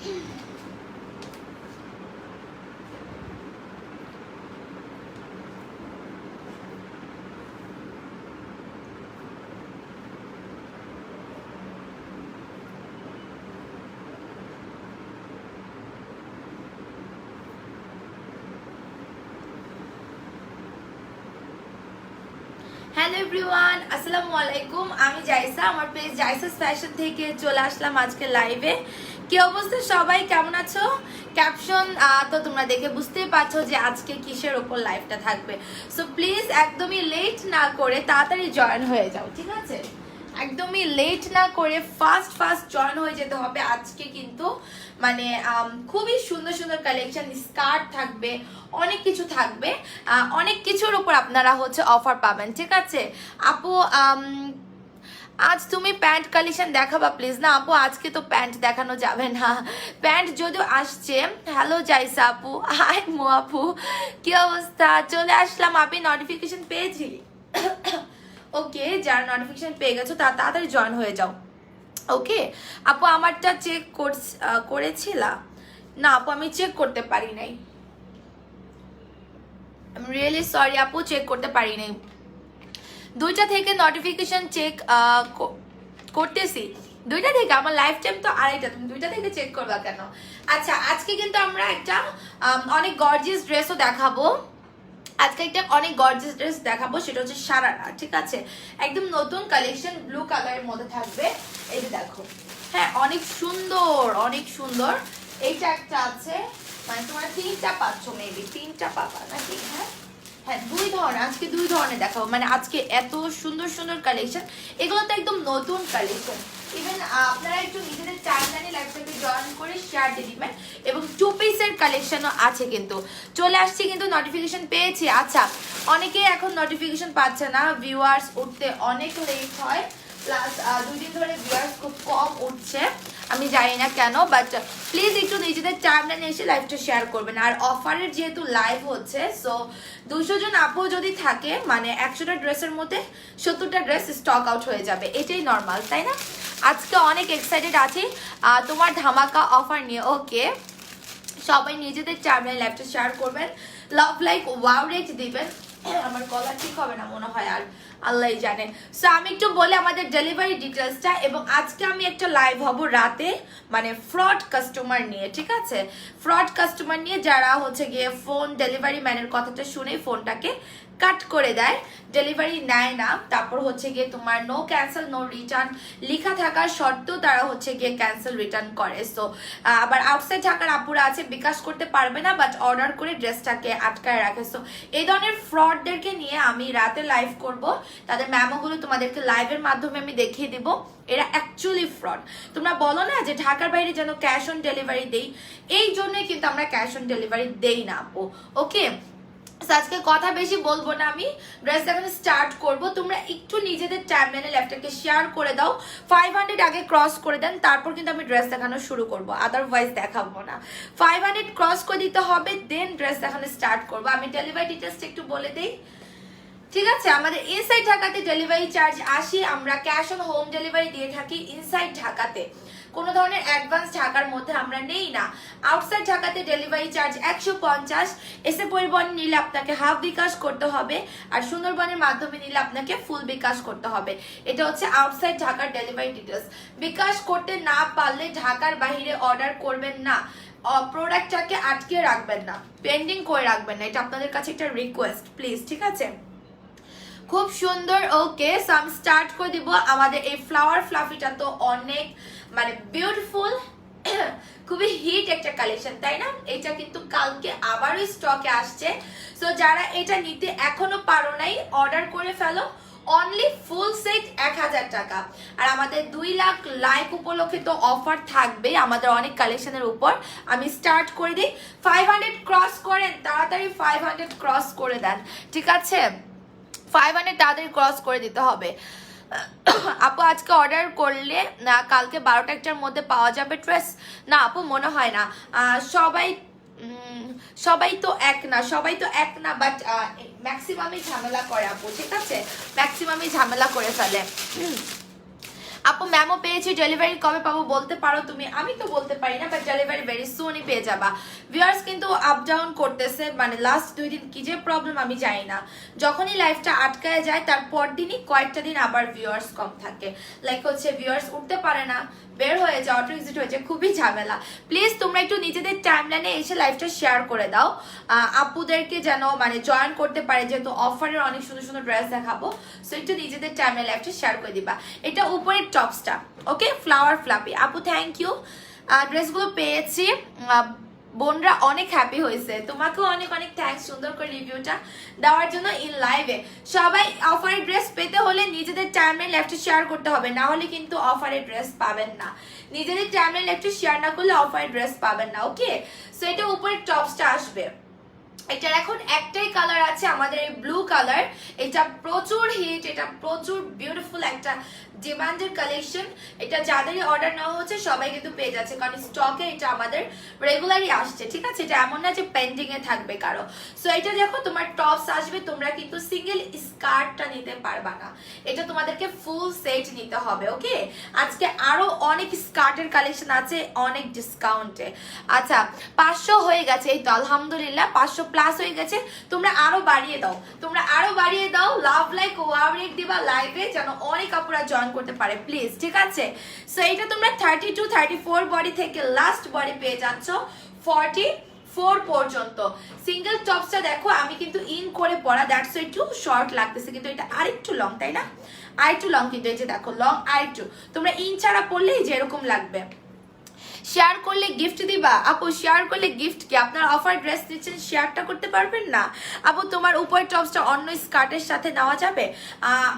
Hello everyone, আসসালামু আলাইকুম। আমি জাইসা, আমার পেজ জাইসাস ফ্যাশন থেকে চলে আসলাম আজকে লাইভে। কি অবস্থা সবাই, কেমন আছো? ক্যাপশন তো তোমরা দেখে বুঝতেই পারছো যে আজকে কিসের ওপর লাইভটা থাকবে। সো প্লিজ একদমই লেট না করে তাড়াতাড়ি জয়েন হয়ে যাও, ঠিক আছে? একদমই লেট না করে ফাস্ট জয়েন হয়ে যেতে হবে। আজকে কিন্তু মানে খুবই সুন্দর সুন্দর কালেকশন, স্কার্ট থাকবে, অনেক কিছু থাকবে, অনেক কিছুর উপর আপনারা হচ্ছে অফার পাবেন, ঠিক আছে? আপু আজ তুমি প্যান্ট কালেকশন দেখাবা প্লিজ? না আপু, আজকে তো প্যান্ট দেখানো যাবে না। প্যান্ট যদিও আসছে। হ্যালো জাইসা আপু, হাই মো আপু, কি অবস্থা? চলে আসলাম। আপনি নোটিফিকেশন পেয়েছি? ওকে, যারা নোটিফিকেশন পেয়ে গেছো তারা তাড়াতাড়ি জয়েন হয়ে যাও। ওকে আপু, আমারটা চেক করেছিলা? না আপু, আমি চেক করতে পারি নাই। আই এম রিয়েলি সরি আপু, চেক করতে পারি নাই। দুইটা থেকে নোটিফিকেশন চেক করতেছি, দুইটা থেকে। আমার লাইফ টাইম তো আড়াইটা, তুমি দুইটা থেকে চেক করবা কেন? আচ্ছা, আজকে কিন্তু আমরা একটা অনেক গর্জিয়াস ড্রেসও দেখাবো। আজকে একটা অনেক গর্জিয়াস ড্রেস দেখাবো, সেটা হচ্ছে সারারা, ঠিক আছে? একদম নতুন কালেকশন, ব্লু কালারের মধ্যে থাকবে। এই যে দেখো, হ্যাঁ অনেক সুন্দর, অনেক সুন্দর। এইটা একটা আছে, মানে তোমার তিনটা পাচ্ছ, মেবি তিনটা পাবা নাকি? হ্যাঁ হ্যাঁ, দুই ধরনের, আজকে দুই ধরনের দেখাবো। মানে আজকে এত সুন্দর সুন্দর কালেকশন, এগুলো তো একদম নতুন কালেকশন। ইভেন আপনারা একটু নিজেদের টাইমলাইনে লাইভটাকে জয়েন করে শেয়ার দিয়ে দিবেন। এবং টু পিসের কালেকশনও আছে, কিন্তু চলে আসছে, কিন্তু নোটিফিকেশন পেয়েছি। আচ্ছা, অনেকেই এখন নোটিফিকেশন পাচ্ছে না, ভিউয়ার্স উঠতে অনেক লেট হয়, প্লাস 2 দিন ধরে ভিউয়ার্স খুব কম উঠছে, আমি জানি না কেন। বাট প্লিজ একটু নিজেদের টাইমলাইনে এসে লাইভটা শেয়ার করবেন। আর অফারের যেহেতু লাইভ হচ্ছে, সো 200 জন আপু যদি থাকে, মানে 100টা ড্রেসের মধ্যে 70টা ড্রেস স্টক আউট হয়ে যাবে, এটাই নর্মাল, তাই না? আজকে অনেক এক্সাইটেড আছি তোমার ধামাকা অফার নিয়ে। ওকে, সবাই নিজেদের টাইমলাইন লাইভটা শেয়ার করবেন, লাভ লাইক ওয়াও রেট দিবেন। আমার গলা ঠিক হবে না মনে হয়, আর আল্লাহই জানে। সো আমি একটু বলি আমাদের ডেলিভারি ডিটেলসটা। এবং আজকে আমি একটা লাইভ হব রাতে, মানে ফ্রড কাস্টমার নিয়ে, ঠিক আছে? ফ্রড কাস্টমার নিয়ে, যারা হচ্ছে গিয়ে ফোন ডেলিভারি ম্যানের কথাটা শুনে ফোনটাকে কাট করে দেয়, ডেলিভারি নেয় না, তারপর হচ্ছে গিয়ে তোমার নো ক্যান্সেল নো রিটার্ন লেখা থাকার সত্ত্বেও তারা হচ্ছে গিয়ে ক্যান্সেল রিটার্ন করে। সো আবার আউটসাইড ঢাকার আপুরা আছে, বিকাশ করতে পারবে না, বাট অর্ডার করে ড্রেসটাকে আটকায় রাখে। সো এই ধরনের ফ্রডদেরকে নিয়ে আমি রাতে লাইভ করব, তাদের ম্যামোগুলো তোমাদেরকে লাইভের মাধ্যমে আমি দেখিয়ে দিব এরা অ্যাকচুয়ালি ফ্রড। তোমরা বলো না যে ঢাকার বাইরে যেন ক্যাশ অন ডেলিভারি দেই, এই জন্যই কিন্তু আমরা ক্যাশ অন ডেলিভারি দেই না আপু। ওকে, আজকে কথা বেশি বলবো না, আমি ড্রেস দেখানো স্টার্ট করব। তোমরা একটু নিজেদের টাইমলাইনে ল্যাপটপকে শেয়ার করে দাও, 500 আগে ক্রস করে দেন, তারপর কিন্তু আমি ড্রেস দেখানো শুরু করব, আদারওয়াইজ দেখাবো না। 500 ক্রস করে দিতে হবে, দেন ড্রেস দেখানো স্টার্ট করব। আমি ডেলিভারি ডিটেলসটা একটু বলে দিই, ঠিক আছে? আমাদের ইনসাইড ঢাকাতে ডেলিভারি চার্জ 80, আমরা ক্যাশ অন হোম ডেলিভারি দিয়ে থাকি ইনসাইড ঢাকাতে। কোনো ধরনের অ্যাডভান্স ঢাকার মধ্যে আমরা নেই না। আউটসাইড ঢাকাতে ডেলিভারি চার্জ 150, এসে পরিবহন নিলে আপনাকে হাফ বিকাশ করতে হবে, আর সুন্দরবনের মাধ্যমে নিলে আপনাকে ফুল বিকাশ করতে হবে। এটা হচ্ছে আউটসাইড ঢাকার ডেলিভারি ডিটেলস। বিকাশ করতে না পারলে ঢাকার বাইরে অর্ডার করবেন না, প্রোডাক্টটাকে আটকে রাখবেন না, পেন্ডিং করে রাখবেন না, এটা আপনাদের কাছে একটা রিকোয়েস্ট প্লিজ, ঠিক আছে? খুব সুন্দর। ওকে, সো আমি স্টার্ট করে দিব। আমাদের এই ফ্লাওয়ার ফ্লাফিটা তো অনেক মানে বিউটিফুল, খুবই হিট একটা কালেকশন, তাই না? এটা কিন্তু কালকে আবারও স্টকে আসছে। সো যারা এটা নিতে এখনো পারো নাই, অর্ডার করে ফেলো। অনলি ফুল সেট 1000 টাকা। আর আমাদের 2 লাখ লাইক উপলক্ষে তো অফার থাকবে আমাদের অনেক কালেকশনের উপর। আমি স্টার্ট করে দিই, 500 ক্রস করেন তাড়াতাড়ি, 500 ক্রস করে দেন, ঠিক আছে? 500 তাড়াতাড়ি ক্রস করে দিতে হবে। আপু আজকে অর্ডার করলে না কালকে 12টা-1টার মধ্যে পাওয়া যাবে ড্রেস? না আপু, মনে হয় না। সবাই তো এক না, সবাই তো এক না, বাট ম্যাক্সিমামই ঝামেলা করে আপু, ঠিক আছে? ম্যাক্সিমামই ঝামেলা করে ফেলে। আপু ম্যামও পেয়েছি, ডেলিভারি কবে পাবো বলতে পারো তুমি? আমি তো বলতে পারি না, বাট ডেলিভারি ভেরি সুনই পেয়ে যাবা। ভিউয়ার্স কিন্তু আপ ডাউন করতেছে, মানে লাস্ট 2 দিন কি যে প্রবলেম আমি জানি না। যখনই লাইফটা আটকায় যায় তারপর দিনই কয়েকটা দিন আবার ভিউয়ার্স কম থাকে, লাইক হচ্ছে ভিউয়ার্স উঠতে পারে না, বের হয়ে যায়, অটো এক্সিট হয়ে যায়, খুবই ঝামেলা। প্লিজ তোমরা একটু নিজেদের টাইমলাইনে এসে লাইভটা শেয়ার করে দাও, আপুদেরকে যেন মানে জয়েন করতে পারে, যেহেতু অফারের অনেক সুন্দর সুন্দর ড্রেস দেখাবো। সো একটু নিজেদের টাইমলাইনে লাইভটা শেয়ার করে দিবা। এটা উপরের টপসটা, ওকে, ফ্লাওয়ার ফ্লাপি। আপু থ্যাংক ইউ, ড্রেসগুলো পেয়েছি, বোনরা অনেক হ্যাপি হয়েছে, তোমাকেও অনেক অনেক থ্যাঙ্কস সুন্দর করে রিভিউটা দেওয়ার জন্য ইন লাইভে। সবাই অফারের ড্রেস পেতে হলে নিজেদের টাইমলাইন লেফটে শেয়ার করতে হবে, না হলে কিন্তু অফারের ড্রেস পাবেন না। নিজেদের টাইমলাইন লেফটে শেয়ার না করলে অফারের ড্রেস পাবেন না, ওকে। সো এটা উপরের টপসটা আসবে, এটার এখন একটাই কালার আছে আমাদের এই ব্লু কালার। এটা প্রচুর হিট, এটা প্রচুর বিউটিফুল একটা ডিমান্ডের কালেকশন। এটা যাদেরই অর্ডার নেওয়া হচ্ছে সবাই কিন্তু পেয়ে যাচ্ছে, কারণ স্টকে এটা আমাদের রেগুলারই আসছে, ঠিক আছে। এটা এমন না যে পেন্ডিং এ থাকবে কারো। সো এটা দেখো তোমার টপস আসবে, তোমরা কিন্তু সিঙ্গেল স্কার্টটা নিতে পারবা না, এটা তোমাদেরকে ফুল সেট নিতে হবে, ওকে। আজকে আরো অনেক স্কার্টের কালেকশন আছে অনেক ডিসকাউন্টে। আচ্ছা 500 হয়ে গেছে, এই তো আলহামদুলিল্লাহ 500 প্লাস হয়ে গেছে। তোমরা আরো বাড়িয়ে দাও, তোমরা আরো বাড়িয়ে দাও, লাভ লাইক ওয়াও রেট দিবা লাইভে, যেন অনেক আপুরা জয়েন করতে পারে প্লিজ, ঠিক আছে। সো এটা তোমরা 32 34 বডি থেকে লাস্ট বডি পেয়ে যাচ্ছ 44 পর্যন্ত। সিঙ্গেল টপসটা দেখো আমি কিন্তু ইন করে পরা, দ্যাটস একটু শর্ট লাগতেছে, কিন্তু এটা আরেকটু লং, তাই না? আরেকটু লং, কিন্তু এই যে দেখো লং আরেকটু, তোমরা ইন ছাড়া পরলেই যেরকম লাগবে। শেয়ার করলে গিফট দিবা আপু, শেয়ার করলে গিফট কি? আপনার অফার ড্রেস দিচ্ছেন, শেয়ারটা করতে পারবেন না? আপু তোমার উপরের টপসটা অন্য স্কার্টের সাথে নেওয়া যাবে?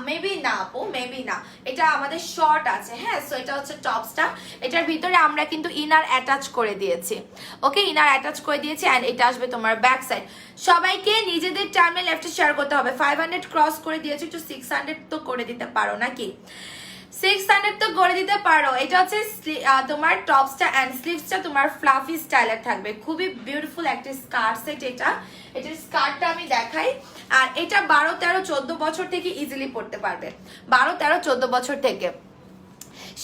মেবি না আপু, মেবি না, এটা আমাদের শর্ট আছে, হ্যাঁ। সো এটা হচ্ছে টপসটা, এটার ভিতরে আমরা কিন্তু ইনার অ্যাটাচ করে দিয়েছি, ওকে, ইনার অ্যাটাচ করে দিয়েছি। অ্যান্ড এটা আসবে তোমার ব্যাক সাইড। সবাইকে নিজেদের টাইমলাইন লেফটে শেয়ার করতে হবে। 500 ক্রস করে দিয়েছি, একটু 600 তো করে দিতে পারো নাকি? 600 তো করে দিতে পারো। এটা হচ্ছে তোমার টপসটা অ্যান্ড স্লিভসটা তোমার ফ্লাফি স্টাইলের থাকবে, খুবই বিউটিফুল একটা স্কার্ট সেট। এটার স্কার্টটা আমি দেখাই। আর এটা 12 13 14 বছর থেকে ইজিলি পড়তে পারবে, 12 13 14 বছর থেকে।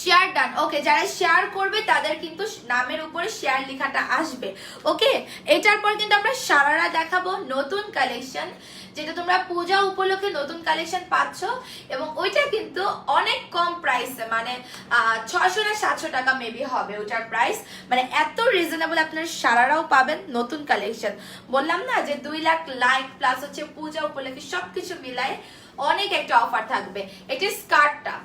শেয়ার ডান, ওকে। যারা শেয়ার করবে তাদের কিন্তু নামের উপরে শেয়ার লেখাটা আসবে, ওকে। এটার পর কিন্তু আমরা সারারা দেখাবো নতুন কালেকশন, যেটা তোমরা পূজা উপলক্ষে নতুন কালেকশন পাচ্ছ, এবং ওইটা কিন্তু অনেক কম প্রাইসে, মানে 600 না 700 টাকা মেবি হবে ওটার প্রাইস, মানে এত রিজনেবল আপনারা সারারাও পাবেন নতুন কালেকশন। বললাম না যে 2 লাখ লাইক প্লাস হচ্ছে পূজা উপলক্ষে সবকিছু মিলায় অনেক একটা অফার থাকবে। এটা স্কার্টটা,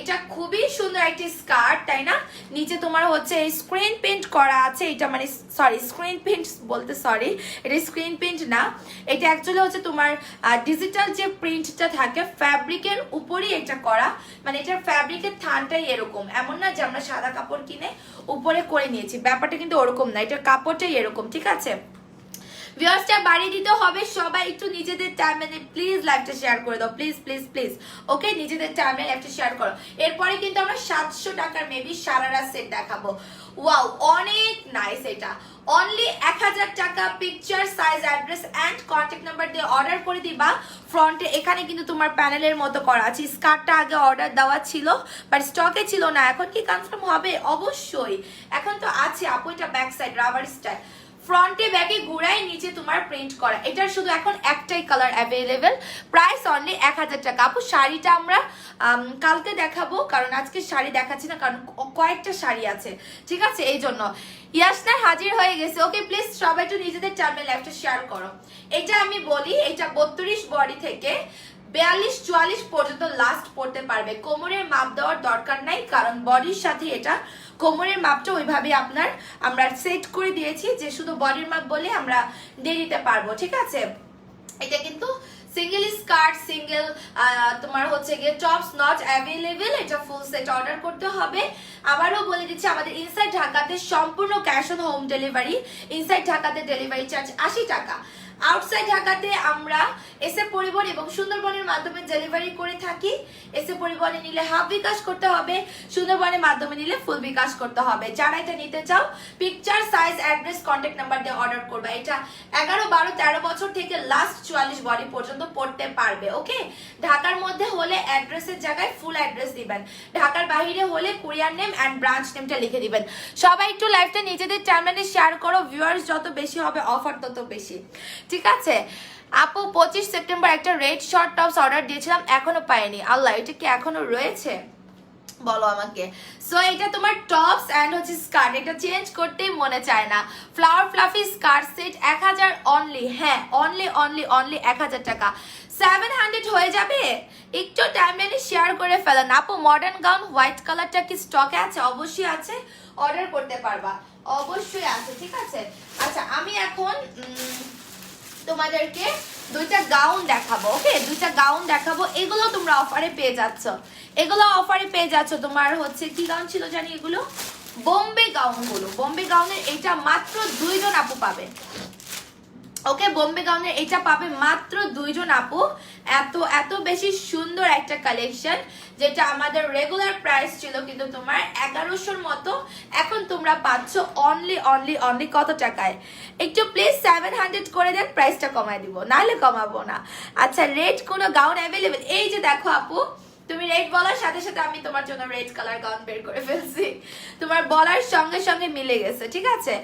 এটা খুবই সুন্দর একটি স্কার্ট, তাই না? নিচে তোমার হচ্ছে স্ক্রিন প্রিন্ট করা আছে, এটা মানে সরি স্ক্রিন প্রিন্ট বলতে সরি, এটা স্ক্রিন প্রিন্ট না, এটা অ্যাকচুয়ালি হচ্ছে তোমার ডিজিটাল যে প্রিন্টটা থাকে ফ্যাব্রিকের উপরই এটা করা, মানে এটার ফ্যাব্রিকের থানটাই এরকম, এমন না যে আমরা সাদা কাপড় কিনে উপরে করে নিয়েছি, ব্যাপারটা কিন্তু ওরকম না, এটার কাপড়টাই এরকম, ঠিক আছে। ভিউয়ার্সটা বাড়িয়ে দিতে হবে, সবাই একটু নিজেদের টাইমলাইনে প্লিজ লাইভটা শেয়ার করে দাও, প্লিজ প্লিজ প্লিজ, ওকে। নিজেদের টাইমলাইনে লাইভটা শেয়ার করো। এরপরে কিন্তু আমরা 700 টাকার মেবি সারারা সেট দেখাবো। ওয়াও, অনেক নাইস। এটা অনলি 1000 টাকা। Picture size address and contact number দিয়ে অর্ডার করে দিবা। ফ্রন্টে এখানে কিন্তু তোমার প্যানেলের মতো করা আছে। স্কার্টটা আগে অর্ডার দেওয়া ছিল বাট স্টকে ছিল না, এখন কি কনফার্ম হবে? অবশ্যই এখন তো আছে আপু। এটা ব্যাক সাইড রাবার স্টাইল, ফ্রন্টে ব্যাকে ঘুরাই, নিচে তোমার প্রিন্ট করা। এটার শুধু এখন একটাই কালার অ্যাভেলেবেল, প্রাইস অনলি 1000 টাকা। আপু শাড়িটা আমরা কালকে দেখাবো, কারণ আজকে শাড়ি দেখাচ্ছি না, কারণ কয়েকটা শাড়ি আছে, ঠিক আছে, এই জন্য। ইয়াসনা হাজির হয়ে গেছে, ওকে। প্লিজ সবাই একটু নিজেদের টাইমলাইন লাইভটা শেয়ার করো। এটা আমি বলি, এটা 32 বডি থেকে 42 44 পর্যন্ত লাস্ট পড়তে পারবে। কোমরের মাপ দেওয়ার দরকার নাই, কারণ বডির সাথে এটা কোমরের মাপটা ওইভাবে আমরা সেট করে দিয়েছি, যে শুধু বডির মাপ বলে আমরা দিয়ে দিতে পারবো, ঠিক আছে। এটা কিন্তু সিঙ্গেল স্কার্ট, সিঙ্গেল তোমার হচ্ছে গিয়ে টপস নট অ্যাভেলেবেল, এটা ফুল সেট অর্ডার করতে হবে। আবারও বলে দিচ্ছি, আমাদের ইনসাইড ঢাকাতে সম্পূর্ণ cash on home delivery. Inside ঢাকাতে ডেলিভারি চার্জ 80 টাকা। আউটসাইড ঢাকাতে আমরা এসএ পরিবহন এবং সুন্দরবনের মাধ্যমে ডেলিভারি করে থাকি। এসএ পরিবহনে নিলে হাফ বিকাশ করতে হবে, সুন্দরবনের মাধ্যমে নিলে ফুল বিকাশ করতে হবে। যারা এটা নিতে চাও picture, size, address, contact number দিয়ে অর্ডার করবে। এটা 11, 12, 13 বছর থেকে লাস্ট 44 বডি পর্যন্ত পড়তে পারবে। ওকে, ঢাকার মধ্যে হলে অ্যাড্রেসের জায়গায় ফুল অ্যাড্রেস দিবেন, ঢাকার বাইরে হলে কুরিয়ার নেম এন্ড ব্রাঞ্চ নেমটা লিখে দিবেন। সবাই একটু লাইভটা নিজেদের টাইমলাইনে শেয়ার করো, ভিউয়ার্স যত বেশি হবে অফার তত বেশি, ঠিক আছে? আপু 25 সেপ্টেম্বর একটা রেড শর্ট টপস অর্ডার দিয়েছিলাম, এখনো পাইনি। আল্লাহ, এটা কি এখনো রয়েছে বলো আমাকে। সো এটা তোমার টপস এন্ড হচ্ছে স্কার্ট, এটা চেঞ্জ করতেই মনে চায় না। Flower fluffy skirt set 1000 only. হ্যাঁ, অনলি অনলি অনলি 1000 টাকা। 700 হয়ে যাবে, একটু টাইমলাইনে শেয়ার করে ফেলেন। আপু মডার্ন গাউন হোয়াইট কালারটা কি স্টকে আছে? অবশ্যই আছে, অর্ডার করতে পারবা, অবশ্যই আছে, ঠিক আছে? আচ্ছা, আমি এখন তোমাদেরকে দুইটা গাউন দেখাবো। ওকে, দুইটা গাউন দেখাবো, এগুলো তোমরা অফারে পেয়ে যাচ্ছ, এগুলো অফারে পেয়ে যাচ্ছ। তোমার হচ্ছে কি গাউন ছিল জানি, এগুলো বোম্বে গাউন গুলো। বোম্বে গাউনের এটা মাত্র 2 জন আপু পাবে। ওকে, বোম্বে গাউনের এটা পাবে মাত্র 2 জন আপু। এত এত বেশি সুন্দর একটা কালেকশন, যেটা আমাদের রেগুলার প্রাইস ছিল কিন্তু তোমার 1100-র মতো, এখন তোমরা পাচ্ছ অনলি অনলি অনলি কত টাকায়? একটু প্লিজ 700 করে দেন, প্রাইসটা কমায় দিব, নাহলে কমাবো না। আচ্ছা, রেড কোনো গাউন অ্যাভেলেবেল? এই যে দেখো আপু, তুমি রেড বলার সাথে সাথে আমি তোমার জন্য রেড কালার গাউন বের করে ফেলছি, তোমার বলার সঙ্গে সঙ্গে মিলে গেছে, ঠিক আছে?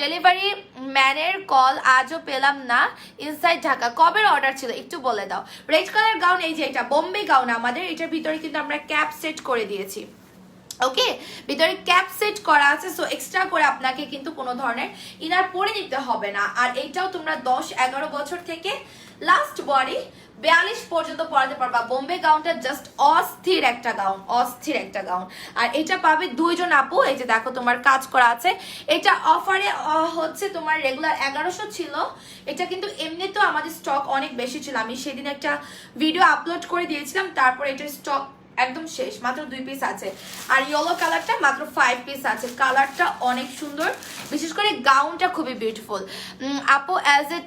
ডেলিভারি ম্যানের কল আজও পেলাম না, ইনসাইড ঢাকা। কবে অর্ডার ছিল একটু বলে দাও। রেড কালার গাউন, এই যে এটা বোম্বে গাউন আমাদের, এটার ভিতরে কিন্তু আমরা ক্যাপ সেট করে দিয়েছি। ওকে, ভিতরে ক্যাপ সেট করা আছে, সো এক্সট্রা করে আপনাকে কিন্তু কোনো ধরনের ইনার পরে নিতে হবে না। আর এইটাও তোমরা 10-11 বছর থেকে লাস্ট বডি 42 পর্যন্ত পরাতে পারবা। বোম্বে গাউনটা জাস্ট অস্থির একটা গাউন, অস্থির একটা গাউন। আর এটা পাবে 2 জন আপু। এই যে দেখো তোমার কাজ করা আছে, এটা অফারে হচ্ছে তোমার রেগুলার 1100 ছিল, এটা কিন্তু এমনিতেও আমাদের স্টক অনেক বেশি ছিল। আমি সেদিন একটা ভিডিও আপলোড করে দিয়েছিলাম, তারপর এটা স্টক একদম শেষ, মাত্র 2 পিস আছে। আর ইয়েলো কালারটা মাত্র 5 পিস আছে। কালারটা অনেক সুন্দর, বিশেষ করে গাউনটা খুবই বিউটিফুল। আপু অ্যাজ এ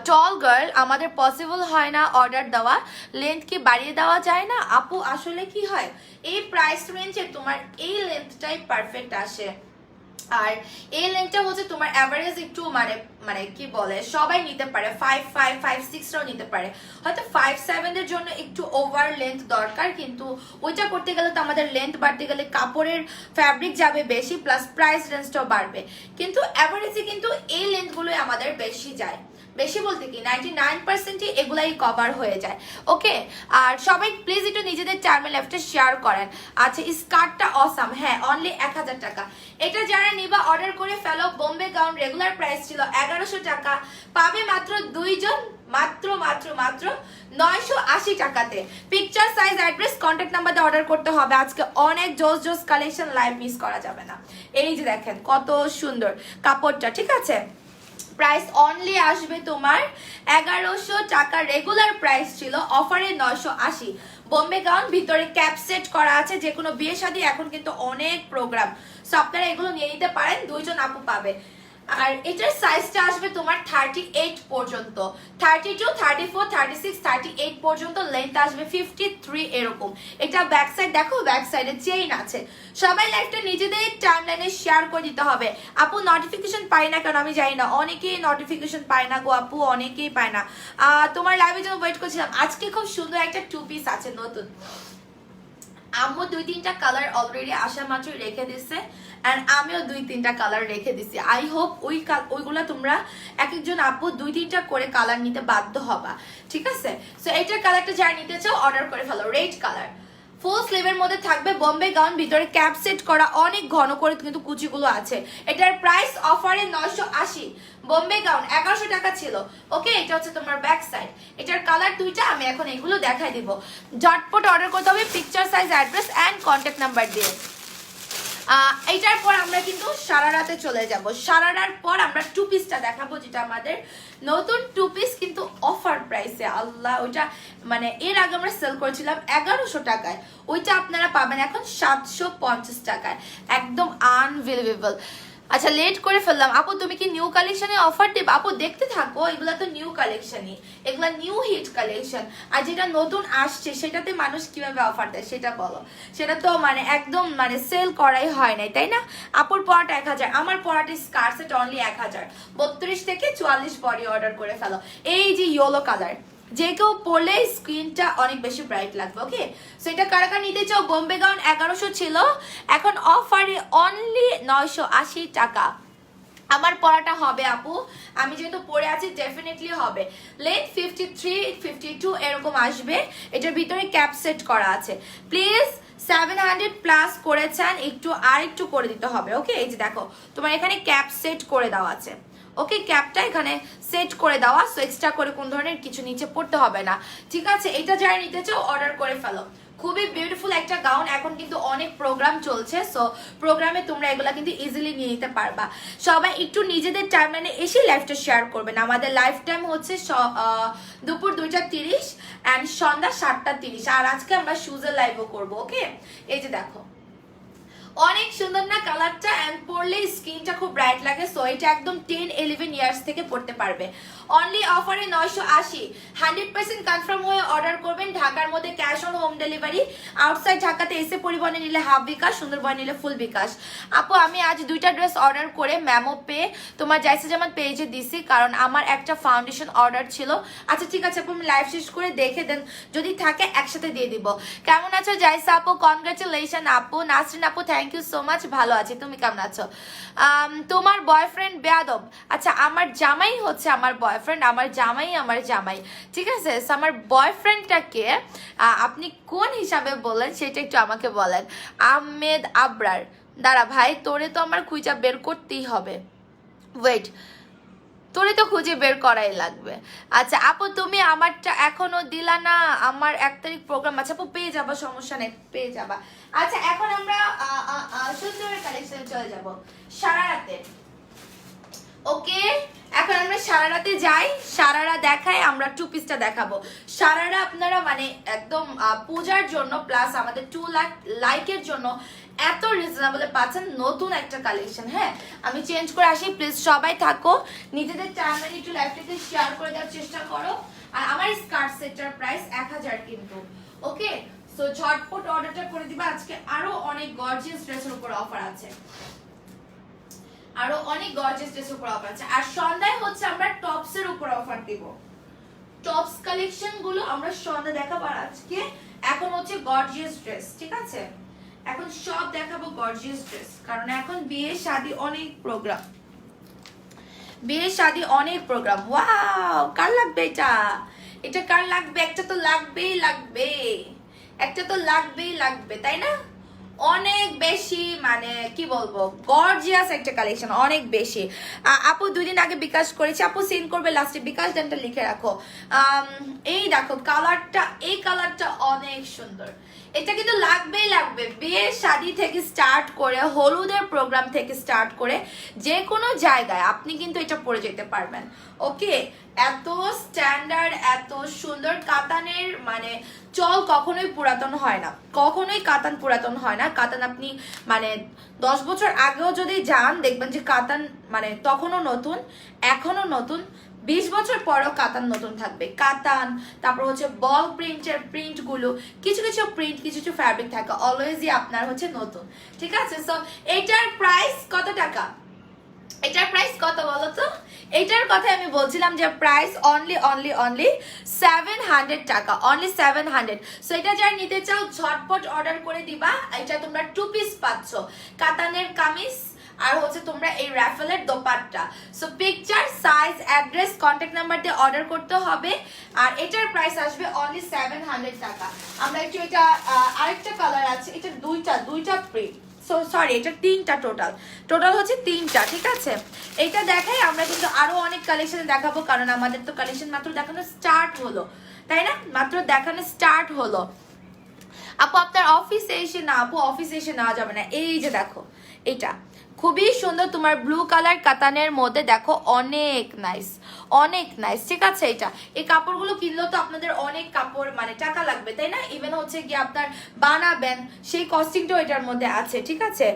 টল গার্ল আমাদের পসিবল হয় না অর্ডার দেওয়া, লেন্থ কি বাড়িয়ে দেওয়া যায় না? আপু আসলে কি হয়, এই প্রাইস রেঞ্জে তোমার এই লেন্থটাই পারফেক্ট আসে। আর এই লেন্থটা হচ্ছে তোমার অ্যাভারেজ একটু মানে কি বলে, সবাই নিতে পারে, 5'5", 5'6'রাও নিতে পারে। হয়তো 5'7" এর জন্য একটু ওভার লেন্থ দরকার, কিন্তু ওইটা করতে গেলে তো আমাদের লেন্থ বাড়তে গেলে কাপড়ের ফ্যাব্রিক যাবে বেশি, প্লাস প্রাইস রেঞ্জটাও বাড়বে। কিন্তু অ্যাভারেজে কিন্তু এই লেন্থগুলোই আমাদের বেশি যায়, বেশি বলতে কি 99%ই এগুলাই কভার হয়ে যায়। ওকে, আর সবাই প্লিজ একটু নিজেদের টাইমে লেফটে শেয়ার করেন। আচ্ছা, স্কার্টটা অসাম, হ্যাঁ অনলি 1000 টাকা। এটা যারা নিবা অর্ডার করে ফেলো। বোম্বে গাউন রেগুলার প্রাইস ছিল 1100 টাকা, পাবে মাত্র 2 জন, মাত্র মাত্র মাত্র 980 টাকাতে। Picture, size, address, contact number দিয়ে অর্ডার করতে হবে। আজকে অনেক জোস জোস কালেকশন, লাইভ মিস করা যাবে না। এই যে দেখেন কত সুন্দর কাপড়টা, ঠিক আছে? প্রাইস অনলি আসবে তোমার 1100 টাকা, রেগুলার প্রাইস ছিল, অফারে 980। বোম্বে গাউন, ভিতরে ক্যাপ সেট করা আছে, যে কোনো বিয়ে শাদী এখন কিন্তু অনেক প্রোগ্রাম, সো আপনারা এগুলো নিয়ে নিতে পারেন, 2 জন আপু পাবে। আর এটার সাইজটা আসবে তোমার 38 পর্যন্ত, 32, 34, 36, 38 পর্যন্ত লেন্থ আসবে 53 এরকম। এটা ব্যাক সাইড দেখো, ব্যাক সাইডে চেইন আছে। সবাই লাইভটা নিজেদের টাইমলাইনে শেয়ার করে দিতে হবে। আপু নোটিফিকেশন পাই না কেন আমি জানি না, অনেকেই নোটিফিকেশন পায় না গো আপু, অনেকেই পায় না। তোমার লাইভের জন্য ওয়েট করছিলাম। আজকে খুব সুন্দর একটা 2 পিস আছে নতুন, আম্মু 2-3টা কালার অলরেডি আসা মাত্র রেখে দিচ্ছে, এন্ড আমিও 2-3টা কালার রেখে দিছি। আই হোপ ওইগুলা তোমরা এক একজন আপু 2-3টা করে কালার নিতে বাধ্য হবা, ঠিক আছে? সো এইটার কালারটা যারা নিতে চাও অর্ডার করে ফেলো। রেড কালার, ফুল স্লিভের মধ্যে থাকবে, বোম্বে গাউন, ভিতরে ক্যাপ সেট করা, অনেক ঘন করে কিন্তু কুচিগুলো আছে। এটার প্রাইস অফারে 980। বোম্বে গাউন 1100 টাকা ছিল। ওকে, এটা হচ্ছে তোমার ব্যাক সাইড। এটার কালার 2টা, আমি এখন এগুলো দেখাই দিব। ঝটপট অর্ডার করতে হবে picture, size, address and contact number দিয়ে। এইটার পর আমরা কিন্তু সারারাতে চলে যাব। সারারার পর আমরা 2 পিসটা দেখাবো, যেটা আমাদের নতুন 2 পিস কিন্তু অফার প্রাইসে। আল্লাহ, ওইটা মানে এর আগে আমরা সেল করেছিলাম 1100 টাকায়, ওইটা আপনারা পাবেন এখন 750 টাকায়, একদম আনবিলিভেবল। আচ্ছা লেট করে ফেললাম আপু, তুমি কি নিউ কালেকশনে অফার দেবে? আপু দেখতে থাকো, এগুলা তো নিউ কালেকশনই, এগুলা নিউ হিট কালেকশন। আর যেটা নতুন আসছে সেটাতে মানুষ কিভাবে অফার দেয় সেটা বলো। সেটা তো মানে একদম মানে সেল করাই হয় নাই, তাই না? আপুর পরাটা 1000, আমার পরাটা স্কার্ট সেট অনলি 1000। 32 থেকে 44 বডি অর্ডার করে ফেলো। এই যে ইয়েলো কালার, যে কেউ পরলে স্ক্রিনটা অনেক বেশি ব্রাইট লাগবে। ওকে, সো এটা কারা কারা নিতে চাও? বোম্বে গাউন 1100 ছিল, এখন অফারে অনলি 980 টাকা। আমার পরাটা হবে আপু, আমি যেহেতু পরে আছি ডেফিনেটলি হবে। লেন্থ 53 52 এরকম আসবে। এটার ভিতরে ক্যাপ সেট করা আছে। প্লিজ 700 প্লাস করেছেন, একটু আর একটু করে দিতে হবে। ওকে, এই যে দেখো তোমার এখানে ক্যাপ সেট করে দেওয়া আছে। ওকে, ক্যাপটা এখানে সেট করে দেওয়া, সো এক্সট্রা করে কোন ধরনের কিছু নিচে পড়তে হবে না। ঠিক আছে, এটা যারা নিতে চাও অর্ডার করে ফেলো। খুবই বিউটিফুল একটা গাউন। এখন কিন্তু অনেক প্রোগ্রাম চলছে, সো প্রোগ্রামে তোমরা এগুলা কিন্তু ইজিলি নিয়ে নিতে পারবা। সবাই একটু নিজেদের টাইমলাইনে এসে লাইভটা শেয়ার করবেন। আমাদের লাইভ টাইম হচ্ছে দুপুর 2:30 অ্যান্ড সন্ধ্যা 7:30। আর আজকে আমরা শুজের লাইভও করবো। ওকে, এই যে দেখো অনেক সুন্দর না কালারটা, এন্ড পরলে স্কিনটা খুব ব্রাইট লাগে। সো এটা একদম 10-11 ইয়ার্স থেকে পড়তে পারবে। অনলি অফারে 980। 100% কনফার্ম হয়ে অর্ডার করবেন। ঢাকার মধ্যে cash on home delivery. Outside ঢাকাতে এসে পরিবহনে নিলে হাফ বিকাশ, সুন্দরবন নিলে ফুল বিকাশ। আপু আমি আজ 2টা ড্রেস অর্ডার করে ম্যামো পে তোমার জাইসা জামান পেজে দিছি, কারণ আমার একটা ফাউন্ডেশন অর্ডার ছিল। আচ্ছা ঠিক আছে আপু, আমি লাইভ শেষ করে দেখে দেন, যদি থাকে একসাথে দিয়ে দিব। কেমন আছো জাইসা আপু? কনগ্রাচুলেশন আপু। নাসরিন আপু থ্যাংক ইউ সো মাচ, ভালো আছি, তুমি কেমন আছো? তোমার বয়ফ্রেন্ড বেয়াদব? আচ্ছা আমার জামাই হচ্ছে আমার বয়ফ্রেন্ড, আমার জামাই আমার জামাই, ঠিক আছে? আমার বয়ফ্রেন্ডটাকে আপনি কোন হিসাবে বলেন সেটা একটু আমাকে বলেন। আহমেদ আবরার, দাঁড়া ভাই, তোরে তো আমার খুঁজা বের করতেই হবে। ওয়েট, তোরে তো খুঁজে বের করাই লাগবে। আচ্ছা আপু তুমি আমারটা এখনো দিলা না, আমার 1 তারিখ প্রোগ্রাম আছে। আপু পেয়ে যাবা, সমস্যা নেই, পেয়ে যাবা। আচ্ছা এখন আমরা সুন্দরের কালেকশনে চলে যাব, সারারাতে। ওকে, এখন আমরা সারারাতে যাই, সারারা দেখাই, আমরা 2 পিসটা দেখাবো। সারারা আপনারা মানে একদম পূজার জন্য প্লাস আমাদের 2 লাখ লাইকের জন্য এত রিজনেবলে পাচ্ছেন নতুন একটা কালেকশন। হ্যাঁ, আমি চেঞ্জ করে আসি, প্লিজ সবাই থাকো, নিজেদের টাইমে একটু লাইভটাকে শেয়ার করে দেওয়ার চেষ্টা করো। আর আমার স্কার্ট সেটটার প্রাইস 1000 কিন্তু। ওকে, সো ঝটপট অর্ডারটা করে দিবা। আজকে আরো অনেক গর্জিয়াস ড্রেসের উপর অফার আছে, আরো অনেক গর্জিয়াস ড্রেসের উপর অফার আছে। আর সন্ধ্যায় হচ্ছে আমরা টপসের উপর অফার দিব। টপস কালেকশন গুলো আমরা সন্ধ্যা দেখাবো। আর আজকে এখন হচ্ছে গর্জিয়াস ড্রেস, ঠিক আছে? এখন সব দেখাবো গর্জিয়াস ড্রেস, কারণ এখন বিয়ে শাদী অনেক প্রোগ্রাম, বিয়ে শাদী অনেক প্রোগ্রাম। ওয়াও, কার লাগবে এটা? এটা কার লাগবে? একটা তো লাগবেই লাগবে, একটা তো লাগবেই লাগবে, তাই না? অনেক বেশি মানে কি বলবো, গর্জিয়াস একটা কালেকশন, অনেক বেশি। আপু 2 দিন আগে বিকাশ করেছি, আপু সেন্ড করবে লাস্টে, বিকাশ দানটা লিখে রাখো। এই দেখো কালারটা, এই কালারটা অনেক সুন্দর, এটা কিন্তু লাগবেই লাগবে। বিয়ে শাদী থেকে স্টার্ট করে হলুদের প্রোগ্রাম থেকে স্টার্ট করে যে কোনো জায়গায় আপনি কিন্তু এটা পরে যেতে পারবেন। ওকে, এত স্ট্যান্ডার্ড, এত সুন্দর। কাতানের মানে চল কখনোই পুরাতন হয় না, কখনোই কাতান পুরাতন হয় না। কাতান আপনি মানে 10 বছর আগেও যদি যান দেখবেন যে কাতান মানে তখনও নতুন, এখনো নতুন, 20 বছর পরেও কাতান নতুন থাকবে। কাতান, তারপর হচ্ছে বল প্রিন্টের প্রিন্ট গুলো, কিছু কিছু প্রিন্ট, কিছু কিছু ফ্যাব্রিক থাকে, অলওয়েজই আপনার হচ্ছে নতুন, ঠিক আছে? সো এটার প্রাইস কত টাকা? এটার প্রাইস কত বলো তো? এটার কথা আমি বলছিলাম যে প্রাইস অনলি অনলি অনলি 700 টাকা, অনলি 700। সো এটা যারা নিতে চাও ঝটপট অর্ডার করে দিবা। এটা তোমরা 2 পিস পাচ্ছ, কাতানের কামিজ আর হচ্ছে তোমরা এই রাফেলের dupatta. So picture, size, address, contact number দিয়ে অর্ডার করতে হবে। আর এটার প্রাইস আসবে অনলি 700 টাকা। আমরা একটু এটা আরেকটা কালার আছে, এটা দুইটা প্রিন্ট, সো সরি এটা 3টা টোটাল হচ্ছে 3টা, ঠিক আছে? এটা দেখাই, আমরা কিন্তু আরো অনেক কালেকশন দেখাবো, কারণ আমাদের তো কালেকশন মাত্র দেখানো স্টার্ট হলো, তাই না? মাত্র দেখানো স্টার্ট হলো। আপু আপনার অফিসে এসে না, আপু অফিসে এসে নেওয়া যাবে না। এই যে দেখো, এটা খুবই সুন্দর তোমার ব্লু কালার কাতানের মধ্যে, দেখো অনেক নাইস, অনেক নাইস। ঠিক আছে, এটা এই কাপড়গুলো কিনলেও তো আপনাদের অনেক কাপড় মানে টাকা লাগবে, তাই না? ইভেন হচ্ছে গিয়ে আপনার বানাবেন সেই কস্টিংটাও এটার মধ্যে আছে। ঠিক আছে,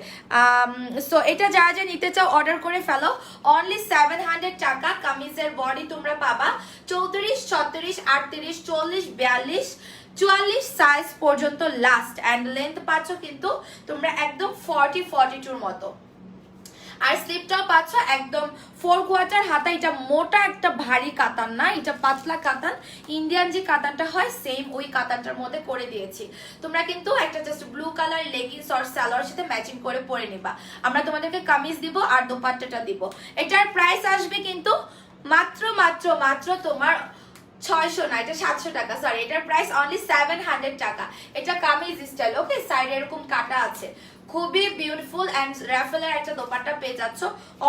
সো এটা যারা যা নিতে চাও অর্ডার করে ফেলো। অনলি 700 টাকা। কামিজের বডি তোমরা পাবা 34, 36, 38, 40, 42, 44 সাইজ পর্যন্ত লাস্ট, অ্যান্ড লেন্থ পাচ্ছ কিন্তু তোমরা একদম 40-42 মতো। আর স্লিপটাও পাচ্ছ একদম 4 কোয়ার্টার হাতা। এটা মোটা একটা ভারী কাতান না, এটা পাতলা কাতান। ইন্ডিয়ান যে কাতানটা হয় সেম ওই কাতানটার মধ্যে করে দিয়েছি। তোমরা কিন্তু একটা জাস্ট ব্লু কালার লেগিংস আর সালোয়ার সাথে ম্যাচিং করে পরে নিবা। আমরা তোমাদেরকে কামিজ দিব আর দোপাট্টাটা দিব। এটার প্রাইস আসবে কিন্তু মাত্র মাত্র মাত্র তোমার 600 না, এটা 700 টাকা, সরি। এটার প্রাইস অনলি 700 টাকা। এটা কামিজ স্টাইল, ওকে? সাইডে এরকম কাটা আছে, খুবই বিউটিফুল অ্যান্ড র্যাফেলের একটা দোপাট্টা পেয়ে যাচ্ছ,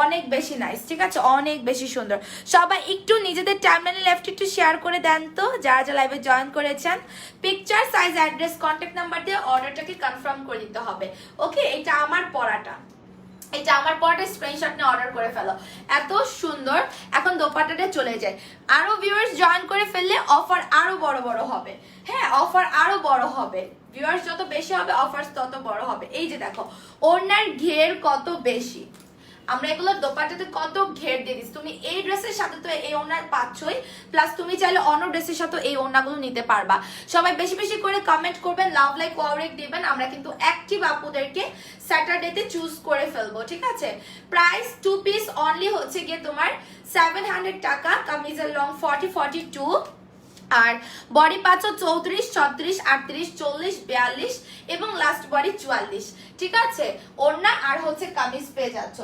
অনেক বেশি নাইস। ঠিক আছে, অনেক বেশি সুন্দর। সবাই একটু নিজেদের টাইমলাইনে লেফট একটু শেয়ার করে দেন তো, যারা যারা লাইভে জয়েন করেছেন। Picture, size, address, contact number দিয়ে অর্ডারটাকে কনফার্ম করে দিতে হবে, ওকে? এটা আমার পরাটা, এটা আমার পরাটা স্ক্রিনশট নিয়ে অর্ডার করে ফেলো। এত সুন্দর। এখন দোপাট্টাটা চলে যায়। আরো ভিউয়ার্স জয়েন করে ফেললে অফার আরো বড় বড় হবে। হ্যাঁ, অফার আরো বড় হবে। ভিউয়ার্স যত বেশি হবে অফার তত বড় হবে। এই যে দেখো ওড়নার ঘের কত বেশি, আমরা এগুলো দোপাট্টাতে কত ঘের দিয়ে দিচ্ছি। তুমি এই ড্রেসের সাথে তো এই ওড়নার পাচ্ছই, প্লাস তুমি চাইলে অন্য ড্রেসের সাথে এই ওড়নাগুলো নিতে পারবা। সবাই বেশি বেশি করে কমেন্ট করবেন, লাভ লাইক ওয়ারেক দিবেন। আমরা কিন্তু অ্যাক্টিভ আপুদেরকে স্যাটারডেতে চুজ করে ফেলবো। ঠিক আছে, প্রাইস 2 পিস অনলি হচ্ছে গিয়ে তোমার 700 টাকা। কামিজের লং 40-42 আর বডি পাচ্ছ 34, 36, 38, 40, 42 এবং লাস্ট বডি 44। ঠিক আছে, ওড়না আর হচ্ছে কামিজ পেয়ে যাচ্ছ।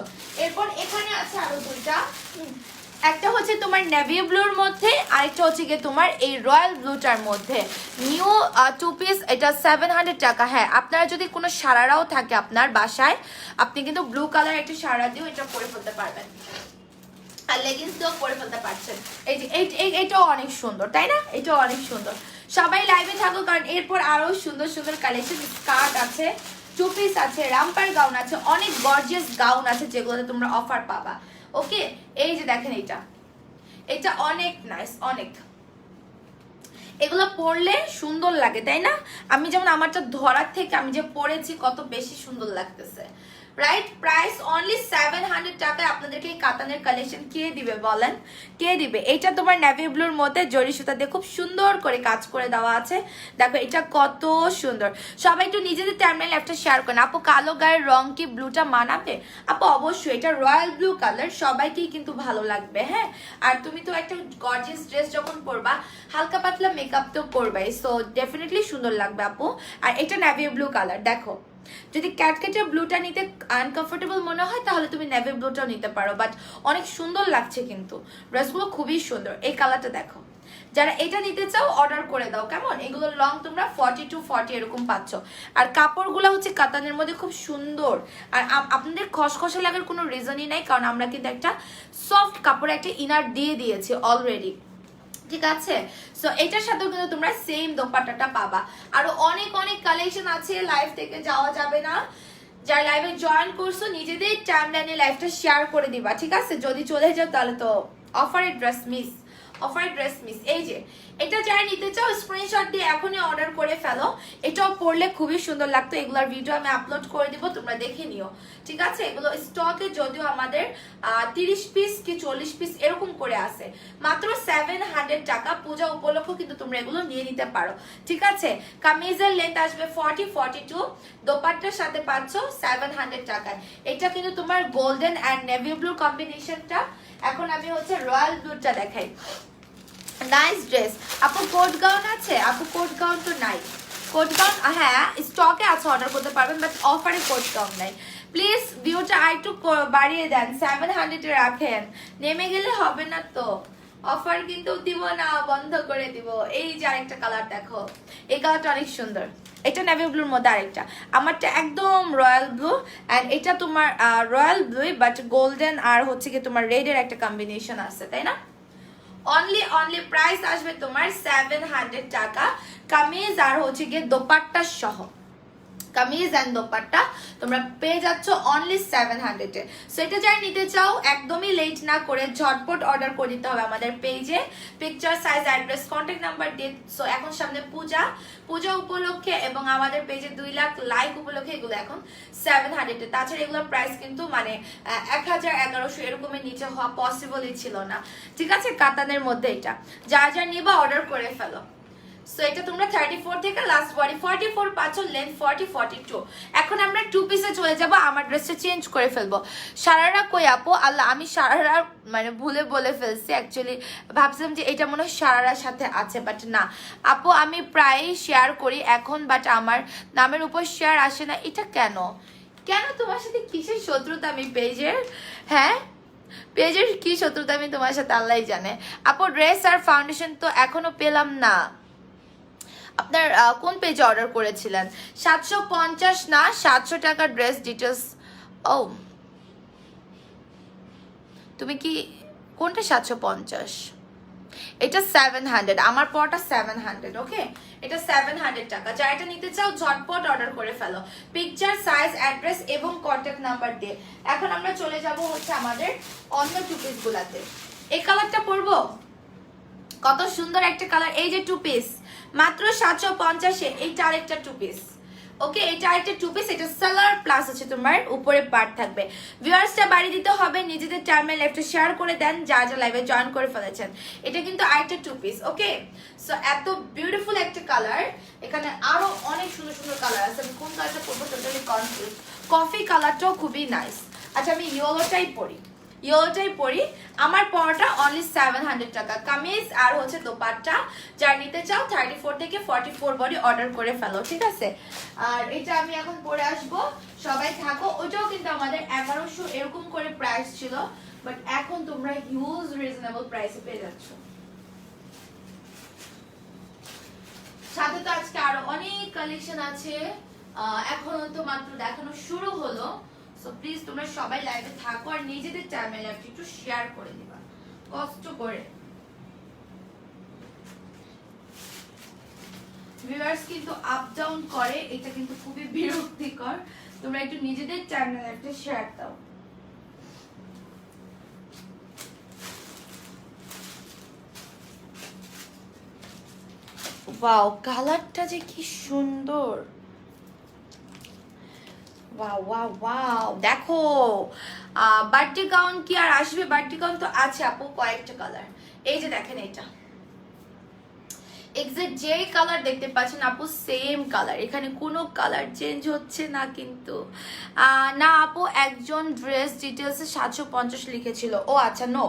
এরপর এখানে আছে আরো দুইটা, একটা হচ্ছে তোমার নেভি ব্লুর মধ্যে, আরেকটা হচ্ছে গিয়ে তোমার এই রয়্যাল ব্লুটার মধ্যে। নিউ 2 পিস, এটা 700 টাকা। হ্যাঁ, আপনারা যদি কোনো সারারাও থাকে আপনার বাসায়, আপনি কিন্তু ব্লু কালার একটা সারা দিয়েও এটা পরে ফেলতে পারবেন, আর লেগিংস দিয়েও পরে ফেলতে পারছেন। এই যে এইটাও অনেক সুন্দর, তাই না? এটাও অনেক সুন্দর। সবাই লাইভে থাকো, কারণ এরপর আরো সুন্দর সুন্দর কালেকশন। স্কার্ট আছে, 2 পিস আছে, রামপার গাউন আছে, অনেক গর্জিয়াস গাউন আছে যেগুলোতে তোমরা অফার পাবা, ওকে? এই যে দেখেন এটা অনেক নাইস, অনেক। এগুলো পরলে সুন্দর লাগে, তাই না? আমি যেমন আমারটা ধরার থেকে আমি যে পরেছি কত বেশি সুন্দর লাগতেছে, রাইট? প্রাইস অনলি 700 টাকায় আপনাদেরকে এই কাতানের কালেকশন কে দিবে বলেন? কে দিবে? এটা তোমার নেভি ব্লুর মধ্যে জরি সুতা দিয়ে খুব সুন্দর করে কাজ করে দেওয়া আছে। দেখো এটা কত সুন্দর। সবাই একটু নিজেদের টাইমলাইন লেফটে শেয়ার করেন। আপু কালো গায়ের রং কি ব্লুটা মানাবে? আপু অবশ্যই, এটা রয়্যাল ব্লু কালার, সবাইকেই কিন্তু ভালো লাগবে। হ্যাঁ, আর তুমি তো একটা গর্জিয়াস ড্রেস যখন পরবা, হালকা পাতলা মেকআপ তো করবাই, সো ডেফিনেটলি সুন্দর লাগবে আপু। আর এটা নেভি ব্লু কালার। দেখো যদি ক্যাটকেটে ব্লুটা নিতে আনকমফোর্টেবল মনে হয় তাহলে তুমি নেভি ব্লুটাও নিতে পারো, বাট অনেক সুন্দর লাগছে কিন্তু ড্রেসগুলো, খুবই সুন্দর। এই কালারটা দেখো, যারা এটা নিতে চাও অর্ডার করে দাও, কেমন? এগুলোর লং তোমরা 40-40 এরকম পাচ্ছ। আর কাপড়গুলো হচ্ছে কাতানের মধ্যে খুব সুন্দর। আর আপনাদের খসখসে লাগার কোনো রিজনই নাই, কারণ আমরা কিন্তু একটা সফট কাপড়ে একটা ইনার দিয়ে দিয়েছি অলরেডি। ঠিক আছে, সো এটার সাথেও কিন্তু তোমরা সেম দোপাট্টাটা পাবা। আরো অনেক অনেক কালেকশন আছে, লাইভ থেকে যাওয়া যাবে না। যারা লাইভে জয়েন করছো নিজেদের টাইমলাইনে লাইভটা শেয়ার করে দিবা, ঠিক আছে? যদি চলে যাও তাহলে তো অফারের ড্রেস মিস, অফারের ড্রেস মিস। এই যে এটা যারা নিতে চাও স্ক্রিনশট দিয়ে এখনই অর্ডার করে ফেলো। এটাও পরলে খুবই সুন্দর লাগতো। এগুলোর ভিডিও আমি আপলোড করে দিব, তোমরা দেখে নিও, ঠিক আছে? এগুলো স্টকে যদিও আমাদের 30 পিস কি 40 পিস এরকম করে আছে, মাত্র 700 টাকা। পূজা উপলক্ষ কিন্তু তোমরা এগুলো নিয়ে নিতে পারো, ঠিক আছে? কামিজের লেন্থ আসবে 40-42, দোপাট্টার সাথে পাচ্ছ 700 টাকায়। এটা কিন্তু তোমার গোল্ডেন অ্যান্ড নেভি ব্লু কম্বিনেশনটা। এখন আমি হচ্ছে রয়্যাল ব্লুটা দেখাই, নাইস ড্রেস। আপু কোট গাউন আছে? আপু কোট গাউন তো নাই। কোট গাউন হ্যাঁ স্টকে আছে, অর্ডার করতে পারবেন, বাট অফারে কোট গাউন নাই। প্লিজ ভিউটা আরেকটু বাড়িয়ে দেন, 700 রাখেন, নেমে গেলে হবে না তো। অফার কিন্তু দিব না, বন্ধ করে দিব। এই যে আরেকটা কালার দেখো, এই কালারটা অনেক সুন্দর। এটা নেভি ব্লুর মধ্যে আরেকটা, আমারটা একদম রয়্যাল ব্লু, অ্যান্ড এটা তোমার রয়্যাল ব্লু বাট গোল্ডেন আর হচ্ছে কি তোমার রেডের একটা কম্বিনেশন আছে, তাই না? অনলি প্রাইস আসবে তোমার 700 টাকা, কামিজ আর হচ্ছে গিয়ে দোপাট্টা সহ। কামিজ এন্ড দোপাট্টা তোমরা পেয়ে যাচ্ছ অনলি 700 এ। সো এটা যারা নিতে চাও একদমই লেট না করে ঝটপট অর্ডার করে দিতে হবে আমাদের পেজে, picture, size, address, contact number দিয়ে। সো এখন সামনে পূজা উপলক্ষে এবং আমাদের পেজে 2 লাখ লাইক উপলক্ষে এগুলো এখন 700 এ। তাছাড়া এগুলোর প্রাইস কিন্তু মানে 1000-1100 এরকমের নিচে হওয়া পসিবলই ছিল না, ঠিক আছে? কাতানের মধ্যে এটা যা নিবা অর্ডার করে ফেলো। সো এটা তোমরা 34 থেকে লাস্ট বডি 44 পাচ্ছ, লেন্থ 40-42। এখন আমরা 2 পিসে চলে যাব, আমার ড্রেসটা চেঞ্জ করে ফেলবো। সারারা কই আপু? আল্লাহ, আমি সারারা মানে ভুলে বলে ফেলছি। অ্যাকচুয়ালি ভাবছিলাম যে এটা মনে হয় সারারার সাথে আছে, বাট না আপু, আমি প্রায় শেয়ার করি এখন, বাট আমার নামের উপর শেয়ার আসে না। এটা কেন তোমার সাথে কিসের শত্রুতা আমি পেজের? হ্যাঁ, পেজের কি শত্রুতা আমি তোমার সাথে আল্লাহই জানে। আপু ড্রেস আর ফাউন্ডেশন তো এখনো পেলাম না। আপনার কোন পেজে অর্ডার করেছিলেন? 750 না 700 টাকা ড্রেস ডিটেলস। ও তুমি কি কোনটা? 750, এটা 700, আমার পরটা 700। ওকে, এটা 700 টাকা। যা এটা নিতে চাও ঝটপট অর্ডার করে ফেলো, পিকচার, সাইজ, অ্যাড্রেস এবং কন্ট্যাক্ট নাম্বার দিয়ে। এখন আমরা চলে যাব হচ্ছে আমাদের অন্য 2 পিস গুলাতে। এই কালারটা পরবো, কত সুন্দর একটা কালার। এই যে 2 পিস মাত্র 750 এ, এইটা আরেকটা 2 পিস। ওকে, এটা আরেকটা 2 পিস, এটা সালোয়ার প্লাস হচ্ছে তোমার উপরে পার্ট থাকবে। ভিউয়ার্সটা বাড়ি দিতে হবে, নিজেদের টাইমে লাইভটা শেয়ার করে দেন যা লাইভে জয়েন করে ফেলেছেন। এটা কিন্তু আরেকটা 2 পিস। ওকে, সো এত বিউটিফুল একটা কালার। এখানে আরো অনেক সুন্দর সুন্দর কালার আছে, আমি কোন কালারটা পরবো টোটালি কনফিউজ। কফি কালারটাও খুবই নাইস। আচ্ছা, আমি ইয়েলোটাই পরি। আমার পরটা অনলি 700 টাকা, কামিজ আর হচ্ছে দোপাট্টা। যা নিতে চাও 34 থেকে 44 বডি অর্ডার করে ফেলো, ঠিক আছে? আর এটা আমি এখন পরে আসবো, সবাই থাকো। ওটাও কিন্তু আমাদের 1100 এরকম করে প্রাইস ছিল, বাট এখন তোমরা হিউজ রিজনেবল প্রাইসে পেয়ে যাচ্ছ। সাথে তো আজকে আরো অনেক কালেকশন আছে, এখনো তো মাত্র দেখানো শুরু হলো। সো প্লিজ তোমরা সবাই লাইভে থাকো আর নিজেদের টাইমে লাইভটা একটু শেয়ার করে দিবা কষ্ট করে। ভিউয়ার্স কিন্তু আপ ডাউন করে, এটা কিন্তু খুবই বিরক্তিকর। তোমরা একটু নিজেদের টাইমে লাইভটা শেয়ার দাও। ওয়াও, কালারটা যে কি সুন্দর। ওয়াও, দেখো বার্থডে গাউন কি আর আসবে? বার্থডে গাউন তো আছে আপু, কয়েকটা কালার। এই যে দেখেন, এটা এক্সাক্ট যে কালার দেখতে পাচ্ছেন আপু সেম কালার, এখানে কোনো কালার চেঞ্জ হচ্ছে না কিন্তু। না আপু, একজন ড্রেস ডিটেলসে 750 লিখেছিল। ও আচ্ছা, নো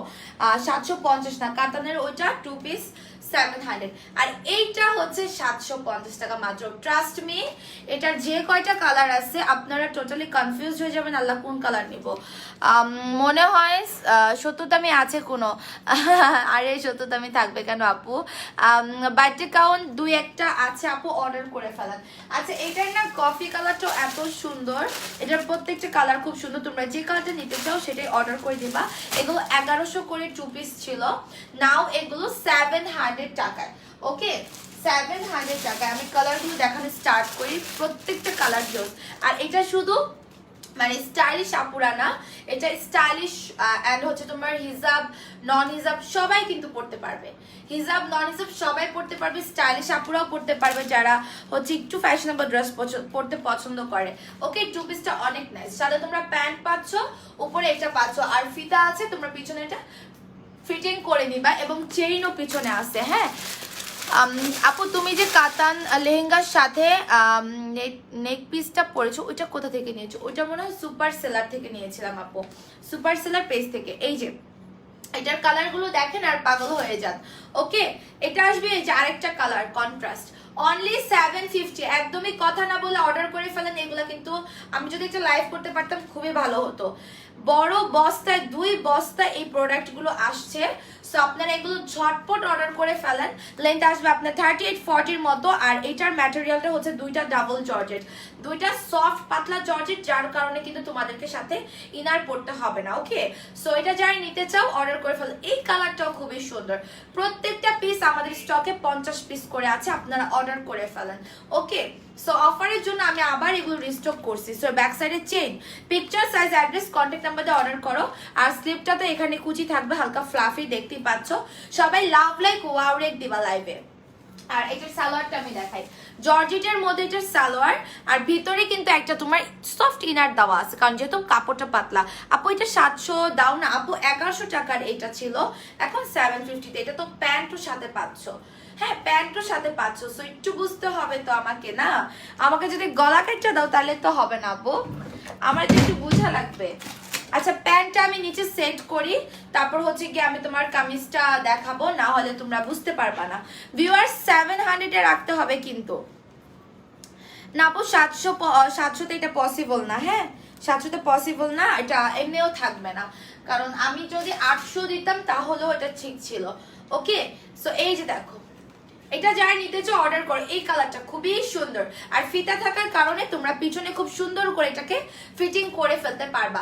750 না, কাতানের ওইটা 2 পিস 700, আর এইটা হচ্ছে 750 টাকা মাত্র। ট্রাস্ট মি, এটার যে কয়টা কালার আছে আপনারা টোটালি কনফিউজ হয়ে যাবেন, আল্লাহ কোন কালার নিব। মনে হয় সত্যতামি আছে কোনো। আরে সত্যতামি থাকবে কেন আপু? বার্থডে কাউন্ট 2-1টা আছে আপু, অর্ডার করে ফেলান। আচ্ছা, এটার না কফি কালারটাও এত সুন্দর, এটার প্রত্যেকটা কালার খুব সুন্দর। তোমরা যে কালারটা নিতে চাও সেটাই অর্ডার করে দিবা। এগুলো 1100 করে 2 পিস ছিল, নাও এগুলো 700 টাকায়। ওকে, 700 টাকায়। আমি কালারগুলো দেখানো স্টার্ট করি, প্রত্যেকটা কালার জোস। আর এটা শুধু মানে স্টাইলিশ আপুরা না, এটা স্টাইলিশ এন্ড হচ্ছে তোমার হিজাব, নন হিজাব সবাই কিন্তু পড়তে পারবে। হিজাব, নন হিজাব সবাই পড়তে পারবে, স্টাইলিশ আপুরাও পড়তে পারবে যারা হচ্ছে একটু ফ্যাশনেবল ড্রেস পড়তে পছন্দ করে। ওকে, 2 পিসটা অনেক নাইস। সাথে তোমরা প্যান্ট পাচ্ছ, উপরে এটা পাচ্ছ, আর ফিতা আছে, তোমরা পিছনে এটা ফিটিং করে নিবা এবং চেইনও পিছনে আছে। হ্যাঁ আপু, তুমি যে কাতান লেহেঙ্গার সাথে নেক পিসটা পরেছো, ওইটা কোথা থেকে নিয়েছো? ওইটা মনে হয় সুপার সেলার থেকে নিয়েছিলাম আপু, সুপার সেলার পেজ থেকে। এই যে এটার কালারগুলো দেখেন আর পাগল হয়ে যান। ওকে, এটা আসবে এই যে আরেকটা কালার কন্ট্রাস্ট, অনলি 750। একদমই কথা না বলে অর্ডার করে ফেলেন। এগুলো কিন্তু আমি যদি একটা লাইভ করতে পারতাম খুবই ভালো হতো। বড় বস্তায় 2 বস্তা এই প্রোডাক্টগুলো আসছে, সো আপনারা এগুলো ঝটপট অর্ডার করে ফেলেন। লেন্থ আসবে আপনার 38-40 মতো, আর এটার ম্যাটেরিয়ালটা হচ্ছে 2টা ডাবল জর্জেট, 2টা সফট পাতলা জর্জেট, যার কারণে কিন্তু তোমাদেরকে সাথে ইনার পড়তে হবে না। ওকে, সো এটা যারা নিতে চাও অর্ডার করে ফেলেন। এই কালারটাও খুবই সুন্দর। প্রত্যেকটা পিস আমাদের স্টকে 50 পিস করে আছে, আপনারা অর্ডার করে ফেলেন। ওকে, সো অফারের জন্য আমি আবার এগুলো রিস্টক করছি। সো ব্যাক সাইডে chain, picture, size, address, contact number দিয়ে অর্ডার করো। আর স্লিপটা তো এখানে কুচি থাকবে, হালকা ফ্লাফি, দেখতেই পাচ্ছ। সবাই লাভ লাইক ওয়াও রেক দিবা লাইভে। আর এটার সালোয়ারটা আমি দেখাই, জর্জেটের মধ্যে এটার সালোয়ার, আর ভিতরে কিন্তু একটা তোমার সফট ইনার দেওয়া আছে, কারণ যেহেতু কাপড়টা পাতলা। আপু এটা 700 দাও না আপু, 1100 টাকার এটা ছিল, এখন 750 এটা তো প্যান্টও সাথে পাচ্ছ। হ্যাঁ প্যান্টও সাথে পাচ্ছ, সো একটু বুঝতে হবে তো আমাকে না, আমাকে যদি গলা কেটে দাও তাহলে তো হবে না আপু, আমার তো একটু বোঝা লাগবে। আচ্ছা প্যান্টটা আমি নিচে সেট করি, তারপর হচ্ছে কি আমি তোমার কামিজটা দেখাবো, না হলে তোমরা বুঝতে পারবা না। ভিউয়ার্স 700 এ রাখতে হবে কিন্তু না আপু, 700 তে এটা পসিবল না। হ্যাঁ 700 তে পসিবল না, এটা এমনিও থাকবে না, কারণ আমি যদি 800 দিতাম তাহলেও এটা ঠিক ছিল। ওকে সো এই যে দেখো, এটা যারা নিতে চাও অর্ডার করো। এই কালারটা খুবই সুন্দর, আর ফিতা থাকার কারণে তোমরা পিছনে খুব সুন্দর করে এটাকে ফিটিং করে ফেলতে পারবা।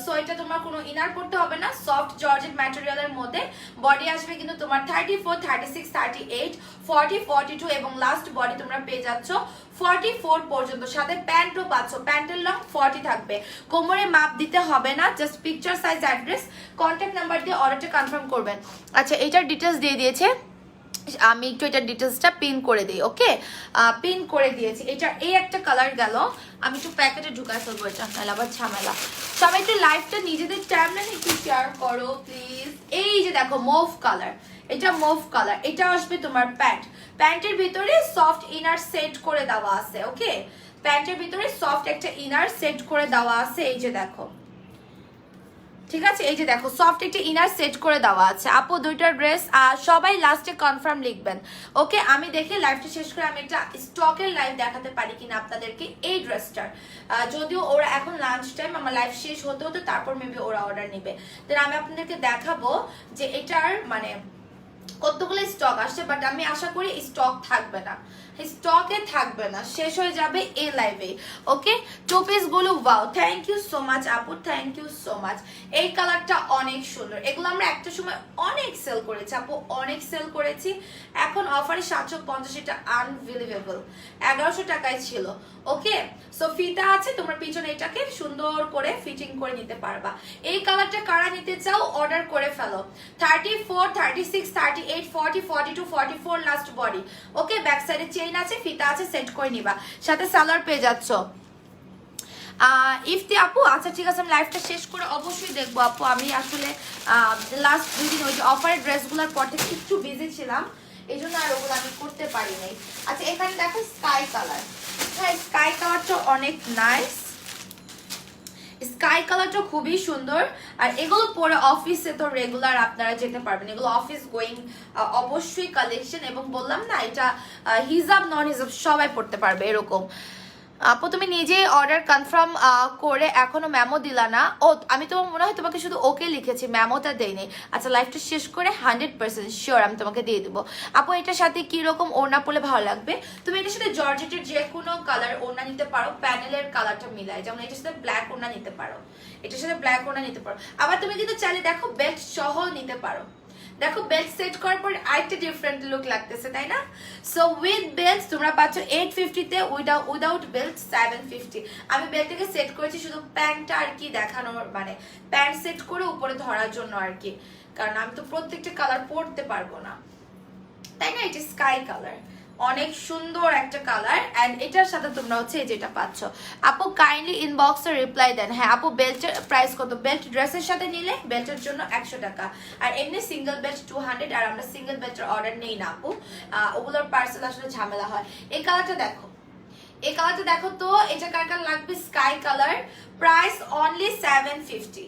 সো এটা তোমার কোনো ইনার করতে হবে না, সফট জর্জেট ম্যাটেরিয়ালের মধ্যে। বডি আসবে কিন্তু তোমার 34, 36, 38, 40, 42 এবং লাস্ট বডি তোমরা পেয়ে যাচ্ছ 44 পর্যন্ত, সাথে প্যান্টও পাচ্ছ। প্যান্টের লং 40 থাকবে, কোমরে মাপ দিতে হবে না, just picture, size, address, contact number দিয়ে অর্ডারটা কনফার্ম করবেন। আচ্ছা এটার ডিটেলস দিয়ে দিয়েছে, আমি একটু এটার ডিটেলসটা পিন করে দিই। ওকে পিন করে দিয়েছি। এটা এই একটা কালার গেল, আমি একটু প্যাকেটে ঢুকায় ফেলবো, এটা নাহলে আবার ঝামেলা। সবাই একটু লাইভটা নিজেদের টাইমলাইনে একটু শেয়ার করো প্লিজ। এই যে দেখো মুভ কালার, এটা মুভ কালার, এটা আসবে তোমার প্যান্ট, প্যান্টের ভিতরে সফট ইনার সেট করে দেওয়া আছে। ওকে প্যান্টের ভিতরে সফট একটা ইনার সেট করে দেওয়া আছে, এই যে দেখো, ঠিক আছে। এই যে দেখো সফট একটা ইনার সেট করে দেওয়া আছে। আপু দুইটার ড্রেস সবাই লাস্টে কনফার্ম লিখবেন। ওকে আমি দেখে লাইভটা শেষ করে আমি একটা স্টকের লাইভ দেখাতে পারি কিনা আপনাদেরকে এই ড্রেসটার, যদিও ওরা এখন লাঞ্চ টাইম, আমার লাইভ শেষ হতে হতে তারপর মেবি ওরা অর্ডার নেবে, তাহলে আমি আপনাদেরকে দেখাবো যে এটার মানে কতগুলো স্টক আসছে, বাট আমি আশা করি স্টক থাকবে না, স্টকে থাকবে না, শেষ হয়ে যাবে এই লাইভে। ওকে টু পিস গুলো wow, thank you so much আপু, থ্যাংক ইউ সো মাচ। এই কালারটা অনেক সুন্দর, এগুলো আমরা একটা সময় অনেক সেল করেছি আপু, অনেক সেল করেছি। এখন অফারে 750, এটা আনবিলিভেবল, 1100 টাকায় ছিল। ওকে সো ফিতা আছে, তোমরা পিছনে এটাকে সুন্দর করে ফিটিং করে নিতে পারবা। এই কালারটা কারা নিতে চাও অর্ডার করে ফেলো। 34, 36, 38, 40, 42, 44 লাস্ট বডি। ওকে ব্যাক সাইডে চেইন আছে, ফিতা আছে, সেট করে নিবা, সাথে সালোয়ার পেয়ে যাচ্ছ। ইফতি আপু আচ্ছা ঠিক আছে, আমি লাইভটা শেষ করে অবশ্যই দেখবো আপু। আমি আসলে লাস্ট 2 দিন ওই যে অফারের ড্রেসগুলোর পর থেকে একটু বিজি ছিলাম, এই জন্য আর ওগুলো আমি করতে পারি নাই। আচ্ছা এখানে দেখো স্কাই কালার, হ্যাঁ স্কাই কালারটা অনেক নাইস, স্কাই কালারটা খুবই সুন্দর। আর এগুলো পরে অফিসে তো রেগুলার আপনারা যেতে পারবেন, এগুলো অফিস গোয়িং অবশ্যই কালেকশন, এবং বললাম না এটা হিজাব নন হিজাব সবাই পড়তে পারবে এরকম। আপু তুমি নিজে অর্ডার কনফার্ম করে এখনো মেমো দিলা না? ও আমি তো মনে হয় তোমাকে শুধু ওকে লিখেছি, মেমোটা দেইনি। আচ্ছা লাইফটা শেষ করে 100% শিওর আমি তোমাকে দিয়ে দেবো। আপু এটার সাথে কি রকম ওড়না পরলে ভালো লাগবে? তুমি এটার সাথে জর্জেটের যে কোনো কালার ওড়না নিতে পারো, প্যানেলের কালারটা মিলায়, যেমন এটার সাথে ব্ল্যাক ওড়না নিতে পারো, এটার সাথে ব্ল্যাক ওড়না নিতে পারো। আবার তুমি কিন্তু চাইলে দেখো বেল্ট সহ নিতে পারো, দেখো বেল্ট সেট করার পর আরেকটা ডিফারেন্ট লুক লাগতেছে তাই না? সো উইথ বেল্ট তোমরা পাচ্ছ 850 তে, উইদাউট বেল্ট 750। আমি বেল্টটাকে সেট করেছি শুধু প্যান্টটা আর কি দেখানোর, মানে প্যান্ট সেট করে উপরে ধরার জন্য আর কি, কারণ আমি তো প্রত্যেকটা কালার পরতে পারবো না তাই না। এটা স্কাই কালার, অনেক সুন্দর একটা কালার, এন্ড এটার সাথে তোমরা হচ্ছে যেটা পাচ্ছ। আপু কাইন্ডলি ইনবক্সে রিপ্লাই দেন। হ্যাঁ আপু বেল্টের প্রাইস কত? বেল্ট ড্রেসের সাথে নিলে বেল্টের জন্য 100 টাকা, আর এমনি সিঙ্গেল বেল্ট 200। আর আমরা সিঙ্গেল বেল্টের অর্ডার নেই না আপু, ওগুলোর পার্সেল আসলে ঝামেলা হয়। এই কালারটা দেখো, এই কালারটা দেখো তো, এটা কার কার লাগবে? Sky colour, price only 750।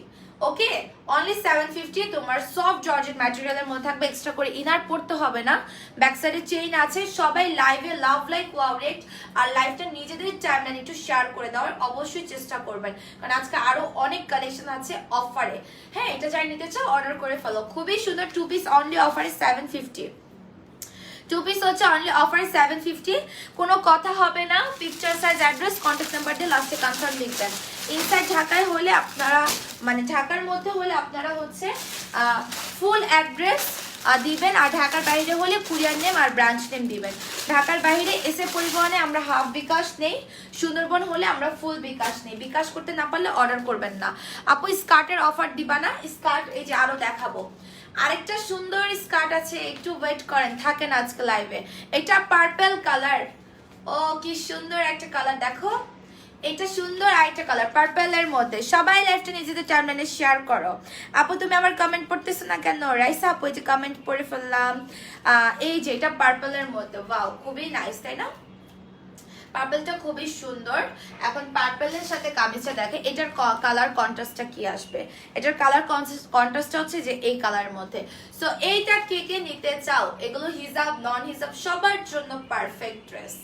Okay only 750। তোমার সফট জর্জেট ম্যাটেরিয়ালের মধ্যে থাকবে, এক্সট্রা করে ইনার পড়তে হবে না, ব্যাক সাইডে চেইন আছে। সবাই লাইভে লাভ লাইক ওয়াও রেট আর লাইভটা নিজেদের টাইমলাইন একটু শেয়ার করে দেওয়ার অবশ্যই চেষ্টা করবেন, কারণ আজকে আরো অনেক কালেকশন আছে অফারে। হ্যাঁ এটা যাই নিতে চাও অর্ডার করে ফেলো, খুবই সুন্দর। 2 পিস অনলি অফারে 750, 2 পিস হচ্ছে অনলি অফারে 750। কোনো কথা হবে না, picture, size, address, contact number দিয়ে লাস্টে কনফার্ম লিখবেন। ইনসাইড ঢাকায় হলে আপনারা, মানে ঢাকার মধ্যে হলে আপনারা হচ্ছে ফুল অ্যাড্রেস দিবেন। আর ঢাকার বাইরে হলে কুরিয়ার নেম আর ব্রাঞ্চ নেম দিবেন। ঢাকার বাইরে এসে পরিবহনে আমরা হাফ বিকাশ নেই, সুন্দরবন হলে আমরা ফুল বিকাশ নেই। বিকাশ করতে না পারলে অর্ডার করবেন না। আপু স্কার্টের অফার দিবা না? স্কার্ট এই যে আরো দেখাবো, আরেকটা সুন্দর স্কার্ট আছে, একটু ওয়েট করেন, থাকেন আজকে লাইভে। এটা পার্পল কালার, ও কি সুন্দর একটা কালার, দেখো এটা সুন্দর আরেকটা কালার পার্পলের মধ্যে। সবাই লাইভটা নিজেদের টাইমলাইনে শেয়ার করো। আপু তুমি আমার কমেন্ট পড়তেছো না কেন? রাইসা আপু এই যে কমেন্ট পড়ে ফেললাম। এই যে এটা পার্পলের মধ্যে, ওয়াও খুবই নাইস তাই না? পার্পলটা খুবই সুন্দর। এখন পার্পলের সাথে কামিজটা দেখে, এটার কালার কন্ট্রাস্টটা কি আসবে। এটার কালার কন্ট্রাস্টটা হচ্ছে যে এই কালারের মধ্যে। সো এইটা কে কে নিতে চাও? এগুলো হিজাব নন হিজাব সবার জন্য পারফেক্ট ড্রেস।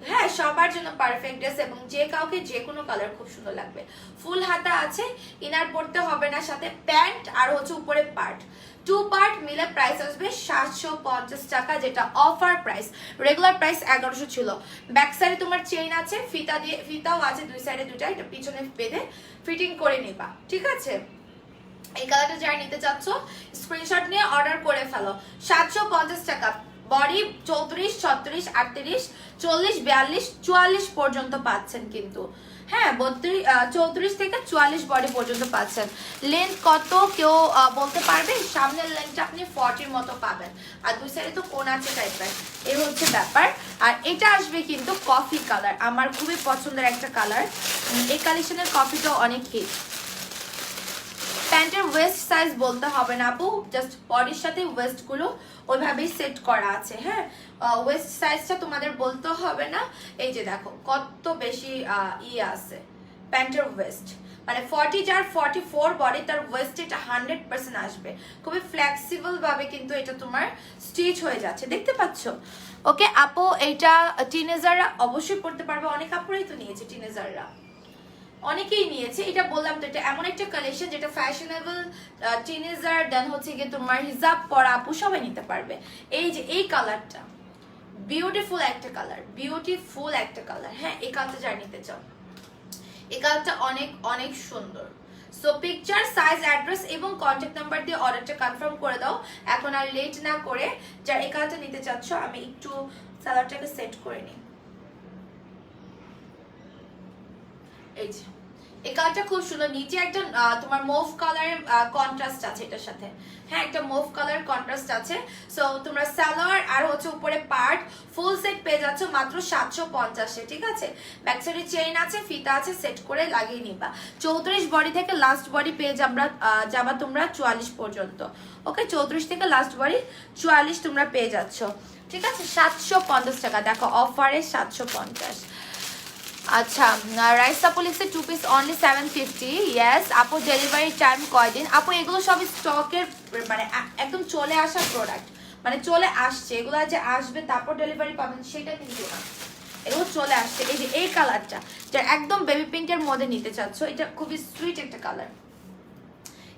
হ্যাঁ সবার জন্য পারফেক্ট ড্রেস, এবং যে কাউকে যে কোনো কালার খুব সুন্দর লাগবে। ফুল হাতা আছে, ইনার পড়তে হবে না, সাথে প্যান্ট আর হচ্ছে উপরে পার্ট, 2 পার্ট মিলে প্রাইস আসবে 750 টাকা, যেটা অফার প্রাইস। রেগুলার প্রাইস 1100 ছিল। ব্যাক সাইডে তোমার চেইন আছে, ফিতা দিয়ে, ফিতাও আছে দুই সাইডে দুইটা, এটা পিছনে বেঁধে ফিটিং করে নিবা, ঠিক আছে? এই কালারটা যারা নিতে চাচ্ছ স্ক্রিনশট নিয়ে অর্ডার করে ফেলো। 750 টাকা। বডি 34, 36, 38, 40, 42, 44 পর্যন্ত পাচ্ছেন কিন্তু। হ্যাঁ 34 থেকে 44 বডি পর্যন্ত পাচ্ছেন। লেন্থ কত কেউ বলতে পারবে? সামনের লেন্থটা আপনি 40 মতো পাবেন, আর দুই সাইডে তো কোন আছে টাইপের, এই হচ্ছে ব্যাপার। আর এটা আসবে কিন্তু কফি কালার, আমার খুবই পছন্দের একটা কালার। এই কালেকশনের কফিটা অনেক হিট। প্যান্টের ওয়েস্ট সাইজ বলতে হবে না আপু, জাস্ট বডির সাথে ওয়েস্ট গুলো ওইভাবেই সেট করা আছে। হ্যাঁ ওয়েস্ট সাইজটা তোমাদের বলতে হবে না। এই যে দেখো কত বেশি ইয়ে আছে প্যান্টের ওয়েস্ট, মানে 40 যার 44 বডি তার ওয়েস্ট এটা 100% আসবে। খুবই ফ্লেক্সিবল ভাবে কিন্তু এটা তোমার স্টিচ হয়ে যাচ্ছে, দেখতে পাচ্ছ? ওকে আপু এইটা টিনেজাররা অবশ্যই পড়তে পারবে, অনেক আপুরাই তো নিয়েছে, টিনেজাররা অনেকেই নিয়েছে। এটা বললাম তো, এটা এমন একটা কালেকশন যেটা ফ্যাশনেবল, টিনেজার দেন হচ্ছে গিয়ে তোমার হিজাব পরা আপু সবাই নিতে পারবে। এই যে এই কালারটা বিউটিফুল একটা কালার, বিউটিফুল একটা কালার। হ্যাঁ এই কালারটা যারা নিতে চাও, এই কালারটা অনেক অনেক সুন্দর। সো পিকচার, সাইজ, অ্যাড্রেস এবং কন্ট্যাক্ট নাম্বার দিয়ে অর্ডারটা কনফার্ম করে দাও এখন আর লেট না করে। যারা এই কালারটা নিতে চাচ্ছ, আমি একটু সালোয়ারটাকে সেট করে নিই। এই যে এই কালারটা খুব সুন্দর, নিচে একটা তোমার মুভ কালারের কন্ট্রাস্ট আছে এটার সাথে। হ্যাঁ একটা মুভ কালার কন্ট্রাস্ট আছে। সো তোমরা সালোয়ার আর হচ্ছে উপরে পার্ট ফুল সেট পেয়ে যাচ্ছ মাত্র 750-এ, ঠিক আছে? ব্যাক সাইডে চেইন আছে, ফিতা আছে, সেট করে লাগিয়ে নিবা। 34 বডি থেকে লাস্ট বডি পেয়ে যাবা তোমরা 44 পর্যন্ত। ওকে 34 থেকে লাস্ট বডি 44 তোমরা পেয়ে যাচ্ছ, ঠিক আছে? 750 টাকা, দেখো অফারে 750। আচ্ছা রাইসা পুলিশের 2 পিস অনলি 750। ইয়েস আপু ডেলিভারি টাইম কয়দিন? আপু এগুলো সব স্টকের, মানে একদম চলে আসা প্রোডাক্ট, মানে চলে আসছে, এগুলো যে আসবে তারপর ডেলিভারি পাবেন সেটা কিন্তু না, এগুলো চলে আসছে। এই যে এই কালারটা যেটা একদম বেবি পিঙ্কের মধ্যে নিতে চাচ্ছ, এটা খুবই সুইট একটা কালার।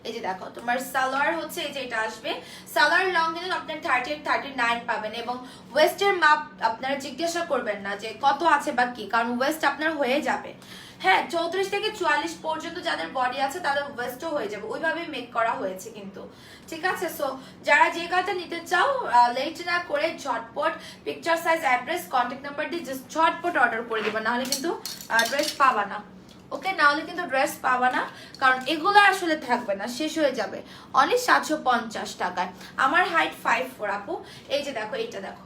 এই যে দেখো তোমার সালোয়ার হচ্ছে এই যে এটা আসবে, সালোয়ার লং কিন্তু আপনার 38, 39 পাবেন, এবং ওয়েস্টের মাপ আপনারা জিজ্ঞাসা করবেন না যে কত আছে বা কি, কারণ ওয়েস্ট আপনার হয়ে যাবে। হ্যাঁ 34 থেকে 44 পর্যন্ত যাদের বডি আছে তাদের ওয়েস্টও হয়ে যাবে, ওইভাবে মেক করা হয়েছে কিন্তু, ঠিক আছে? সো যারা যে কাজটা নিতে চাও লেট না করে ঝটপট picture, size, address, contact number দিয়ে জাস্ট ঝটপট অর্ডার করে দিবা, নাহলে কিন্তু ড্রেস পাবা না। ওকে নাহলে কিন্তু ড্রেস পাবা না, কারণ এগুলো আসলে থাকবে না, শেষ হয়ে যাবে। অনলি 750 টাকায়। আমার হাইট 5'4" আপু। এই যে দেখো এইটা দেখো,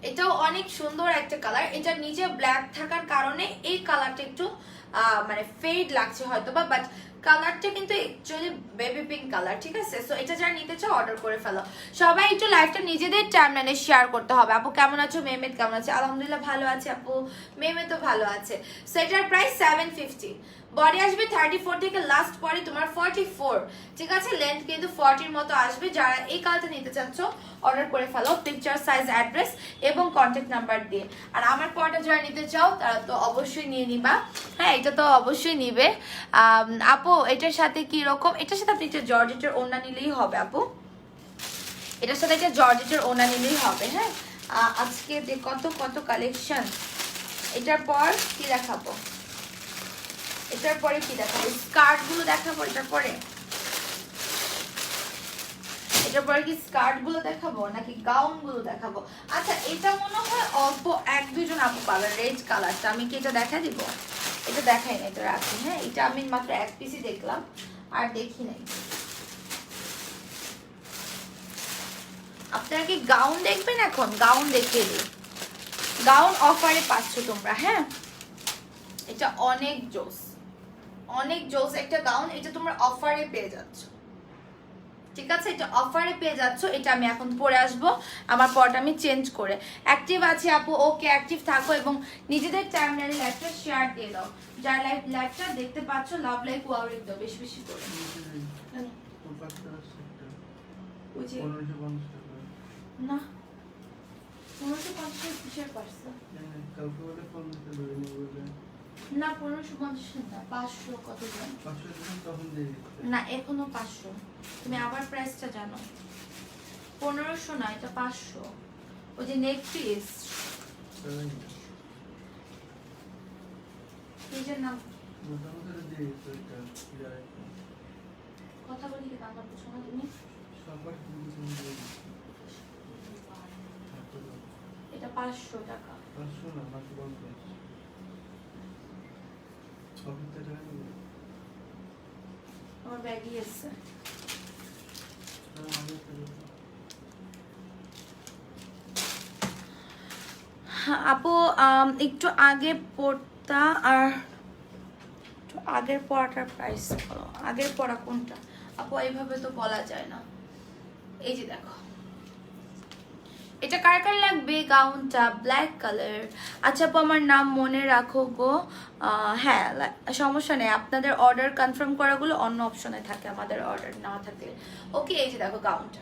এটাও অনেক সুন্দর একটা কালার। এটা নিচে ব্ল্যাক থাকার কারণে এই কালারটা একটু মানে ফেড লাগছে হয়তো বা, বাট কালারটা কিন্তু অ্যাকচুয়ালি বেবি পিঙ্ক কালার, ঠিক আছে? সো এটা যারা নিতে চাও অর্ডার করে ফেলো। সবাই একটু লাইভটা নিজেদের টাইমলাইনে শেয়ার করতে হবে। আপু কেমন আছো? মেহমেদ কেমন আছে? আলহামদুলিল্লাহ ভালো আছে আপু, মেহমেদ তো ভালো আছে। সো এটার প্রাইস 750। বডি আসবে 34 থেকে লাস্ট বডি তোমার 44, ঠিক আছে? লেন্থ কিন্তু 40 মতো আসবে। যারা এই কালারটা নিতে চাচ্ছ অর্ডার করে ফেলো পিকচার, সাইজ, অ্যাড্রেস এবং কন্ট্যাক্ট নাম্বার দিয়ে। আর আমার পরটা যারা নিতে চাও তারা তো অবশ্যই নিয়ে নিবা। হ্যাঁ এটা তো অবশ্যই নিবে। আপু এটার সাথে কি রকম? এটার সাথে আপনি একটা জর্জেটের ওড়না নিলেই হবে আপু, এটার সাথে একটা জর্জেটের ওড়না নিলেই হবে। হ্যাঁ আজকে কত কত কালেকশন। এটার পর কি দেখাবো? এটার পরে কি দেখাবো? স্কার্ট গুলো দেখাবো এটার পরে। এটার পরে কি স্কার্ট গুলো দেখাবো নাকি গাউন গুলো দেখাবো? আচ্ছা এটা মনে হয় অল্প এক দুজন আপু পাবে, রেড কালারটা। আমি কি এটা দেখা দিব? এটা দেখাই না, এটা রাখি। হ্যাঁ, এটা আমি মাত্র এক পিসই দেখলাম, আর দেখি নাই। আপনারা কি গাউন দেখবেন? এখন গাউন দেখিয়ে দিই। গাউন অফারে পাচ্ছ তোমরা। হ্যাঁ, এটা অনেক জোস, অনেক জোস একটা গাউন। এটা তোমরা অফারে পেয়ে যাচ্ছ, ঠিক আছে? এটা অফারে পেয়ে যাচ্ছ। এটা আমি এখন পরে আসবো, আমার পরটা আমি চেঞ্জ করে। অ্যাক্টিভ আছি আপু, ওকে অ্যাক্টিভ থাকো এবং নিজেদের টাইমলাইনে লাইভটা শেয়ার দিয়ে দাও। যার লাইভটা দেখতে পাচ্ছ লাভ লাইক ওয়াও রেট দাও বেশি বেশি করে। না 1550 কিসের পারছে? না 1550 না, 500 কত জন? 500 তখন দিয়ে না, এখনো 500। তুমি আবার প্রাইসটা জানো? 1500 না, এটা 500। ওই যে নেক পিস পিসের নাম কথা বলি কি বাংলা বুঝো না তুমি? এটা 500 টাকা। 500 না, মাত্র 50। আমার ব্যাগই আছে। আপু একটু আগে পড়তা, আর একটু আগের পড়াটার প্রাইস বলো। আগের পড়া কোনটা আপু? এইভাবে তো বলা যায় না। এই যে দেখো, এটা কার কার লাগবে? গাউনটা ব্ল্যাক কালার। আচ্ছা আপু আমার নাম মনে রাখো গো। হ্যাঁ সমস্যা নেই, আপনাদের অর্ডার কনফার্ম করাগুলো অন্য অপশনে থাকে, আমাদের অর্ডার না থাকলে। ওকে, এই যে দেখো গাউনটা,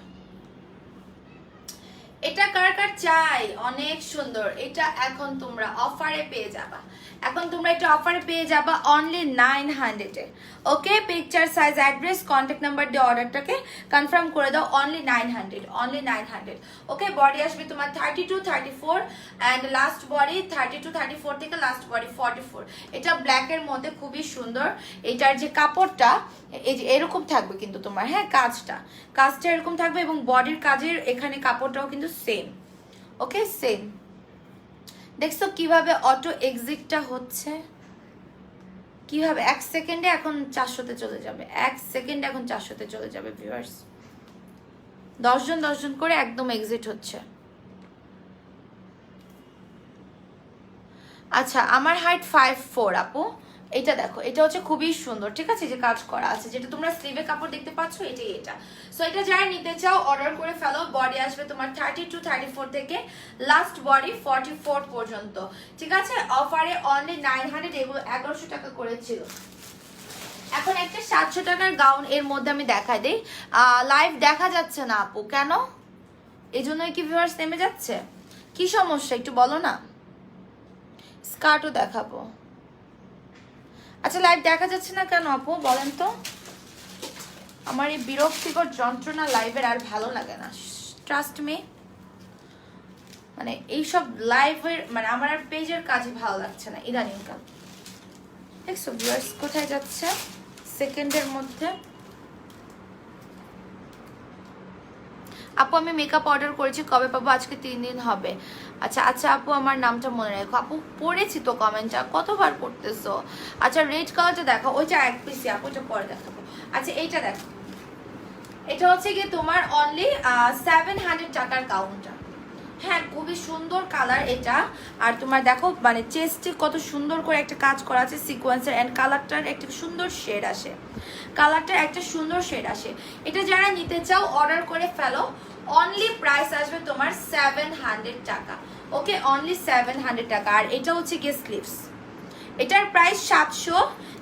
এটা কার কার চাই? অনেক সুন্দর। এটা এখন তোমরা অফারে পেয়ে যাবা, এখন তোমরা এটা অফারে পেয়ে যাবা অনলি 900 এ। Okay, picture size address contact number দিয়ে অর্ডারটাকে কনফার্ম করে দাও। Only 900, only 900। ওকে, বডি আসবে তোমার 32 34 অ্যান্ড লাস্ট বডি 32 34 থেকে লাস্ট বডি 44। এটা ব্ল্যাকের মধ্যে খুবই সুন্দর। এটার যে কাপড়টা এই যে এরকম থাকবে কিন্তু তোমার, হ্যাঁ কাজটা এরকম থাকবে এবং বডির কাজের এখানে কাপড়টাও কিন্তু সেম। ওকে, সেম। দেখছো কিভাবে অটো এক্সিটটা হচ্ছে, কিভাবে 1 সেকেন্ডে এখন 400-তে চলে যাবে, 1 সেকেন্ডে এখন 400-তে চলে যাবে ভিউয়ার্স। 10 জন করে একদম এক্সিট হচ্ছে। আচ্ছা আমার হাইট 5'4" আপু। এটা দেখো, এটা হচ্ছে খুবই সুন্দর, ঠিক আছে? যে কাজ করা আছে, যেটা তোমরা স্লিভে কাপড় দেখতে পাচ্ছ, এটাই এটা। সো এটা যারা নিতে চাও অর্ডার করে ফেলো। বডি আসবে তোমার 32 34 থেকে লাস্ট বডি 44 পর্যন্ত, ঠিক আছে? অফারে অনলি 900, এগুলো 1100 টাকা করেছিল। এখন একটা 700 টাকার গাউন এর মধ্যে আমি দেখাই দিই। লাইভ দেখা যাচ্ছে না আপু, কেন? এই জন্যই কি ভিউয়ার্স নেমে যাচ্ছে? কি সমস্যা একটু বলো না। স্কার্টও দেখাবো। আচ্ছা লাইভ দেখা যাচ্ছে না কেন আপু বলেন তো? আমার এই বিরক্তিকর যন্ত্রণা লাইভের আর ভালো লাগে না, ট্রাস্ট মি। মানে এইসব লাইভের মানে আমার আর পেজের কাজে ভালো লাগছে না ইদানিংকাল। দেখছো ভিউয়ার্স কোথায় যাচ্ছে সেকেন্ডের মধ্যে। আপু আমি মেকআপ অর্ডার করেছি, কবে পাবো? আজকে 3 দিন হবে। আচ্ছা আপু আমার নামটা মনে রাখো। আপু পড়েছি তো কমেন্টটা, কতবার পড়তেছো? আচ্ছা রেড কালারটা দেখো, ওইটা এক পিসি আপু, ওইটা পরে দেখাবো। আচ্ছা এইটা দেখো, এটা হচ্ছে কি তোমার অনলি 700 টাকার গাউনটা। হ্যাঁ খুবই সুন্দর কালার এটা। আর তোমার দেখো মানে চেস্টে কত সুন্দর করে একটা কাজ করা আছে সিকোয়েন্সের, এন্ড কালারটার একটা সুন্দর শেড আসে, কালারটার একটা সুন্দর শেড আসে। এটা যারা নিতে চাও অর্ডার করে ফেলো। অনলি প্রাইস আসবে তোমার 700 টাকা। ওকে, অনলি 700 টাকা। আর এটা হচ্ছে গিয়ে স্লিভস, এটার প্রাইস 700।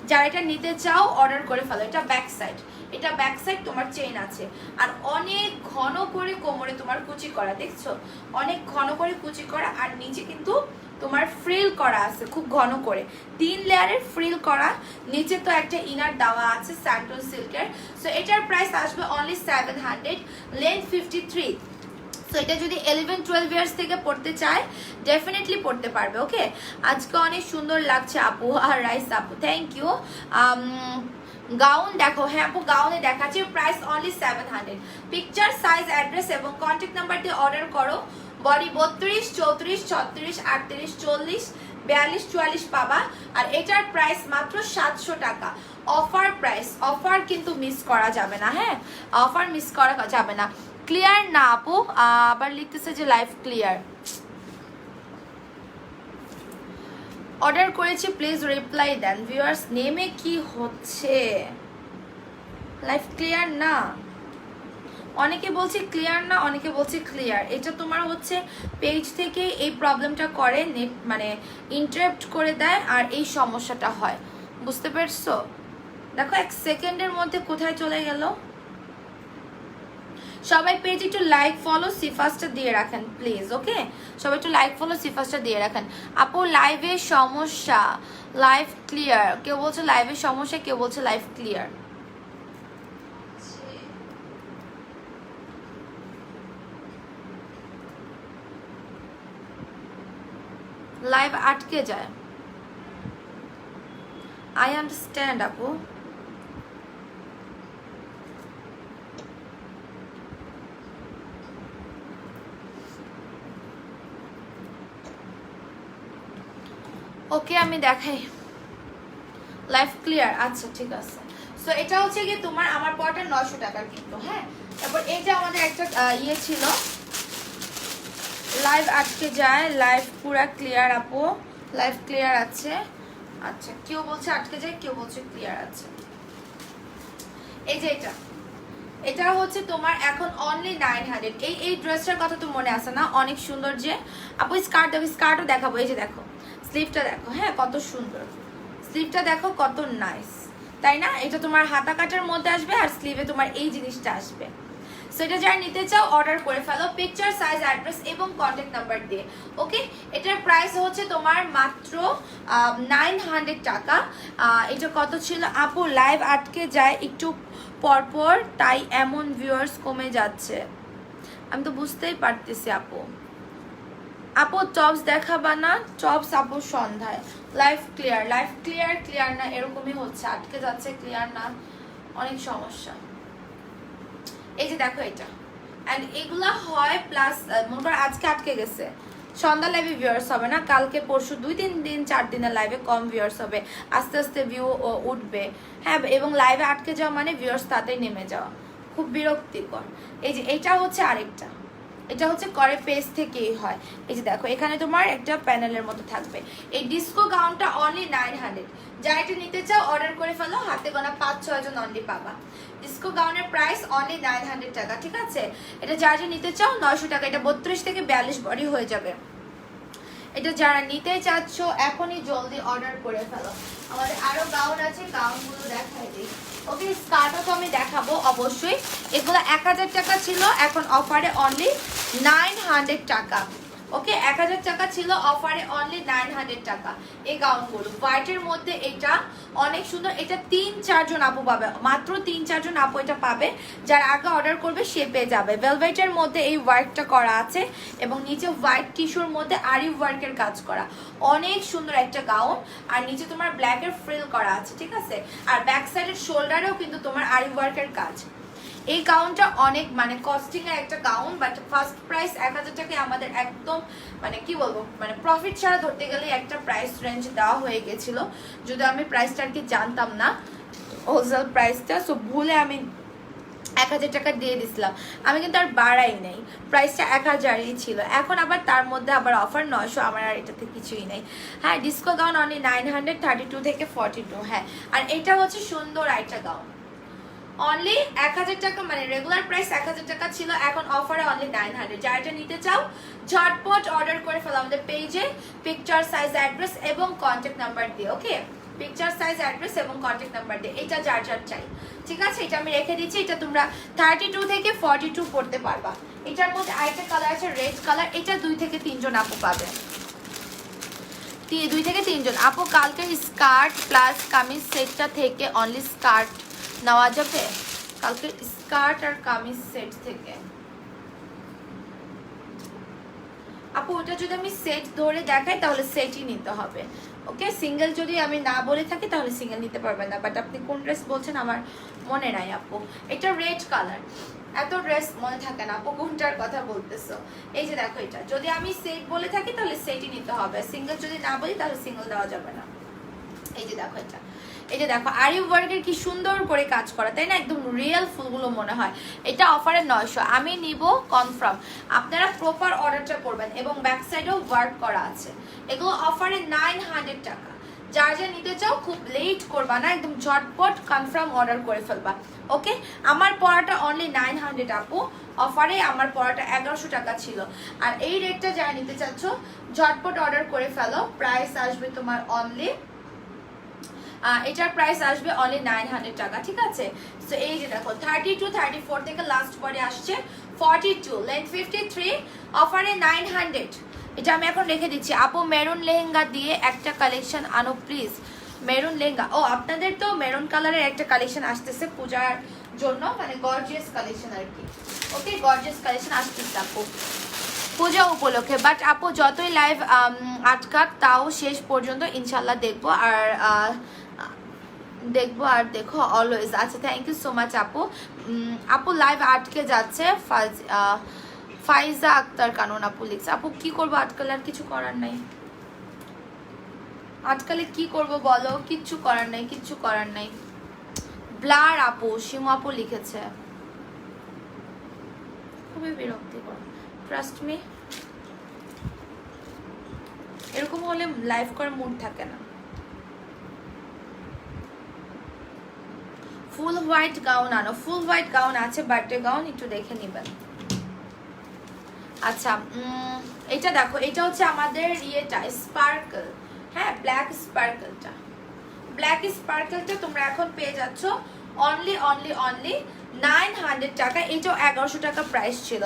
যারা এটা নিতে চাও অর্ডার করে ফেলো। এটা ব্যাক সাইড, এটা ব্যাক সাইড তোমার চেইন আছে, আর অনেক ঘন করে কোমরে তোমার কুচি করা, দেখছো? অনেক ঘন করে কুচি করা, আর নিচে কিন্তু তোমার ফ্রিল করা আছে খুব ঘন করে, 3 লেয়ারের ফ্রিল করা। নিচে তো একটা ইনার দেওয়া আছে স্যান্টন সিল্কের। সো এটার প্রাইস আসবে অনলি 700, লেন্থ 53। সো এটা যদি 11-12 ইয়ার্স থেকে পড়তে চায় ডেফিনেটলি পড়তে পারবে। ওকে, আজকে অনেক সুন্দর লাগছে আপু আর রাইস আপু, থ্যাংক ইউ। গাউন দেখো, হ্যাঁ আপু গাউনে দেখাচ্ছি, price only 700। Picture, size, address এবং কন্ট্যাক্ট নাম্বার দিয়ে অর্ডার করো। বডি 32, 34, 36, 38, 40, 42, 44 পাবা। আর এটার প্রাইস মাত্র 700 টাকা। অফার প্রাইস, অফার কিন্তু মিস করা যাবে না, হ্যাঁ অফার মিস করা যাবে না। ক্লিয়ার না আপু? আবার লিখতেছে যে লাইভ ক্লিয়ার। অর্ডার করেছি, প্লিজ রিপ্লাই দেন। ভিউয়ার্স নেমে কি হচ্ছে? লাইভ ক্লিয়ার না, অনেকে বলছে ক্লিয়ার না, অনেকে বলছে ক্লিয়ার। এটা তোমার হচ্ছে পেজ থেকে এই প্রবলেমটা করে, নেট মানে ইন্টারাপ্ট করে দেয় আর এই সমস্যাটা হয়, বুঝতে পারছো? দেখো 1 সেকেন্ডের মধ্যে কোথায় চলে গেল। সবাই পেজ একটু লাইক ফলো সিফাসটা দিয়ে রাখেন প্লিজ, ওকে? সবাই একটু লাইক ফলো সিফাসটা দিয়ে রাখেন। আপু লাইভে সমস্যা, লাইভ ক্লিয়ার। কেউ বলছে লাইভে সমস্যা, কেউ বলছে লাইভ ক্লিয়ার। লাইভ আটকে যায়, আই আন্ডারস্ট্যান্ড আপু। ওকে আমি দেখাই, লাইভ ক্লিয়ার, আচ্ছা ঠিক আছে। সো এটা হচ্ছে কি তোমার আমার পরটা 900 টাকার কিন্তু, হ্যাঁ। তারপর এই যে আমাদের একটা ইয়ে ছিল, লাইভ আটকে যায়, লাইভ পুরা ক্লিয়ার আপু, লাইভ ক্লিয়ার আছে। আচ্ছা কেউ বলছে আটকে যায়, কেউ বলছে ক্লিয়ার আছে। এই যে এটা হচ্ছে তোমার এখন অনলি 900। এই ড্রেসটার কথা তো মনে আছে না? অনেক সুন্দর যে আপু। স্কার্ট দেখো, স্কার্টও দেখাবো। এই যে দেখো স্লিভটা দেখো, হ্যাঁ কত সুন্দর স্লিভটা দেখো, কত নাইস, তাই না? এটা তোমার হাতা কাটার মধ্যে আসবে আর স্লিভে তোমার এই জিনিসটা আসবে। সো এটা যারা নিতে চাও অর্ডার করে ফেলো পিকচার, সাইজ, অ্যাড্রেস এবং কন্ট্যাক্ট নাম্বার দিয়ে, ওকে? এটার প্রাইস হচ্ছে তোমার মাত্র 900 টাকা। এটা কত ছিল আপু? লাইভ আটকে যায় একটু পরপর, তাই এমন ভিউয়ার্স কমে যাচ্ছে। আমি তো বুঝতেই পারতেছি আপু। আপু টপস দেখাবা না? টপস আপু সন্ধ্যায়। Live clear, live clear, clear না এরকমই হচ্ছে, আটকে যাচ্ছে, ক্লিয়ার না, অনেক সমস্যা। এই যে দেখো এটা, অ্যান্ড এগুলা হয় প্লাস মনে করো আজকে আটকে গেছে, সন্ধ্যা লাইভে ভিউয়ার্স হবে না, কালকে পরশু 2-3 দিন 4 দিনের লাইভে কম ভিউয়ার্স হবে, আস্তে আস্তে ভিউ উঠবে, হ্যাঁ। এবং লাইভে আটকে যাওয়া মানে ভিউয়ার্স তাতেই নেমে যাওয়া, খুব বিরক্তিকর। এই যে এটা হচ্ছে আরেকটা, এটা হচ্ছে করে পেজ থেকেই হয়। এই যে দেখো এখানে তোমার একটা প্যানেলের মতো থাকবে। এই ডিস্কো গাউনটা অনলি 900। যারা এটা নিতে চাও অর্ডার করে ফেলো, হাতে গোনা 5-6 জন অনলি পাবা। ডিস্কো গাউনের প্রাইস অনলি 900 টাকা, ঠিক আছে? এটা যারা নিতে চাও 900 টাকা। এটা 32 থেকে 42 বডি হয়ে যাবে। এটা যারা নিতে চাচ্ছ এখনই জলদি অর্ডার করে ফেলো। আমাদের আরো গাউন আছে, গাউনগুলো দেখাই দিই, ওকে? স্কার্টও তো আমি দেখাবো অবশ্যই। এগুলো 1000 টাকা ছিল, এখন অফারে অনলি 900 টাকা, ওকে? 1000 টাকা ছিল, অফারে অনলি 900 টাকা। এই গাউনগুলো হোয়াইটের মধ্যে এটা অনেক সুন্দর। এটা 3-4 জন আপু পাবে, মাত্র 3-4 জন আপু এটা পাবে। যারা আগে অর্ডার করবে সে পেয়ে যাবে। ভেলভেটের মধ্যে এই ওয়ার্কটা করা আছে এবং নিচে হোয়াইট টিস্যুর মধ্যে আরি ওয়ার্কের কাজ করা, অনেক সুন্দর একটা গাউন। আর নিচে তোমার ব্ল্যাকের ফ্রিল করা আছে, ঠিক আছে? আর ব্যাক সাইডের শোল্ডারেও কিন্তু তোমার আরি ওয়ার্কের কাজ। এই গাউনটা অনেক মানে কস্টিং এর একটা গাউন, বাট ফার্স্ট প্রাইস 1000 টাকায় আমাদের একদম মানে কি বলবো, মানে প্রফিট ছাড়া ধরতে গেলে একটা প্রাইস রেঞ্জ দেওয়া হয়ে গেছিল, যদি আমি প্রাইসটা আর কি জানতাম না হোলসেল প্রাইসটা। সো ভুলে আমি 1000 টাকা দিয়ে দিছিলাম, আমি কিন্তু আর বাড়াই নাই, প্রাইসটা 1000ই ছিল। এখন আবার তার মধ্যে আবার অফার 900, আমার আর এটাতে কিছুই নেই। হ্যাঁ ডিস্কো গাউন অনলি 900, 32 থেকে 42, হ্যাঁ। আর এটা হচ্ছে সুন্দর একটা গাউন, অনলি 1000 টাকা, মানে রেগুলার প্রাইস 1000 টাকা ছিল, এখন অফারে অনলি 900। যারা এটা নিতে চাও ঝটপট অর্ডার করে ফেলো আমাদের পেজে পিকচার, সাইজ, অ্যাড্রেস এবং কন্ট্যাক্ট নাম্বার দিয়ে, ওকে? পিকচার, সাইজ, অ্যাড্রেস এবং কন্ট্যাক্ট নাম্বার দিয়ে, এটা যার যার চাই, ঠিক আছে? এটা আমি রেখে দিচ্ছি। এটা তোমরা 32 থেকে 42 পড়তে পারবা। এটার মধ্যে আরেকটা কালার আছে রেড কালার, এটা 2 থেকে 3 জন আপু পাবে, 2 থেকে 3 জন আপু। কালকে স্কার্ট প্লাস কামিজ সেটটা থেকে অনলি স্কার্ট নেওয়া যাবে? কালকে স্কার্ট আর কামিজ সেট থেকে আপু ওটা যদি আমি সেট ধরে দেখাই তাহলে সেটই নিতে হবে, ওকে, সিঙ্গেল যদি আমি না বলে থাকি তাহলে সিঙ্গেল নিতে পারবেন না। বাট আপনি কোন ড্রেস বলছেন আমার মনে নাই আপু। এটা রেড কালার, এত ড্রেস মনে থাকে না আপু কোনটার কথা বলতেছো। এই যে দেখো, এটা যদি আমি সেট বলে থাকি তাহলে সেটই নিতে হবে, সিঙ্গেল যদি না বলি তাহলে সিঙ্গেল দেওয়া যাবে না। এই যে দেখো, এটা এই যে দেখো আরি ওয়ার্কের কি সুন্দর করে কাজ করা, তাই না? একদম রিয়েল ফুলগুলো মনে হয়। এটা অফারে 900, আমি নিব কনফার্ম। আপনারা প্রপার অর্ডারটা করবেন এবং ব্যাক সাইডেও ওয়ার্ক করা আছে। এগুলো অফারে 900 টাকা। যার যা নিতে চাও খুব লেট করবা না, একদম ঝটপট কনফার্ম অর্ডার করে ফেলবা। ওকে, আমার পড়াটা অনলি 900 আপু, অফারে আমার পড়াটা 1100 টাকা ছিল। আর এই রেটটা যারা নিতে চাচ্ছ ঝটপট অর্ডার করে ফেলো। প্রাইস আসবে তোমার অনলি, এটার প্রাইস আসবে অনলি 900 টাকা, ঠিক আছে? সো এই যে দেখো 32 34 থেকে লাস্ট পরে আসছে 42, লেন্থ 53, অফারে 900। এটা আমি এখন রেখে দিচ্ছি। আপু মেরুন লেহেঙ্গা দিয়ে একটা কালেকশন আনো প্লিজ। মেরুন লেহেঙ্গা, ও আপনাদের তো মেরুন কালারের একটা কালেকশন আসতেছে পূজার জন্য, মানে গর্জিয়াস কালেকশন আর কি। ওকে, গর্জিয়াস কালেকশন আসতেছে আপু পূজা উপলক্ষে। বাট আপু যতই লাইভ আটকাক তাও শেষ পর্যন্ত ইনশাল্লাহ দেখবো আর দেখো অলওয়েজ। আচ্ছা, থ্যাংক ইউ সো মাচ আপু। আপু লাইভ আটকে যাচ্ছে, ফাইজা আক্তার কানন আপু লিখছে। আপু কি করবো, আটকালে আর কিছু করার নাই। আজকালে কি করব বলো, কিচ্ছু করার নাই, কিচ্ছু করার নাই। ব্লার আপু, শিমু আপু লিখেছে। খুবই বিরক্তিকর, ট্রাস্ট মি। এরকম হলে লাইভ করার মুড থাকে না। ফুল হোয়াইট গাউন আনো, ফুল হোয়াইট গাউন আছে, বার্থডে গাউন একটু দেখে নেবেন। আচ্ছা, এটা দেখো, এটা হচ্ছে আমাদের ইয়েটা স্পার্কল, হ্যাঁ ব্ল্যাক স্পার্কলটা। ব্ল্যাক স্পার্কলটা তোমরা এখন পেয়ে যাচ্ছ অনলি 900 টাকা। এটাও 1100 টাকা প্রাইস ছিল।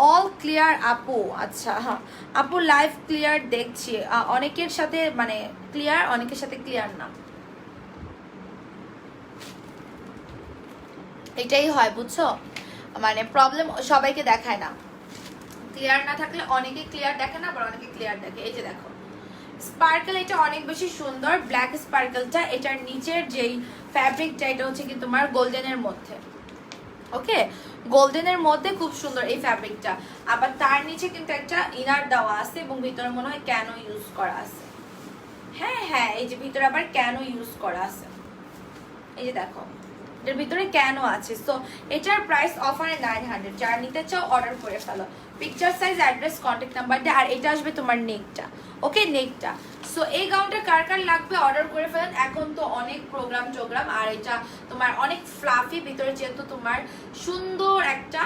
অল ক্লিয়ার আপু? আচ্ছা হ্যাঁ আপু, লাইভ ক্লিয়ার দেখছি, অনেকের সাথে মানে ক্লিয়ার, অনেকের সাথে ক্লিয়ার না। এটাই হয় বুঝছো, মানে প্রবলেম সবাইকে দেখায় না। ক্লিয়ার না থাকলে অনেকে ক্লিয়ার দেখে না, আবার অনেকে ক্লিয়ার দেখে। এই যে দেখো স্পার্কেল, এটা অনেক বেশি সুন্দর ব্ল্যাক স্পার্কেলটা। এটার নিচের যেই ফ্যাব্রিকটা এটা হচ্ছে কি তোমার গোল্ডেনের মধ্যে, ওকে গোল্ডেনের মধ্যে খুব সুন্দর এই ফ্যাব্রিকটা। আবার তার নিচে কিন্তু একটা ইনার দেওয়া আছে এবং ভিতরে মনে হয় কেন ইউজ করা আছে। হ্যাঁ হ্যাঁ, এই যে ভিতরে আবার কেন ইউজ করা আছে, এই যে দেখো এর ভিতরে কেন আছে। সো এটার প্রাইস অফারে 900। যারা নিতে চাও অর্ডার করে ফেলো, picture size, address, contact number দিয়ে। আর এটা আসবে তোমার নেকটা, ওকে নেকটা। সো এই গাউনটা কার কার লাগবে অর্ডার করে ফেলেন। এখন তো অনেক প্রোগ্রাম টোগ্রাম, আর এটা তোমার অনেক ফ্লাফি, ভিতরে যেহেতু তোমার সুন্দর একটা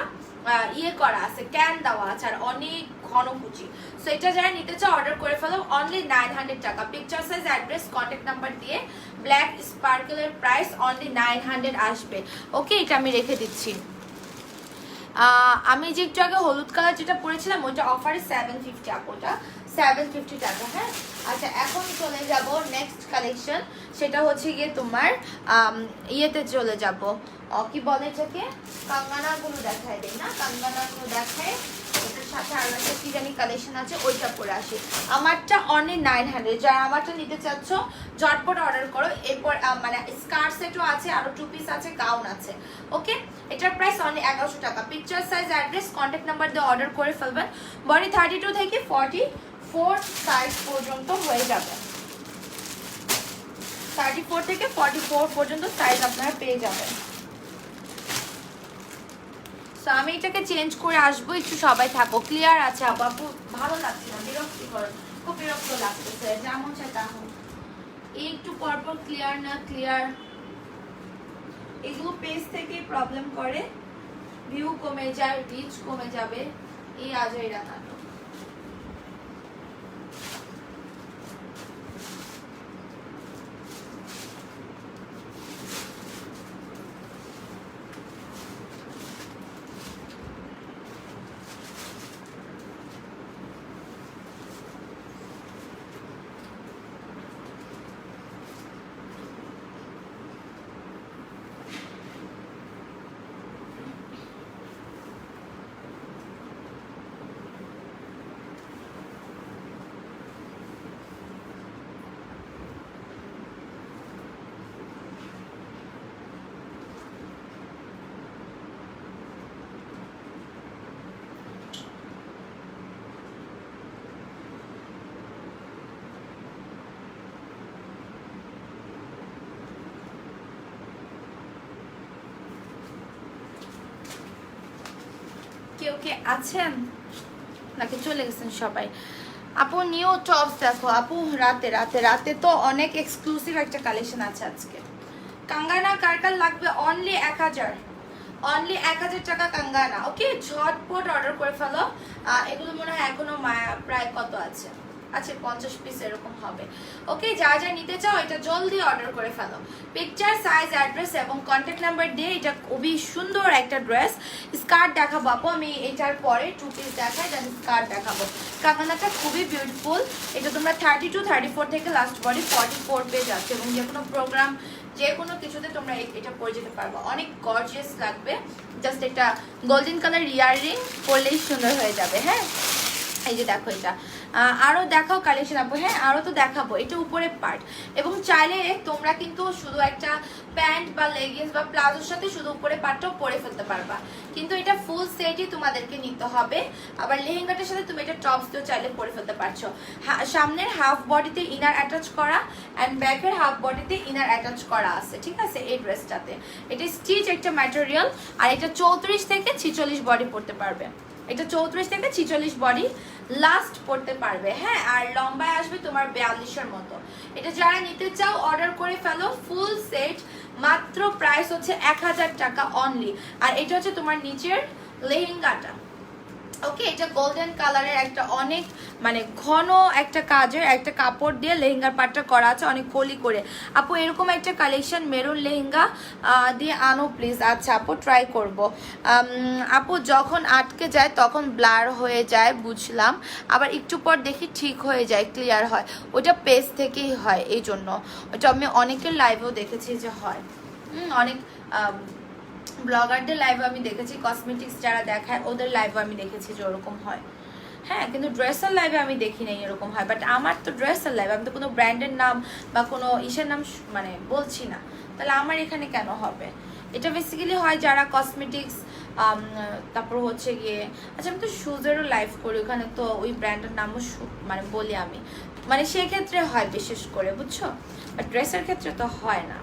ইয়ে করা আছে, ক্যান দেওয়া আছে, আর অনেক ঘন কুচি। সো এটা যারা নিতে চাও অর্ডার করে ফেলো অনলি 900 টাকা। Picture size, address, contact number দিয়ে। ব্ল্যাক স্পার্কেলের প্রাইস অনলি 900 আসবে। ওকে, এটা আমি রেখে দিচ্ছি। আমি যে একটু আগে হলুদ কালার যেটা পরেছিলাম ওইটা অফারে 750 আপু, ওটা 750 টাকা। হ্যাঁ আচ্ছা, এখন চলে যাব নেক্সট কালেকশন, সেটা হচ্ছে গিয়ে তোমার ইয়েতে চলে যাব, কি বলে এটাকে, কাঙ্গানাগুলো দেখায় দেয় না, কাঙ্গানাগুলো দেখায়। এটার সাথে আরো একটা কি জানি কালেকশন আছে, ওইটা পরে আসি। আমারটা অনলি 900। যারা আমারটা নিতে চাচ্ছ ঝটপট অর্ডার করো। এরপর মানে স্কার্ট সেটও আছে, আরো 2 পিস আছে, গাউন আছে। ওকে, এটার প্রাইস অনলি 1100 টাকা। Picture size, address, contact number দিয়ে অর্ডার করে ফেলবেন। বডি 32 থেকে 44 সাইজ পর্যন্ত হয়ে যাবে। 34 থেকে 44 পর্যন্ত সাইজ আপনারা পেয়ে যাবেন। তো আমি এটাকে চেঞ্জ করে আসবো, একটু সবাই থাকো। ক্লিয়ার আছে আপু? আপু ভালো লাগছে না, বিরক্তিকর, খুব বিরক্ত লাগতেছে, যেমন চাই তেমন। এই একটু পরপর ক্লিয়ার না ক্লিয়ার, এগুলো পেজ থেকে প্রবলেম করে, ভিউ কমে যায়, রিচ কমে যাবে, এই আজই রাখা। কেউ কে আছেন নাকি চলে গেছেন সবাই? আপু নিউ টপস দেখো আপু, রাতে রাতে রাতে তো অনেক এক্সক্লুসিভ একটা কালেকশন আছে আজকে। কাঙ্গানা কার কার লাগবে? অনলি 1000, অনলি 1000 টাকা কাঙ্গানা। ওকে, ঝটপট অর্ডার করে ফেলো। এগুলো মনে হয় এখনো প্রায় কত আছে, আচ্ছা 50 পিস এরকম হবে। ওকে, যা যা নিতে চাও এটা জলদি অর্ডার করে ফেলো। পিকচার, সাইজ, অ্যাড্রেস এবং কন্ট্যাক্ট নাম্বার দিয়ে। এটা খুবই সুন্দর একটা ড্রেস। স্কার্ট দেখাবো আপু আমি এটার পরে, 2 পিস দেখাই দেন স্কার্ট দেখাবো। কাঙ্গানাটা খুবই বিউটিফুল। এটা তোমরা 32, 34 থেকে লাস্ট বডি 44 পেজ আছে এবং যে কোনো প্রোগ্রাম যে কোনো কিছুতে তোমরা এটা পরে যেতে পারবো, অনেক গর্জিয়াস লাগবে। জাস্ট একটা গোল্ডেন কালার ইয়াররিং পরলেই সুন্দর হয়ে যাবে। হ্যাঁ, এই যে দেখো এটা আরো দেখাও কালেকশন আপু। হ্যাঁ, আরো তো দেখাবো। এটা উপরে পার্ট এবং চাইলে তোমরা কিন্তু শুধু একটা প্যান্ট বা লেগিংস বা প্লাজোর সাথে শুধু উপরে পার্টটাও পরে ফেলতে পারবা, কিন্তু এটা ফুল সেটই তোমাদেরকে নিতে হবে। আবার লেহেঙ্গাটার সাথে তুমি এটা টপস দিয়েও চাইলে পরে ফেলতে পারছো। সামনের হাফ বডিতে ইনার অ্যাটাচ করা অ্যান্ড ব্যাকের হাফ বডিতে ইনার অ্যাটাচ করা আছে, ঠিক আছে এই ড্রেসটাতে। এটা স্টিচ একটা ম্যাটেরিয়াল আর এটা 34 থেকে 46 বডি পরতে পারবে। এটা 34 থেকে 46 বডি লাস্ট পড়তে পারবে। হ্যাঁ, আর লম্বায় আসবে তোমার 42-এর মতো। এটা যারা নিতে চাও অর্ডার করে ফেলো, ফুল সেট মাত্র প্রাইস হচ্ছে 1000 টাকা অনলি। আর এটা হচ্ছে তোমার নিচের লেহেঙ্গাটা। ওকে, এটা গোল্ডেন কালারের একটা অনেক মানে ঘন একটা কাজের একটা কাপড় দিয়ে লেহেঙ্গার পাটটা করা আছে অনেক কলি করে। আপু এরকম একটা কালেকশন মেরুন লেহেঙ্গা দিয়ে আনো প্লিজ। আচ্ছা আপু ট্রাই করব। আপু যখন আটকে যায় তখন ব্লার হয়ে যায়, বুঝলাম। আবার একটু পর দেখি ঠিক হয়ে যায়, ক্লিয়ার হয়। ওটা পেজ থেকেই হয়, এই জন্য ওটা আমি অনেকের লাইভেও দেখেছি যে হয়। অনেক ব্লগারদের লাইভে আমি দেখেছি, কসমেটিক্স যারা দেখায় ওদের লাইভে আমি দেখেছি যে ওরকম হয়। হ্যাঁ, কিন্তু ড্রেসের লাইভে আমি দেখি নাই এরকম হয়। বাট আমার তো ড্রেসের লাইভ, আমি তো কোনো ব্র্যান্ডের নাম বা কোনো ইসের নাম মানে বলছি না, তাহলে আমার এখানে কেন হবে? এটা বেসিক্যালি হয় যারা কসমেটিক্স, তারপর হচ্ছে গিয়ে আচ্ছা আমি তো শুজেরও লাইভ করি, ওখানে তো ওই ব্র্যান্ডের নামও মানে বলি আমি, মানে সেক্ষেত্রে হয় বিশেষ করে, বুঝছো। বাট ড্রেসের ক্ষেত্রে তো হয় না।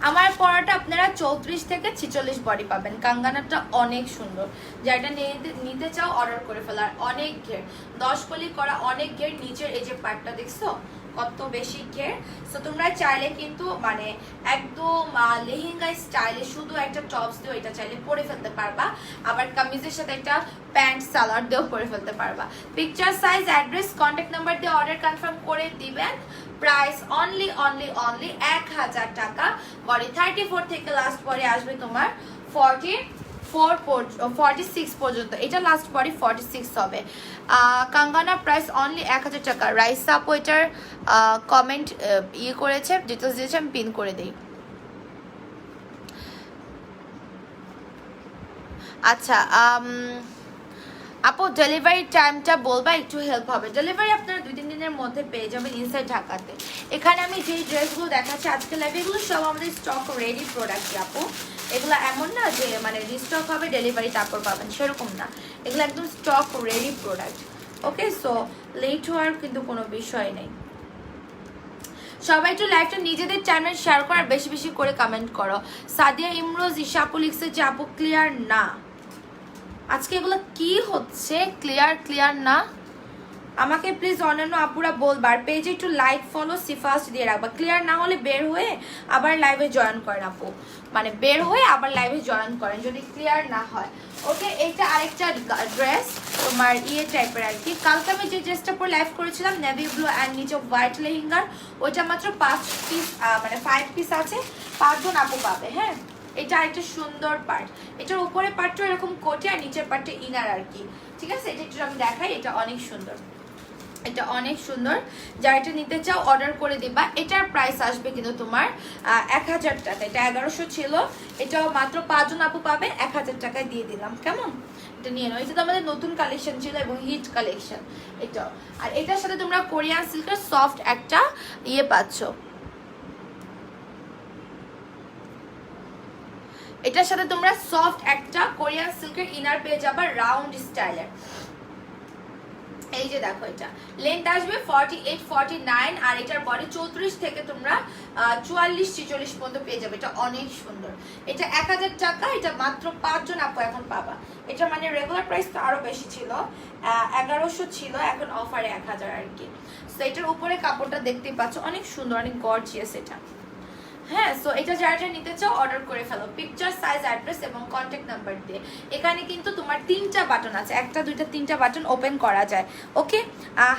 আমার পরাটা আপনারা 34 থেকে 46 বডি পাবেন। কাঙ্গানাটা অনেক সুন্দর, যেটা নিতে চাও অর্ডার করে ফেলার। অনেক ঘের, 10 কলি করা, অনেক ঘের। নিচের এই যে পার্টটা দেখছো কত বেশি ঘের। সো তোমরা চাইলে কিন্তু মানে একদম লেহেঙ্গা স্টাইলে শুধু একটা টপস দিয়েও এটা চাইলে পরে ফেলতে পারবা। আবার কামিজের সাথে একটা প্যান্ট সালোয়ার দিয়েও পরে ফেলতে পারবা। Picture, size, address, contact number দিয়ে অর্ডার কনফার্ম করে দিবেন। প্রাইস অনলি অনলি অনলি 1000 টাকা। বডি 34 থেকে লাস্ট বডি আসবে তোমার 46 পর্যন্ত। এটা লাস্ট বডি 46 হবে। কাঙ্গানা প্রাইস অনলি 1000 টাকা। রাইসা আপু এটার কমেন্ট ইয়ে করেছে, ডিটেলস দিয়েছে, আমি পিন করে দিই। আচ্ছা আপু ডেলিভারি টাইমটা বলবা, একটু হেল্প হবে। ডেলিভারি আপনারা 2-3 দিনের মধ্যে পেয়ে যাবেন ইনসাইড ঢাকাতে। এখানে আমি যেই ড্রেসগুলো দেখাচ্ছি আজকে লাইভে, এগুলো সব আমাদের স্টক রেডি প্রোডাক্ট আপু। এগুলো এমন না যে মানে রিস্টক হবে ডেলিভারি তারপর পাবেন, সেরকম না। এগুলো একদম স্টক রেডি প্রোডাক্ট। ওকে, সো লেট হওয়ার কিন্তু কোনো বিষয় নেই। সবাই একটু লাইভটা নিজেদের চ্যানেল শেয়ার করার বেশি বেশি করে কমেন্ট করো। সাদিয়া ইমরোজ ইশাপু লিখছে যে আপু ক্লিয়ার না। আজকে এগুলো কি হচ্ছে, ক্লিয়ার না? আমাকে প্লিজ অন্যান্য আপুরা বলবার পেজে একটু লাইক ফলো সিফাস্ট দিয়ে রাখবা। ক্লিয়ার না হলে বের হয়ে আবার লাইভে জয়েন করেন আপু, মানে বের হয়ে আবার লাইভে জয়েন করেন যদি ক্লিয়ার না হয়। ওকে, এটা আরেকটা ড্রেস তোমার ইয়ে টাইপের আর কি। কালকে আমি যে ড্রেসটা পরে লাইভ করেছিলাম নেভি ব্লু অ্যান্ড নিচে হোয়াইট লেহেঙ্গার, ওইটা মাত্র 5 পিস মানে 5 পিস আছে, 5 জন আপু পাবে। হ্যাঁ, এটা আরেকটা সুন্দর পার্ট। এটার উপরে পার্টটা এরকম কোটে আর নিচের পার্টটা ইনার আর কি, ঠিক আছে। এটা একটু আমি দেখাই, এটা অনেক সুন্দর, এটা অনেক সুন্দর। যারা এটা নিতে চাও অর্ডার করে দিবা। এটার প্রাইস আসবে কিন্তু তোমার 1000 টাকা। এটা 1100 ছিল, এটাও মাত্র 5 জন আপু পাবে, 1000 টাকায় দিয়ে দিলাম। কেমন? এটা নিয়ে নাও। এটা তো আমাদের নতুন কালেকশন ছিল এবং হিট কালেকশন এটাও। আর এটার সাথে তোমরা কোরিয়ান সিল্কের সফট একটা ইয়ে পাচ্ছ। এটার সাথে তোমরা সফট একটা কোরিয়ান সিল্কের ইনার পেয়ে যাবা রাউন্ড স্টাইলের। এই যে দেখো এটা লেন্থ আসবে 48 49 আর এটার বডি 34 থেকে তোমরা 44 46 পর্যন্ত পেয়ে যাবে। এটা অনেক সুন্দর। এটা 1000 টাকা, এটা মাত্র 5 জন আপু এখন পাবা। এটা মানে রেগুলার প্রাইস তো আরো বেশি ছিল, 1100 ছিল, এখন অফারে 1000 আর কি। সো এটার উপরে কাপড়টা দেখতেই পাচ্ছ, অনেক সুন্দর, অনেক গর্জিয়াস এটা। হ্যাঁ, সো এটা যারা নিতে চাও অর্ডার করে ফেলো পিকচার, সাইজ, অ্যাড্রেস এবং কন্ট্যাক্ট নাম্বার দিয়ে। এখানে কিন্তু তোমার 3টা বাটন আছে, 1টা 2টা 3টা বাটন ওপেন করা যায়। ওকে,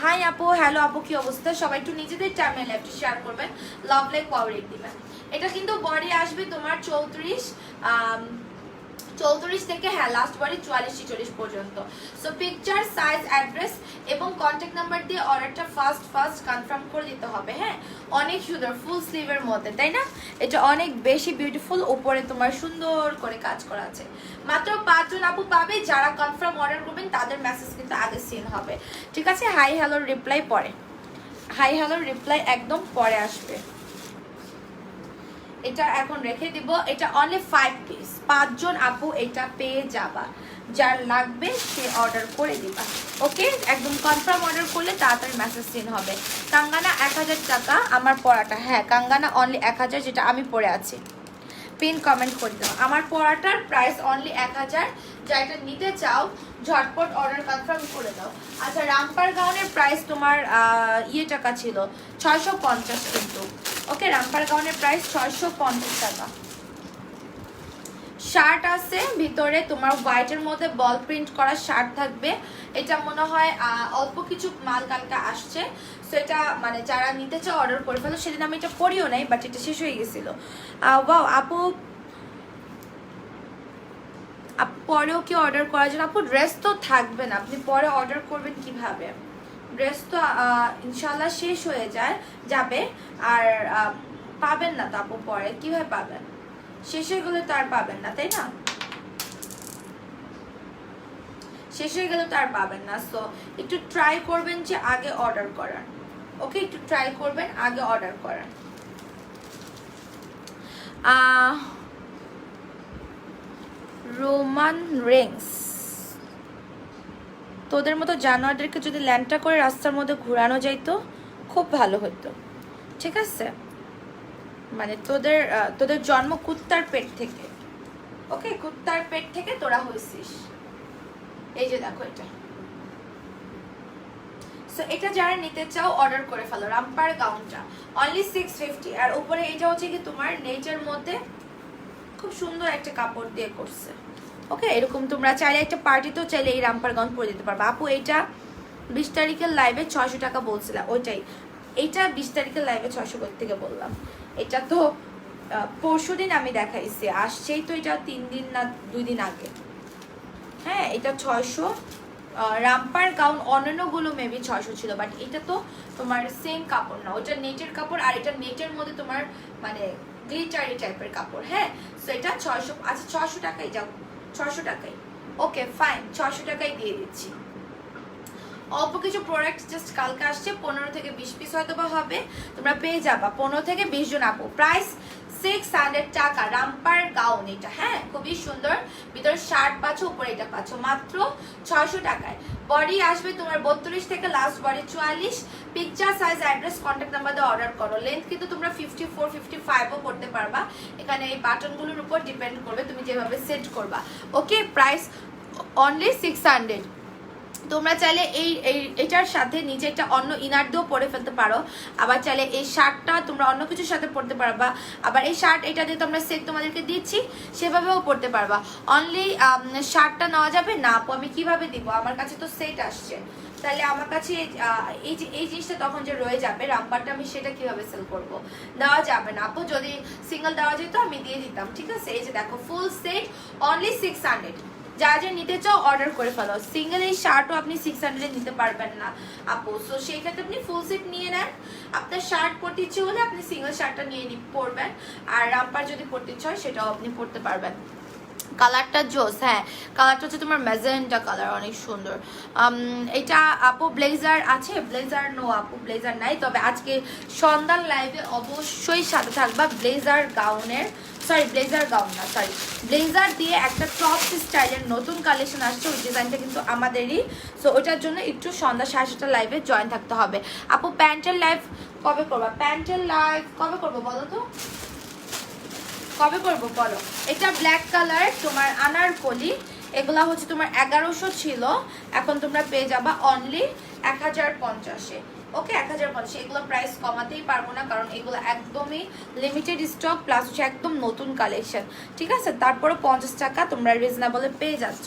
হাই আপু, হ্যালো আপু, কি অবস্থা? সবাই একটু নিজেদের টাইমে লাইভটি শেয়ার করবেন, লাভ লাইক পাওয়ার দিবেন। এটা কিন্তু বডি আসবে তোমার 34 থেকে হ্যাঁ লাস্ট বডি 44 46 পর্যন্ত। সো পিকচার, সাইজ, অ্যাড্রেস এবং কন্ট্যাক্ট নাম্বার দিয়ে অর্ডারটা ফার্স্ট কনফার্ম করে দিতে হবে। হ্যাঁ, অনেক সুন্দর ফুল স্লিভের মধ্যে, তাই না? এটা অনেক বেশি বিউটিফুল, উপরে তোমার সুন্দর করে কাজ করা আছে। মাত্র 5 জন আপু পাবে যারা কনফার্ম অর্ডার করবেন, তাদের মেসেজ কিন্তু আগে সিন হবে, ঠিক আছে? হাই হ্যালোর রিপ্লাই পরে, হাই হ্যালোর রিপ্লাই একদম পরে আসবে। এটা এখন রেখে দিব। এটা অনলি 5 পিস, 5 জন আপু এটা পেয়ে যাবা। যার লাগবে সে অর্ডার করে দিবা। ওকে, একদম কনফার্ম অর্ডার করলে তাড়াতাড়ি মেসেজ সিন হবে। কাঙ্গানা 1000 টাকা আমার পরাটা। হ্যাঁ, কাঙ্গানা অনলি 1000, যেটা আমি পরে আছি। পিন কমেন্ট করে দাও। আমার পরাটার প্রাইস অনলি 1000। যা এটা নিতে চাও ঝটপট অর্ডার কনফার্ম করে দাও। আচ্ছা, রামপার গাউনের প্রাইস তোমার টাকা ছিল 650 কিন্তু। ওকে, রামপার গাউনের প্রাইস 650 টাকা। শার্ট আছে ভিতরে তোমার হোয়াইটের মধ্যে বল প্রিন্ট করা শার্ট থাকবে। এটা মনে হয় অল্প কিছু মাল কালকে আসছে। সো এটা মানে যারা নিতে চাও অর্ডার করে ফেলো। সেদিন আমি এটা পরিও নাই, বাট এটা শেষ হয়ে গেছিল। ওয়াও আপু, পরেও কি অর্ডার করার জন্য? আপু ড্রেস তো থাকবে না, আপনি পরে অর্ডার করবেন কিভাবে? ড্রেস তো ইনশাল্লাহ শেষ হয়ে যাবে, আর পাবেন না তো আপু, পরে কিভাবে পাবেন? শেষ হয়ে গেলে তো আর পাবেন না, তাই না? শেষ হয়ে গেলে তো আর পাবেন না। সো একটু ট্রাই করবেন যে আগে অর্ডার করার। ওকে, একটু ট্রাই করবেন আগে অর্ডার করার। রোমান রিংস, তোদের মতো জানোয়ারদেরকে যদি ল্যান্ডটা করে রাস্তার মধ্যে ঘোরানো যাইতো খুব ভালো হতো, ঠিক আছে? মানে তোদের জন্ম কুত্তার পেট থেকে। ওকে, কুত্তার পেট থেকে তোরা হয়েছিস। এই যে দেখো এটা। সো এটা যারা নিতে চাও অর্ডার করে ফেলো। Romper গাউনটা only 650। আর উপরে এটা হচ্ছে কি তোমার নেটের মধ্যে খুব সুন্দর একটা কাপড় দিয়ে করছে। ওকে, এরকম তোমরা চাইলে একটা পার্টিতেও চাইলে এই রামপার গাউন পরে দিতে পারবে। আপু এইটা 20 তারিখের লাইভে 600 টাকা বলছিলাম, ওইটাই। এইটা 20 তারিখের লাইভে 600 থেকে বললাম। এটা তো পরশুদিন আমি দেখাইছি, আসছেই তো এটা 3 দিন না 2 দিন আগে। হ্যাঁ, এটা 600। রামপার গাউন অন্যান্যগুলো মেবি 600 ছিল, বাট এটা তো তোমার সেম কাপড় না, ওটা নেটের কাপড়। আর এটা নেটের মধ্যে তোমার মানে গ্লিটারি টাইপের কাপড়। হ্যাঁ, সো এটা 600। আচ্ছা, 600 টাকাই যাও, 600 টাকাই। ওকে ফাইন, 600 টাকাই দিয়ে দিচ্ছি। অল্প কিছু প্রোডাক্ট জাস্ট কালকে আসছে, 15 থেকে 20 পিস হয়তো বা হবে, তোমরা পেয়ে যাবা 15 থেকে 20 জন আপু। প্রাইস 600 টাকা। রামপার গাউন এটা। হ্যাঁ, খুবই সুন্দর, ভিতরে শার্ট পাচ্ছ, উপরে এটা পাচ্ছ মাত্র 600 টাকায়। বডি আসবে তোমার 32 থেকে last body 44। Picture, size, address, contact number দিয়ে অর্ডার করো। লেন্থ কিন্তু তোমরা 54 55ও করতে পারবা। এখানে এই বাটনগুলোর উপর ডিপেন্ড করবে তুমি যেভাবে সেট করবা। ওকে, প্রাইস অনলি 600। তোমরা চাইলে এটার সাথে নিচে একটা অন্য ইনার দিয়েও পরে ফেলতে পারো। আবার চাইলে এই শার্টটা তোমরা অন্য কিছুর সাথে পরতে পারবা। আবার এই শার্ট এটা দিয়ে তোমরা সেট তোমাদেরকে দিচ্ছি, সেভাবেও পরতে পারবা। অনলি শার্টটা নেওয়া যাবে না আপু, আমি কিভাবে দিব? আমার কাছে তো সেট আসছে, তাহলে আমার কাছে এই জিনিসটা তখন যে রয়ে যাবে রামপারটা, আমি সেটা কিভাবে সেল করব? দেওয়া যাবে না আপু। যদি সিঙ্গেল দেওয়া যেত আমি দিয়ে দিতাম, ঠিক আছে? এই যে দেখো ফুল সেট অনলি 600। যা যা নিতে চাও অর্ডার করে ফেলো। সিঙ্গেল এই শার্টও আপনি 600 এ নিতে পারবেন না আপু। সো সেই ক্ষেত্রে আপনি ফুল সেট নিয়ে নেন। আপনার শার্ট পরতে ইচ্ছে হলে আপনি সিঙ্গেল শার্টটা নিয়ে পরবেন, আর রামপার যদি পরতে ইচ্ছে হয় সেটাও আপনি পরতে পারবেন। কালারটা জোস, হ্যাঁ কালারটা হচ্ছে তোমার ম্যাজেন্টা কালার, অনেক সুন্দর। এটা আপু ব্লেজার আছে? ব্লেজার নো আপু, ব্লেজার নাই। তবে আজকে সন্ধ্যার লাইভে অবশ্যই সাথে থাকবা ব্লেজার গাউনের, সরি ব্লেজার গাউন না, সরি ব্লেজার দিয়ে একটা টপ স্টাইলের নতুন কালেকশন আসছে। ওই ডিজাইনটা কিন্তু আমাদেরই, সো ওটার জন্য একটু সন্ধ্যা 7:30টা লাইভে জয়েন থাকতে হবে। আপু প্যান্টের লাইভ কবে করবা? প্যান্টের লাইভ কবে করবো বলো তো, কবে করবো বলো? এটা ব্ল্যাক কালার তোমার আনারকলি, এগুলা হচ্ছে তোমার 1100 ছিল, এখন তোমরা পেয়ে যাবা অনলি 1050-এ। ওকে 1050, এগুলো প্রাইস কমাতেই পারবো না কারণ এগুলো একদমই লিমিটেড স্টক, প্লাস হচ্ছে একদম নতুন কালেকশন, ঠিক আছে? তারপরে 50 টাকা তোমরা রিজনেবলে পেয়ে যাচ্ছ,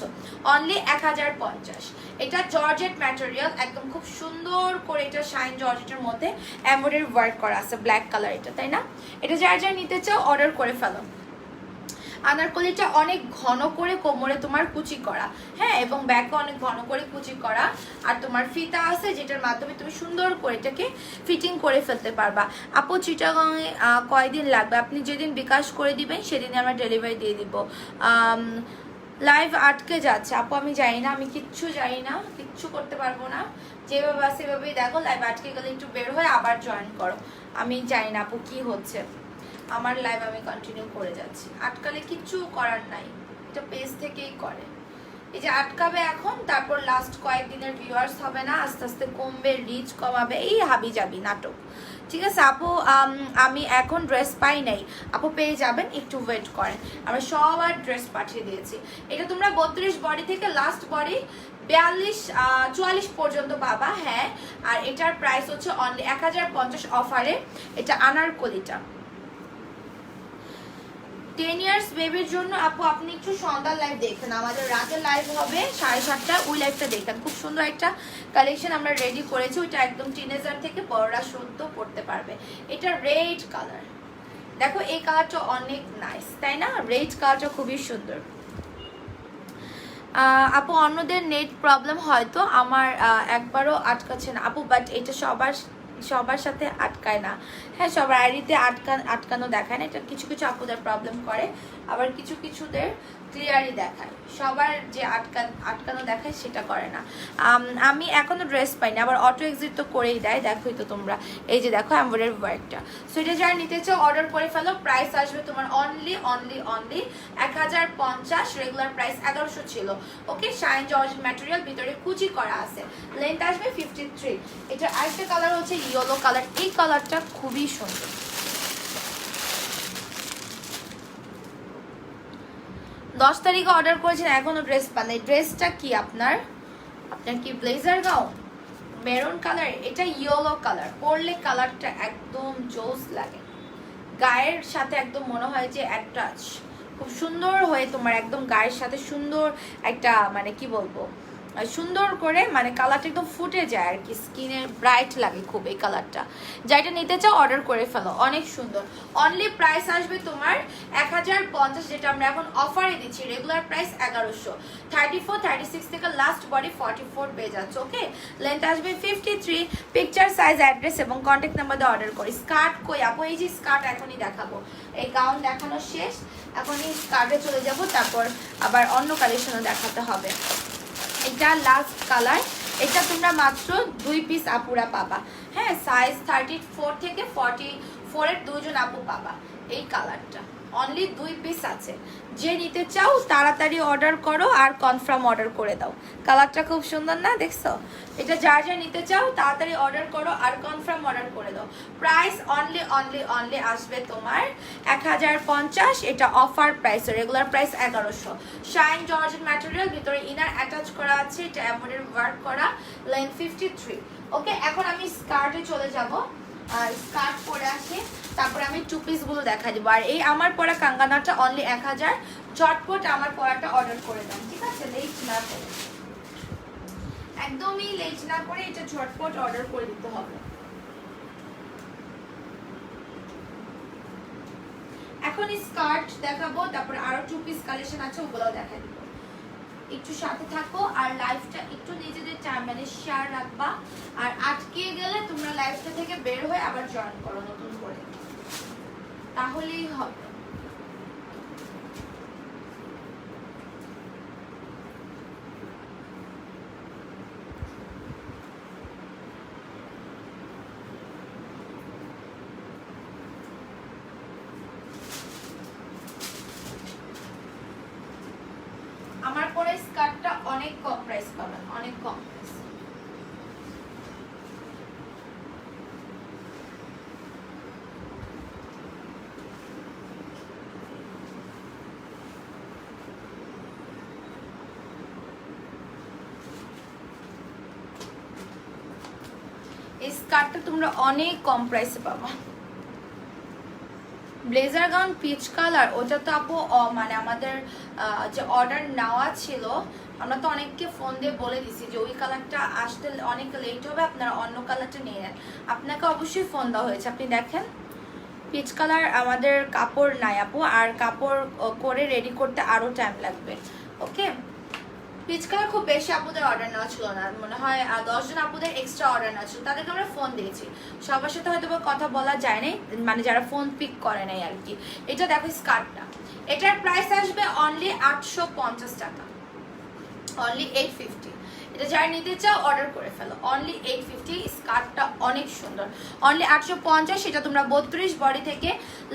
অনলি 1050। এটা জর্জেট ম্যাটেরিয়াল, একদম খুব সুন্দর করে এটা শাইন জর্জেটের মধ্যে এমব্রয়ডারি ওয়ার্ক করা আছে, ব্ল্যাক কালার এটা, তাই না? এটা যার যার নিতে চাও অর্ডার করে ফেলো। আনারকলিটা অনেক ঘন করে কোমরে তোমার কুচি করা, হ্যাঁ, এবং ব্যাকও অনেক ঘন করে কুচি করা, আর তোমার ফিতা আছে যেটার মাধ্যমে তুমি সুন্দর করে এটাকে ফিটিং করে ফেলতে পারবা। আপু চিটাগাংয়ে কয়দিন লাগবে? আপনি যেদিন বিকাশ করে দিবেন সেদিনে আমরা ডেলিভারি দিয়ে দিব। লাইভ আটকে যাচ্ছে আপু, আমি জানি না, আমি কিচ্ছু জানি না, কিচ্ছু করতে পারবো না, যেভাবে আছে সেভাবেই দেখো। লাইভ আটকে গেলে একটু বের হয়ে আবার জয়েন করো, আমি জানি না আপু কি হচ্ছে, আমার লাইভ আমি কন্টিনিউ করে যাচ্ছি। আটকালে কিচ্ছু করার নাই, এটা পেজ থেকেই করে। এই যে আটকাবে এখন, তারপর লাস্ট কয়েকদিনের ভিউয়ার্স হবে না, আস্তে আস্তে কমবে, রিচ কমাবে, এই হাবি যাবি নাটক, ঠিক আছে আপু? আমি এখন ড্রেস পাই নাই আপু, পেয়ে যাবেন, একটু ওয়েট করেন, আমরা সবার ড্রেস পাঠিয়ে দিয়েছি। এটা তোমরা 32 বডি থেকে লাস্ট বডি 42-44 পর্যন্ত পাবা, হ্যাঁ। আর এটার প্রাইস হচ্ছে অনলি 1050 অফারে। এটা আনারকলিটা 10 ইয়ার্স বেবির জন্য আপু আপনি একটু সন্ধ্যার লাইভ দেখেন, আমাদের রাতের লাইভ হবে 7:30, ওই লাইভটা দেখেন। খুব সুন্দর একটা কালেকশন আমরা রেডি করেছি, ওইটা একদম টিনেজার থেকে বড়রা সদ্য পড়তে পারবে। এটা রেড কালার, দেখো এই কালারটা অনেক নাইস, তাই না? রেড কালারটা খুবই সুন্দর। আপু অন্যদের নেট প্রবলেম হয়তো, আমার একবারও আটকাচ্ছে না আপু, বাট এটা সবার সাথে আটকায় না, হ্যাঁ সবার আইডিতে আটকানো দেখায় না, এটা কিছু কিছু আপুদের প্রবলেম করে, আবার কিছু কিছুদের ক্লিয়ারই দেখায়, সবার যে আটকানো দেখায় সেটা করে না। আমি এখনো ড্রেস পাইনি, আবার অটো এক্সিট তো করেই দেয়, দেখোই তো তোমরা, এই যে দেখো এমব্রয়ডারি ওয়ার্কটা। সো এটা যারা নিতে চাও অর্ডার করে ফেলো, প্রাইস আসবে তোমার অনলি 1050, রেগুলার প্রাইস 1100 ছিল। ওকে, শাইন জর্জ ম্যাটেরিয়াল, ভিতরে কুচি করা আছে, লেন্থ আসবে 53। এটা আরেকটা কালার হচ্ছে ইয়েলো কালার, এই কালারটা খুবই সুন্দর। 10 তারিখে অর্ডার করেছেন এখনো ড্রেস পান নাই, ড্রেসটা কি আপনার কি ব্লেজার গাউন মেরুন কালার? এটা ইয়েলো কালার, পরলে কালারটা একদম জোস লাগে, গায়ের সাথে একদম মনে হয় যে অ্যাটাচ, খুব সুন্দর হয়ে তোমার একদম গায়ের সাথে সুন্দর একটা, মানে কি বলবো, সুন্দর করে মানে কালারটা একদম ফুটে যায় আর কি, স্কিনে ব্রাইট লাগে খুব এই কালারটা। যেটা নিতে চাও অর্ডার করে ফেলো, অনেক সুন্দর। অনলি প্রাইস আসবে তোমার 1050, যেটা আমরা এখন অফারে দিচ্ছি, রেগুলার প্রাইস 1100। 34, 36 থেকে লাস্ট বডি 44 পেয়ে যাচ্ছে। ওকে, লেন্থ আসবে 53। পিকচার, সাইজ, অ্যাড্রেস এবং কন্ট্যাক্ট নাম্বার দিয়ে অর্ডার করি। স্কার্ট কই আপু? এই যে স্কার্ট এখনই দেখাবো, এই গাউন দেখানো শেষ, এখনই স্কার্টে চলে যাব, তারপর আবার অন্য কালেকশনও দেখাতে হবে। এটা লাস্ট কালার, এটা তোমরা মাত্র 2 পিস আপুরা পাবা, হ্যাঁ, সাইজ 34 থেকে 44 এর 2 জন আপু পাবা। এই কালারটা অনলি 2 পিস আছে, যে নিতে চাও তাড়াতাড়ি অর্ডার করো আর কনফার্ম অর্ডার করে দাও। কালারটা খুব সুন্দর না, দেখছো? এটা যার যা নিতে চাও তাড়াতাড়ি অর্ডার করো আর কনফার্ম অর্ডার করে দাও। প্রাইস অনলি আসবে তোমার 1050, এটা offer price, regular price 1100। Shine georgette material, ভিতরে ইনার অ্যাটাচ করা আছে, এটা এমব্রয়ডারি ওয়ার্ক করা, লেন্থ 53। ওকে, এখন আমি স্কার্টে চলে যাব, আর স্কার্ট পরে আসি, তারপরে আমি 2 পিস গুলো দেখা দিব। আর এই আমার পরা কাঙ্গানাটা অনলি 1000, ঝটপট আমার পরাটা অর্ডার করে দাও, ঠিক আছে? লেট না করে, একদমই লেট না করে এটা ঝটপট অর্ডার করে দিতে হবে। এখন স্কার্ট দেখাবো, তারপরে আরো 2 পিস কালেকশন আছে, ওগুলোও দেখা দিব। একটু সাথে থাকো আর লাইভটা একটু নিজেদের মানে শেয়ার রাখবা, আর আটকে গেলে তোমরা লাইভটা থেকে বের হয়ে আবার জয়েন করো নতুন করে, তাহলেই হবে। আমার পরে স্কার্টটা অনেক কম প্রাইস পাবেন, অনেক কম প্রাইস। এই স্কার্টটা তোমরা অনেক কম প্রাইসে পাবা। ব্লেজার গাউন পিচ কালার, ওটা তো আপু মানে আমাদের যে অর্ডার নেওয়া ছিল, আমরা তো অনেককে ফোন দিয়ে বলে দিছি যে ওই কালারটা আসতে অনেক লেট হবে, আপনারা অন্য কালারটা নিয়ে নেন। আপনাকে অবশ্যই ফোন দেওয়া হয়েছে, আপনি দেখেন পিচ কালার আমাদের কাপড় নাই আপু, আর কাপড় করে রেডি করতে আরও টাইম লাগবে। ওকে, পিচ কালার খুব বেশি আপুদের অর্ডার নেওয়া ছিল না, মনে হয় 10 জন আপুদের এক্সট্রা অর্ডার নেওয়া ছিল, তাদেরকে আমরা ফোন দিয়েছি। সবার সাথে হয়তো কথা বলা যায় নাই, মানে যারা ফোন পিক করে নাই আর কি। এটা দেখো স্কার্টটা, এটার প্রাইস আসবে অনলি 850 টাকা, অনলি 850। এটা যারা নিতে চাও অর্ডার করে ফেলো, অনলি 850। স্কার্টটা অনেক সুন্দর, অনলি 850। এটা তোমরা 32 বডি থেকে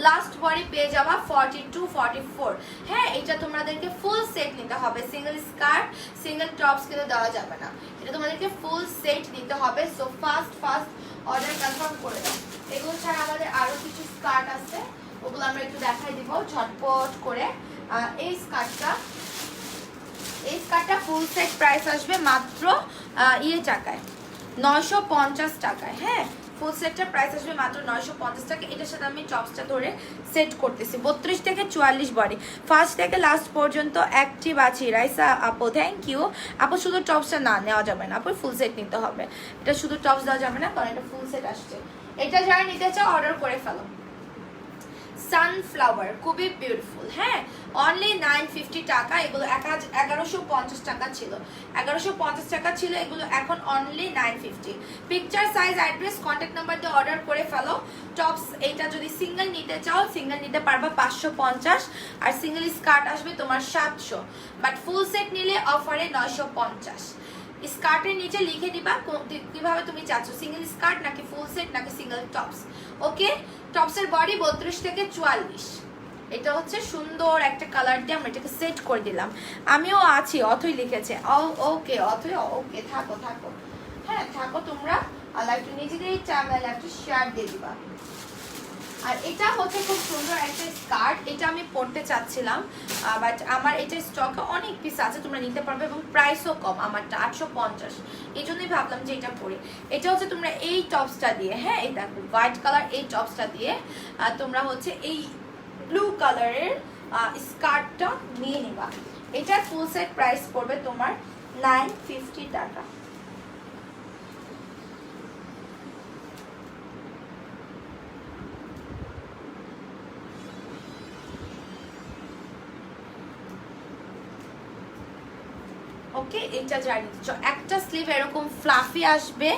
লাস্ট বডি পেয়ে যাবা 42 44। হ্যাঁ, এটা তোমাদেরকে ফুল সেট নিতে হবে, সিঙ্গেল স্কার্ট সিঙ্গেল টপস কিন্তু দেওয়া যাবে না, এটা তোমাদেরকে ফুল সেট নিতে হবে। সো ফাস্ট অর্ডার কনফার্ম করে দাও। এগুলো ছাড়া আমাদের আরো কিছু স্কার্ট আছে, ওগুলো আমরা একটু দেখাই দিব ঝটপট করে। এই স্কার্টটা ফুল সেট প্রাইস আসবে মাত্র টাকায়, 950 টাকায়। হ্যাঁ, ফুল সেটটার প্রাইস আসবে মাত্র 950 টাকা। এটার সাথে আমি টপসটা ধরে সেট করতেছি। 32 থেকে 44 বডি, ফার্স্ট থেকে লাস্ট পর্যন্ত অ্যাক্টিভ আছি। রাইসা আপু থ্যাংক ইউ। আপু শুধু টপসটা না নেওয়া যাবে না আপু, ফুল সেট নিতে হবে। এটা শুধু টপস দেওয়া যাবে না, কারণ এটা ফুল সেট আসছে। এটা যারা নিতে চাও অর্ডার করে ফেলো। সানফ্লাওয়ার খুবই বিউটিফুল। হ্যাঁ, অনলি 950 টাকা। এগুলো 1150 টাকা ছিল, 1150 টাকা ছিল এগুলো, এখন only 950। Picture size address contact number দিয়ে অর্ডার করে ফেলো। টপস এইটা যদি সিঙ্গেল নিতে চাও সিঙ্গেল নিতে পারবা 550, আর সিঙ্গেল স্কার্ট আসবে তোমার 700, বাট ফুল সেট নিলে অফারে 950। স্কার্টের নিচে লিখে দিবা কিভাবে তুমি চাচ্ছ, সিঙ্গেল স্কার্ট নাকি ফুল সেট নাকি সিঙ্গেল টপস। ওকে, টপসের বডি 32 থেকে 44। এটা হচ্ছে সুন্দর একটা কালার দিয়ে আমরা এটাকে সেট করে দিলাম। আমিও আছি, অথই লিখেছে। ওকে অথই, ওকে থাকো। হ্যাঁ থাকো তোমরা, আর একটু নিজেদেরই চ্যানেলে একটু শেয়ার দিয়ে দিবা। আর এটা হচ্ছে খুব সুন্দর একটা স্কার্ট, এটা আমি পরতে চাচ্ছিলাম, বাট আমার এটা স্টকে অনেক পিস আছে, তোমরা নিতে পারবে এবং প্রাইসও কম, আমারটা 850। এই জন্যই ভাবলাম যে এটা পরি। এটা হচ্ছে তোমরা এই টপসটা দিয়ে, হ্যাঁ এই দেখো হোয়াইট কালার, এই টপসটা দিয়ে তোমরা হচ্ছে এই ব্লু কালারের স্কার্টটা নিয়ে নিবা। এটার ফুল সেট প্রাইস পড়বে তোমার 950 টাকা। ওকে, এটা জানি একটা স্লিভ এরকম ফ্লাফি আসবে।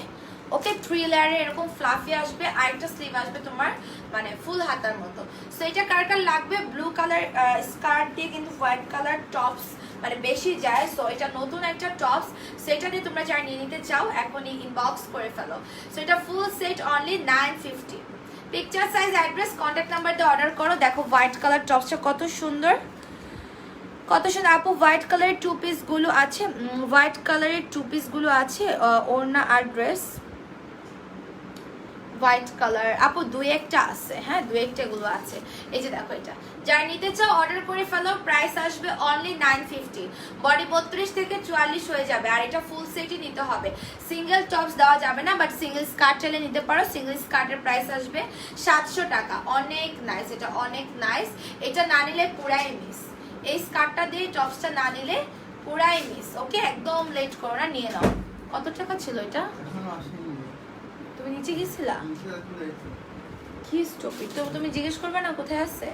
ওকে, 3 লেয়ারে এরকম ফ্লাফি আসবে, আর একটা স্লিভ আসবে তোমার মানে ফুল হাতার মতো। সো এটা কার কার লাগবে, ব্লু কালার স্কার্ট দিয়ে কিন্তু হোয়াইট কালার টপস মানে বেশি যায়। সো এটা নতুন একটা টপস, সেটা দিয়ে তোমরা যারা নিয়ে নিতে চাও এখনই ইনবক্স করে ফেলো। সো এটা full set only 950। Picture size address contact number দিয়ে অর্ডার করো। দেখো হোয়াইট কালার টপসটা কত সুন্দর, কত সুন্দর আপু। হোয়াইট কালারের 2 পিসগুলো আছে, হোয়াইট কালারের 2 পিসগুলো আছে, ওড়না আর ড্রেস হোয়াইট কালার আপু 2-1টা আছে। হ্যাঁ 2-1টা এগুলো আছে। এই যে দেখো, এটা যারা নিতে চাও অর্ডার করে ফেলো, প্রাইস আসবে অনলি 950। বডি 32 থেকে 44 হয়ে যাবে, আর এটা ফুল সেটই নিতে হবে, সিঙ্গেল টপস দেওয়া যাবে না, বাট সিঙ্গেল স্কার্ট চাইলে নিতে পারো। সিঙ্গেল স্কার্টের প্রাইস আসবে 700 টাকা। অনেক নাইস, এটা অনেক নাইস। এটা না নিলে পুরাই মিস, এই স্কার্টটা দিয়ে টপসটা না নিলে পুরাই মিস। ওকে, একদম লেট করো না, নিয়ে নাও। কত টাকা ছিল এটা? তুমি নিচে গেছিলা? কি স্টপিক, তো তুমি জিজ্ঞেস করবে না কোথায় আছে?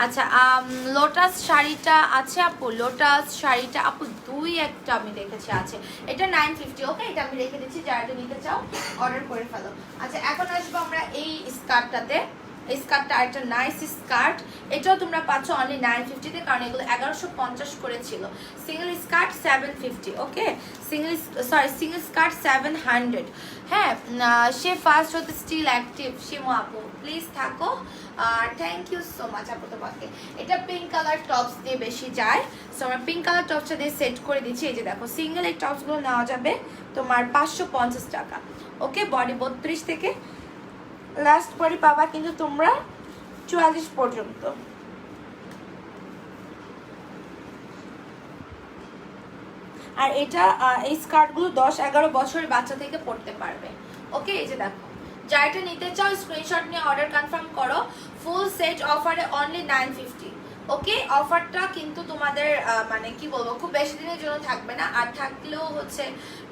আচ্ছা, লোটাস শাড়িটা আছে আপু, লোটাস শাড়িটা আপু 2-1টা আমি দেখেছি আছে, এটা 950। ওকে, এটা আমি রেখে দিচ্ছি, যারা এটা নিতে চাও অর্ডার করে ফেলো। আচ্ছা, এখন আসবো আমরা এই স্কার্টটাতে। এই স্কার্টটা আরেকটা নাইস স্কার্ট, এটাও তোমরা পাচ্ছ অনলি 950-তে, কারণ এগুলো 1150 করে ছিল। সিঙ্গেল স্কার্ট 750, ওকে, সিঙ্গেল স্কার্ট 700। হ্যাঁ, সে ফার্স্ট হতে স্টিল অ্যাক্টিভ, শিমু আপু প্লিজ থাকো। আর থ্যাংক ইউ সো মাচ আপু তোমাকে। এটা পিঙ্ক কালার টপস দিয়ে বেশি যায়, সো আমরা পিঙ্ক কালার টপসটা দিয়ে সেট করে দিচ্ছি। এই যে দেখো, সিঙ্গেল এই টপসগুলো নেওয়া যাবে তোমার 550 টাকা, ওকে। বডি 32 থেকে লাস্ট বডি পাবা কিন্তু তোমরা 44 পর্যন্ত। আর এটা এই স্কার্টগুলো 10-11 বছরের বাচ্চা থেকে পরতে পারবে, ওকে। এই যে দেখো, যা এটা নিতে চাও স্ক্রিনশট নিয়ে অর্ডার কনফার্ম করো। ফুল সেট অফারে অনলি 950, ওকে। অফারটা কিন্তু তোমাদের মানে কি বলবো, খুব বেশি দিনের জন্য থাকবে না, আর থাকলেও হচ্ছে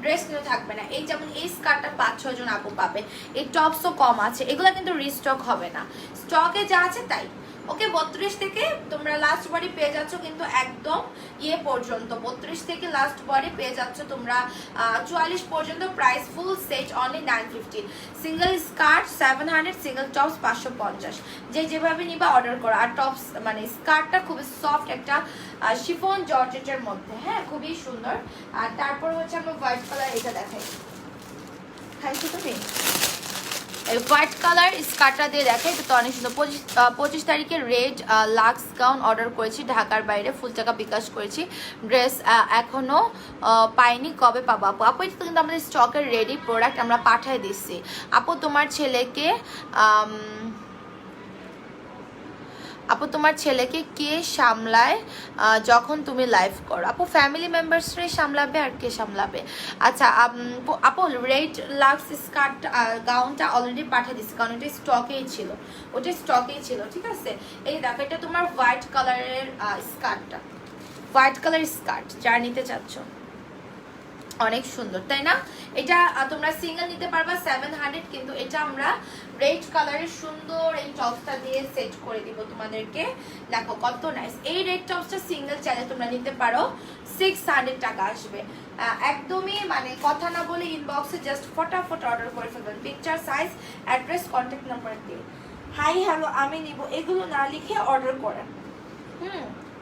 ড্রেস নিয়েও থাকবে না। এই যেমন এই স্কার্টটা 5-6 জন আপু পাবে, এই টপসও কম আছে, এগুলো কিন্তু রিস্টক হবে না, স্টকে যা আছে তাই, ওকে। 32 থেকে তোমরা লাস্ট বডি পেয়ে যাচ্ছ কিন্তু একদম ইয়ে পর্যন্ত, 32 থেকে লাস্ট বডি পেয়ে যাচ্ছ তোমরা 44 পর্যন্ত। Price full set only 950, single skirt 700, single tops 550। যে যেভাবে নিবা অর্ডার করো। আর টপস মানে স্কার্টটা খুবই সফট একটা শিফন জর্জেটের মধ্যে, হ্যাঁ, খুবই সুন্দর। আর তারপর হচ্ছে আমরা হোয়াইট কালার, এটা দেখাই, খাইছো তুমি এই হোয়াইট কালার স্কার্টটা দিয়ে দেখে, এটা তো অনেক সুন্দর। 25 তারিখে রেড লাক্স গাউন অর্ডার করেছি, ঢাকার বাইরে ফুল টাকা বিকাশ করেছি। ড্রেস এখনো পাইনি, কবে পাবো আপু? আপু এটা কিন্তু আমাদের স্টকের রেডি প্রোডাক্ট, আমরা পাঠিয়ে দিচ্ছি আপু। তোমার ছেলেকে আপু তোমার ছেলেকে কে সামলায় যখন তুমি লাইভ করো? আপু ফ্যামিলি মেম্বার্সরাই সামলাবে, আর কে সামলাবে? আচ্ছা আপু, রেড লাক্স স্কার্ট গাউনটা অলরেডি পাঠিয়ে দিচ্ছি, কারণ ওটা স্টকেই ছিল, ঠিক আছে। এই দেখো, এটা তোমার হোয়াইট কালারের স্কার্টটা, হোয়াইট কালার স্কার্ট যারা নিতে চাচ্ছ, অনেক সুন্দর তাই না? এটা তোমরা সিঙ্গেল নিতে পারবা 700, কিন্তু এটা আমরা রেড কালারের সুন্দর এই টপসটা দিয়ে সেট করে দিব তোমাদেরকে। দেখো কত নাইস। এই রেড টপসটা সিঙ্গেল চাইলে তোমরা নিতে পারো, 600 টাকা আসবে। একদমই মানে কথা না বলে ইনবক্সে জাস্ট ফটাফট অর্ডার করে ফেলবেন, picture, size, address, contact number দিয়ে। হাই হ্যালো আমি নিব, এগুলো না লিখে অর্ডার করেন।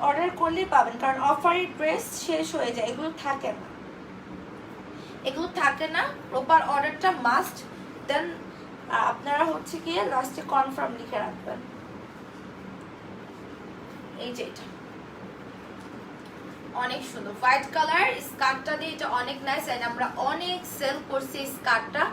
অর্ডার করলেই পাবেন, কারণ অফারের ড্রেস শেষ হয়ে যায়, এগুলো থাকে না, প্রপার অর্ডারটা মাস্ট। দেন আপনারা হচ্ছে গিয়ে লাস্টে কনফার্ম লিখে রাখবেন। এই যে এটা অনেক সুন্দর হোয়াইট কালার স্কার্টটা দিয়ে, এটা অনেক নাইস। এন্ড আমরা অনেক সেল করছি স্কার্টটা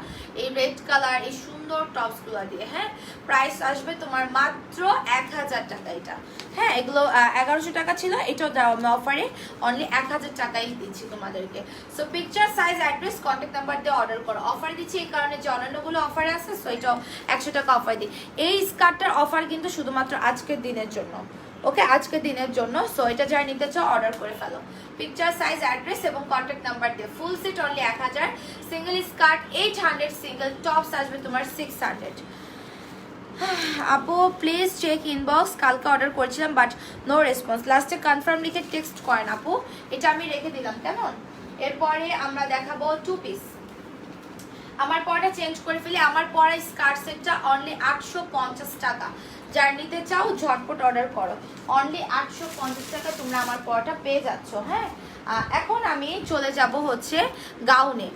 এই রেড কালার এই সুন্দর টপস গুলা দিয়ে। হ্যাঁ, প্রাইস আসবে তোমার মাত্র 1000 টাকা। এটা হ্যাঁ, এগুলো 1100 টাকা ছিল, এটাও অফারে অনলি 1000 টাকাই দিচ্ছি তোমাদেরকে। So picture, size, address, contact number দিয়ে অর্ডার করো। অফার দিচ্ছি এই কারণে যে অন্যান্যগুলো অফারে আছে, সো এটাও 100 টাকা অফার দিই। এই স্কার্টটার অফার কিন্তু শুধুমাত্র আজকের দিনের জন্য, ওকে, আজকের দিনের জন্য। সো এটা যারা নিতে চাও অর্ডার করে ফেলো, পিকচার, সাইজ, অ্যাড্রেস এবং কন্ট্যাক্ট নাম্বার দিয়ে। Full set only 1000, single skirt 800, single tops আসবে তোমার 600। আপু প্লিজ চেক ইনবক্স, কালকে অর্ডার করেছিলাম বাট নো রেসপন্স, লাস্টে কনফার্ম লিখে টেক্সট করেন আপু। এটা আমি রেখে দিলাম, কেমন? এরপরে আমরা দেখাবো 2 পিস। আমার পরটা চেঞ্জ করে ফেলি। আমার পরা স্কার্ট সেটটা অনলি 850 টাকা। যারা নিতে চাও ঝটপট অর্ডার করো, অনলি 850 টাকা তোমরা আমার পরটা পেয়ে যাচ্ছ। হ্যাঁ, এখন আমি চলে যাব হচ্ছে গাউনে।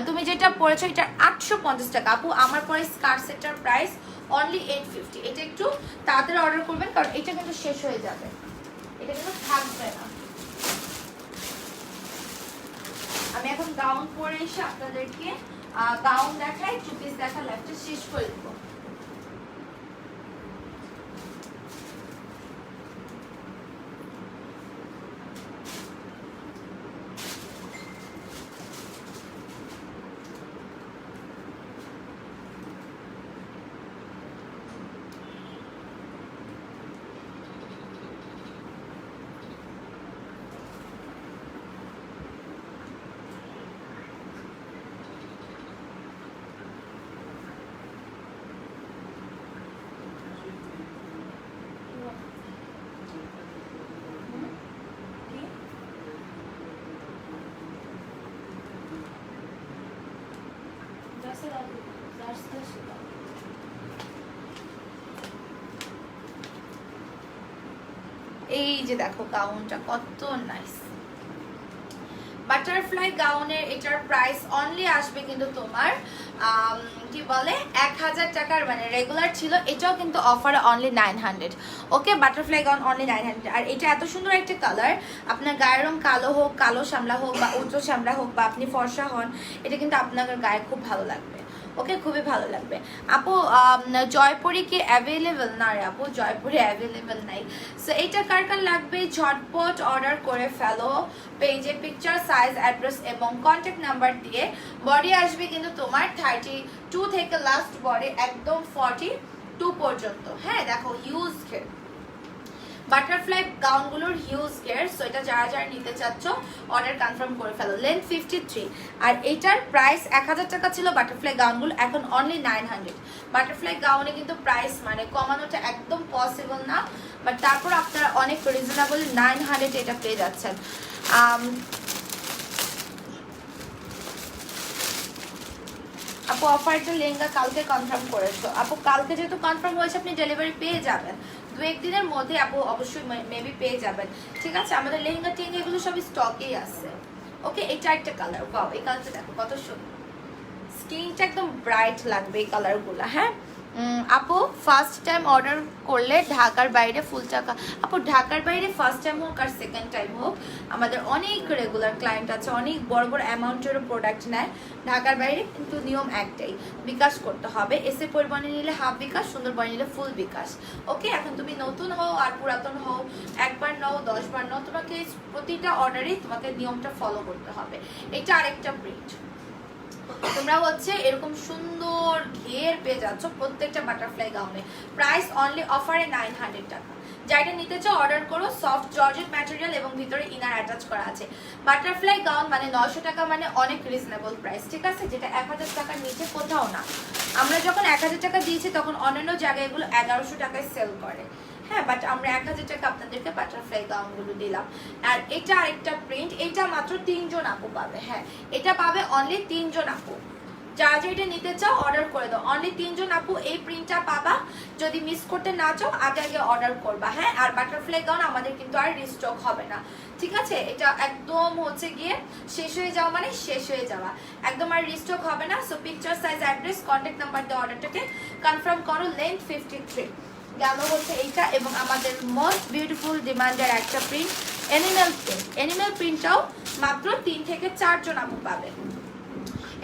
তুমি যেটা পরেছো এটা 850 টাকা। আপু আমার পরে স্কার্ট সেটটার প্রাইস অনলি 850। এটা একটু তাড়াতাড়ি অর্ডার করবেন, কারণ এটা কিন্তু শেষ হয়ে যাবে, এটা কিন্তু থাকবে না। আমি এখন গাউন পরে এসে আপনাদেরকে গাউন দেখাই, 2 পিস দেখা লাইভটা শেষ করে দেবো। এই যে দেখো গাউনটা কত নাইস, বাটারফ্লাই গাউনের এটার প্রাইস অনলি আসবে কিন্তু তোমার কি বলে 1000 টাকার, মানে রেগুলার ছিল, এটাও কিন্তু অফারে অনলি 900। ওকে, বাটারফ্লাই গাউন অনলি 900। আর এটা এত সুন্দর একটা কালার, আপনার গায়ের রং কালো হোক, কালো শ্যামলা হোক বা উজ্জ্বল শ্যামলা হোক বা আপনি ফর্সা হন, এটা কিন্তু আপনার গায়ে খুব ভালো লাগবে। ওকে, খুবই ভালো লাগবে। আপু জয়পুরি কি অ্যাভেলেবেল? না রে আপু, জয়পুরি অ্যাভেলেবেল নাই। সো এইটা কার কার লাগবে ঝটপট অর্ডার করে ফেলো, পেজে পিকচার, সাইজ, অ্যাড্রেস এবং কন্ট্যাক্ট নাম্বার দিয়ে। বডি আসবে কিন্তু তোমার 32 থেকে লাস্ট বডি একদম 42 পর্যন্ত। হ্যাঁ দেখো হিউজ ঘের, বাটারফ্লাই গাউনগুলোর হিউজ ঘের। সো এটা যারা যারা নিতে চাচ্ছ অর্ডার কনফার্ম করে ফেলো। লেন্থ 53 আর এটার প্রাইস 1000 টাকা ছিল বাটারফ্লাই গাউনগুলো, এখন অনলি 900। বাটারফ্লাই গাউনে কিন্তু প্রাইস মানে কমানোটা একদম পসিবল না, বাট তারপর আপনারা অনেক রিজনেবল 900 এটা পেয়ে যাচ্ছেন। আপু অফারটা লেহেঙ্গা কালকে কনফার্ম করেছো? আপু কালকে যেহেতু কনফার্ম হয়েছে আপনি ডেলিভারি পেয়ে যাবেন 2-1 দিনের মধ্যে। আপু অবশ্যই মেবি পেয়ে যাবেন, ঠিক আছে? আমাদের লেহেঙ্গা টেঙ্গা এগুলো সবই স্টকেই আছে। ওকে, এটা একটা কালার, ওয়াও এই কালারটা দেখো কত সুন্দর, স্কিনটা একদম ব্রাইট লাগবে এই কালারগুলো। হ্যাঁ আপু ফার্স্ট টাইম অর্ডার করলে ঢাকার বাইরে ফুল টাকা? আপু ঢাকার বাইরে ফার্স্ট টাইম হোক আর সেকেন্ড টাইম হোক, আমাদের অনেক রেগুলার ক্লায়েন্ট আছে, অনেক বড় বড় অ্যামাউন্টেরও প্রোডাক্ট নেয়। ঢাকার বাইরে কিন্তু নিয়ম একটাই, বিকাশ করতে হবে। এসে পরিবহনে নিলে হাফ বিকাশ, সুন্দরবনে নিলে ফুল বিকাশ। ওকে, এখন তুমি নতুন হও আর পুরাতন হও, একবার নাও 10 বার নাও, তোমাকে প্রতিটা অর্ডারেই তোমাকে নিয়মটা ফলো করতে হবে। এটা আরেকটা প্রিন্ট, তোমরা হচ্ছে এরকম সুন্দর ঘের পেয়ে যাচ্ছ প্রত্যেকটা বাটারফ্লাই গাউনে। প্রাইস অনলি অফারে 900 টাকা। যাইটা নিতে চাও অর্ডার করো। সফট জর্জেট ম্যাটেরিয়াল এবং ভিতরে ইনার অ্যাটাচ করা আছে। বাটারফ্লাই গাউন মানে 900 টাকা, মানে অনেক রিজনেবল প্রাইস, ঠিক আছে? যেটা 1000 টাকার নিচে কোথাও না। আমরা যখন 1000 টাকা দিয়েছি তখন অন্যান্য জায়গায় এগুলো 1100 টাকায় সেল করে। হ্যাঁ, বাট আমরা 1000 টাকা আপনাদেরকে বাটারফ্লাই গাউনগুলো দিলাম। আর এটা আরেকটা প্রিন্ট, এটা মাত্র 3 জন আপু পাবে। হ্যাঁ, এটা পাবে অনলি 3 জন আপু। যারা যেটা নিতে চাও অর্ডার করে দাও, অনলি 3 জন আপু এই প্রিন্টটা পাবা। যদি মিস করতে না চাও আগে আগে অর্ডার করবা। হ্যাঁ, আর বাটারফ্লাই গাউন আমাদের কিন্তু আর রিস্টক হবে না, ঠিক আছে? এটা একদম হচ্ছে গিয়ে শেষ হয়ে যাওয়া মানে শেষ হয়ে যাওয়া, একদম আর রিস্টক হবে না। So picture, size, address, contact number দিয়ে অর্ডারটাকে কনফার্ম করো। লেন্থ 53 গেল হচ্ছে এইটা, এবং আমাদের মোস্ট বিউটিফুল ডিমান্ডের একটা প্রিন্ট অ্যানিমেল প্রিন্ট। অ্যানিমেল প্রিন্টটাও মাত্র 3 থেকে 4 জন আপু পাবে।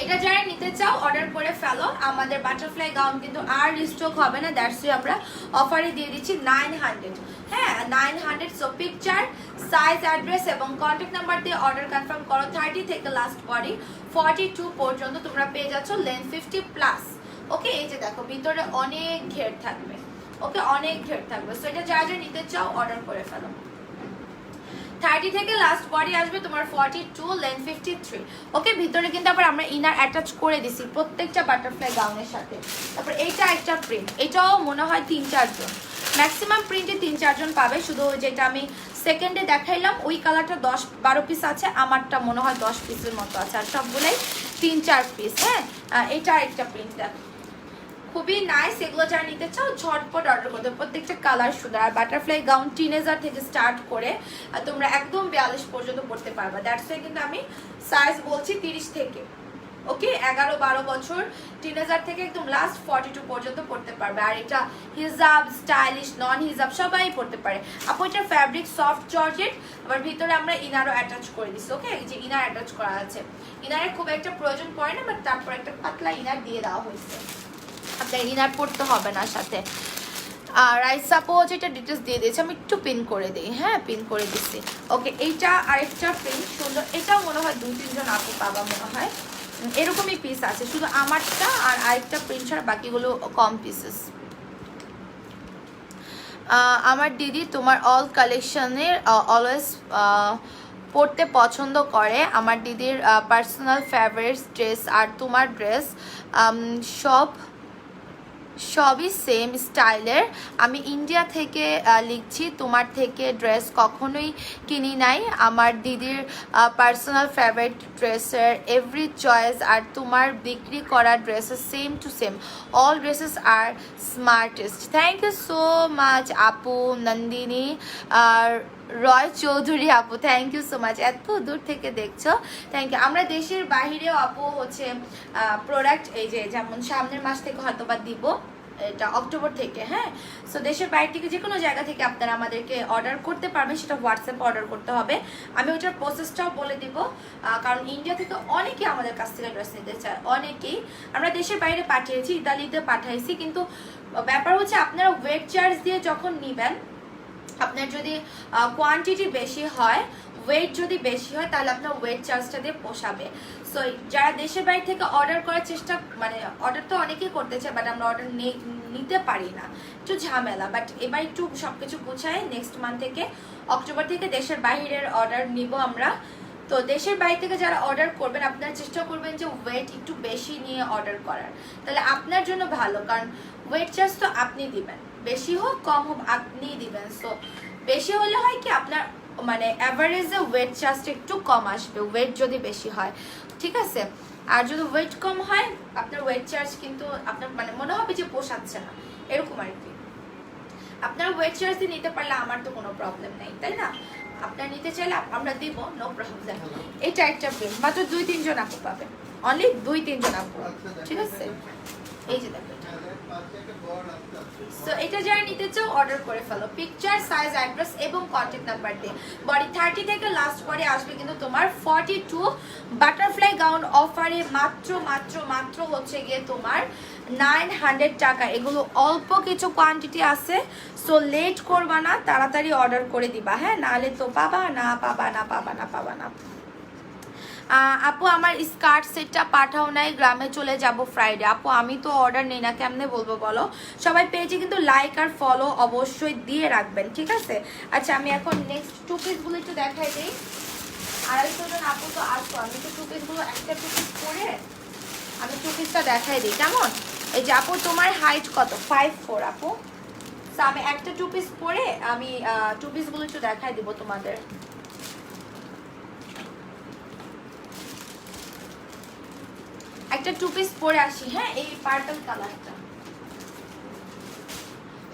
এটা যারা নিতে চাও অর্ডার করে ফেলো। আমাদের বাটারফ্লাই গাউন কিন্তু আর রিস্টক হবে না, দ্যাটস ওয়াই আমরা অফারে দিয়ে দিচ্ছি 900। হ্যাঁ 900। সো পিকচার, সাইজ, অ্যাড্রেস এবং কন্ট্যাক্ট নাম্বার দিয়ে অর্ডার কনফার্ম করো। 30 থেকে লাস্ট বডি 42 পর্যন্ত তোমরা পেয়ে যাচ্ছ, লেন্থ 50+। ওকে, এই যে দেখো ভিতরে অনেক ঘের থাকবে। ওকে, অনেক ঘের থাকবে। সো এটা যারা যারা নিতে চাও অর্ডার করে ফেলো। 30 থেকে লাস্ট বডি আসবে তোমার 42, লেন্থ 53। ওকে, ভিতরে কিন্তু আবার আমরা ইনার অ্যাটাচ করে দিছি প্রত্যেকটা বাটারফ্লাই গাউনের সাথে। তারপর এইটা একটা প্রিন্ট, এটাও মনে হয় 3-4 জন, ম্যাক্সিমাম প্রিন্টে 3-4 জন পাবে। শুধু যেটা আমি সেকেন্ডে দেখাইলাম ওই কালারটা 10-12 পিস আছে, আমারটা মনে হয় 10 পিসের মতো আছে, আর সবগুলোই 3-4 পিস। হ্যাঁ, এটা একটা প্রিন্ট দেখো, খুবই নাইস। এগুলো যারা নিতে চাও ঝটপট অর্ডার করতে। প্রত্যেকটা কালার সুন্দর। আর বাটারফ্লাই গাউন টিনেজার থেকে স্টার্ট করে তোমরা একদম 42 পর্যন্ত পড়তে পারবা। দ্যাটস ওয়াই কিন্তু আমি সাইজ বলছি 30 থেকে। ওকে, 11-12 বছর টিনেজার থেকে একদম লাস্ট 42 পর্যন্ত পড়তে পারবে। আর এটা হিজাব, স্টাইলিশ, নন হিজাব সবাই পড়তে পারে। আপু এটা ফ্যাব্রিক সফট জর্জেট, আবার ভিতরে আমরা ইনারও অ্যাটাচ করে দিচ্ছি। ওকে, এই যে ইনার অ্যাটাচ করা আছে, ইনারের খুব একটা প্রয়োজন পড়ে না, বাট তারপর একটা পাতলা ইনার দিয়ে দেওয়া হয়েছে, আপনার ইনার পড়তে হবে না সাথে। আর রাইসা আপু যেটা ডিটেলস দিয়ে দিয়েছে, আমি একটু পিন করে দিই। হ্যাঁ, পিন করে দিচ্ছি। ওকে, এইটা আরেকটা প্রিন্ট সুন্দর, এটাও মনে হয় 2-3 জন আপু পাবা মনে হয়। এরকমই পিস আছে, শুধু আমারটা আর আরেকটা প্রিন্ট ছাড়া বাকিগুলো কম পিসেস। আমার দিদি তোমার অল কালেকশনের অলওয়েজ পড়তে পছন্দ করে। আমার দিদির পার্সোনাল ফেভারিট ড্রেস আর তোমার ড্রেস সবই সেম স্টাইলের। আমি ইন্ডিয়া থেকে লিখছি, তোমার থেকে ড্রেস কখনোই কিনি নাই। আমার দিদির পার্সোনাল ফেভারিট ড্রেসের এভরি চয়েস আর তোমার বিক্রি করা dresses same to same, all dresses আর smartest. Thank you so much আপু। নন্দিনী আর রয় চৌধুরী আপু, থ্যাংক ইউ সো মাচ, এত দূর থেকে দেখছো, থ্যাংক ইউ। আমরা দেশের বাহিরেও আপু হচ্ছে প্রোডাক্ট, এই যে যেমন সামনের মাস থেকে হয়তো বা দিব, এটা অক্টোবর থেকে, হ্যাঁ। সো দেশের বাইরে থেকে যে কোনো জায়গা থেকে আপনারা আমাদেরকে অর্ডার করতে পারবেন, সেটা হোয়াটসঅ্যাপে অর্ডার করতে হবে। আমি ওইটার প্রসেসটাও বলে দিব, কারণ ইন্ডিয়া থেকে অনেকেই আমাদের কাছ থেকে ড্রেস নিতে চায়, অনেকেই। আমরা দেশের বাইরে পাঠিয়েছি, ইতালিতে পাঠাইছি, কিন্তু ব্যাপার হচ্ছে আপনারা ওয়েট চার্জ দিয়ে যখন নেবেন, আপনার যদি কোয়ান্টিটি বেশি হয়, ওয়েট যদি বেশি হয়, তাহলে আপনার ওয়েট চার্জটা দিয়ে পোষাবে। সো যারা দেশের বাইরে থেকে অর্ডার করার চেষ্টা, মানে অর্ডার তো অনেকেই করতে চায়, বাট আমরা অর্ডার নিতে পারি না, একটু ঝামেলা। বাট এবার একটু সবকিছু গুছায় নেক্সট মান্থ থেকে, অক্টোবর থেকে দেশের বাইরের অর্ডার নিব আমরা। তো দেশের বাইরে থেকে যারা অর্ডার করবেন, আপনারা চেষ্টা করবেন যে ওয়েট একটু বেশি নিয়ে অর্ডার করার, তাহলে আপনার জন্য ভালো, কারণ ওয়েট চার্জ তো আপনি দিবেন, বেশি হোক কম হোক আপনিই দিবেন। সো বেশি হলে হয় কি, আপনার মানে অ্যাভারেজে ওয়েট চার্জটা একটু কম আসবে, ওয়েট যদি বেশি হয়, ঠিক আছে। আর যদি ওয়েট কম হয়, আপনার ওয়েট চার্জ কিন্তু আপনার মানে মনে হবে যে পোষাচ্ছে না, এরকম আর কি। আপনার ওয়েট চার্জ দিয়ে নিতে পারলে আমার তো কোনো প্রবলেম নেই, তাই না? আপনার নিতে চাইলে আমরা দিব, নো প্রবলেম। এটা একটা প্রিন্ট, মাত্র 2-3 জন আপু পাবেন, অনলি 2-3 জন আপু, ঠিক আছে। এই যে দেখো, সো এটা যারা নিতে চাও অর্ডার করে ফেলো, পিকচার, সাইজ, অ্যাড্রেস এবং কন্ট্যাক্ট নাম্বার দিয়ে। বডি 30 থেকে লাস্ট বডি আসবে কিন্তু তোমার 42। বাটারফ্লাই গাউন অফারে মাত্র মাত্র মাত্র হচ্ছে গিয়ে তোমার 900 টাকা। এগুলো অল্প কিছু কোয়ান্টিটি আছে, সো লেট করবা না, তাড়াতাড়ি অর্ডার করে দিবা, হ্যাঁ, নাহলে তো পাবা না, পাবা না, পাবা না, পাবা না। আপু আমার স্কার্ট সেটটা পাঠাও নাই, গ্রামে চলে যাব ফ্রাইডে। আপু আমি তো অর্ডার নেই না, কেমনে বলবো বলো? সবাই পেজে কিন্তু লাইক আর ফলো অবশ্যই দিয়ে রাখবেন, ঠিক আছে। আচ্ছা আমি এখন নেক্সট টু পিসগুলো একটু দেখাই দিই। 250 জন আপু তো আসো, আমি তো টু পিসগুলো একটা টু পিস করে আমি টু পিসটা দেখাই দিই, কেমন? এই যে আপু তোমার হাইট কত? 5'4" আপু। তো আমি একটা টু পিস পরে আমি টু পিসগুলো একটু দেখাই দিব তোমাদের। একটা টু পিস পরে আসি, হ্যাঁ, এই পার্পল কালারটা।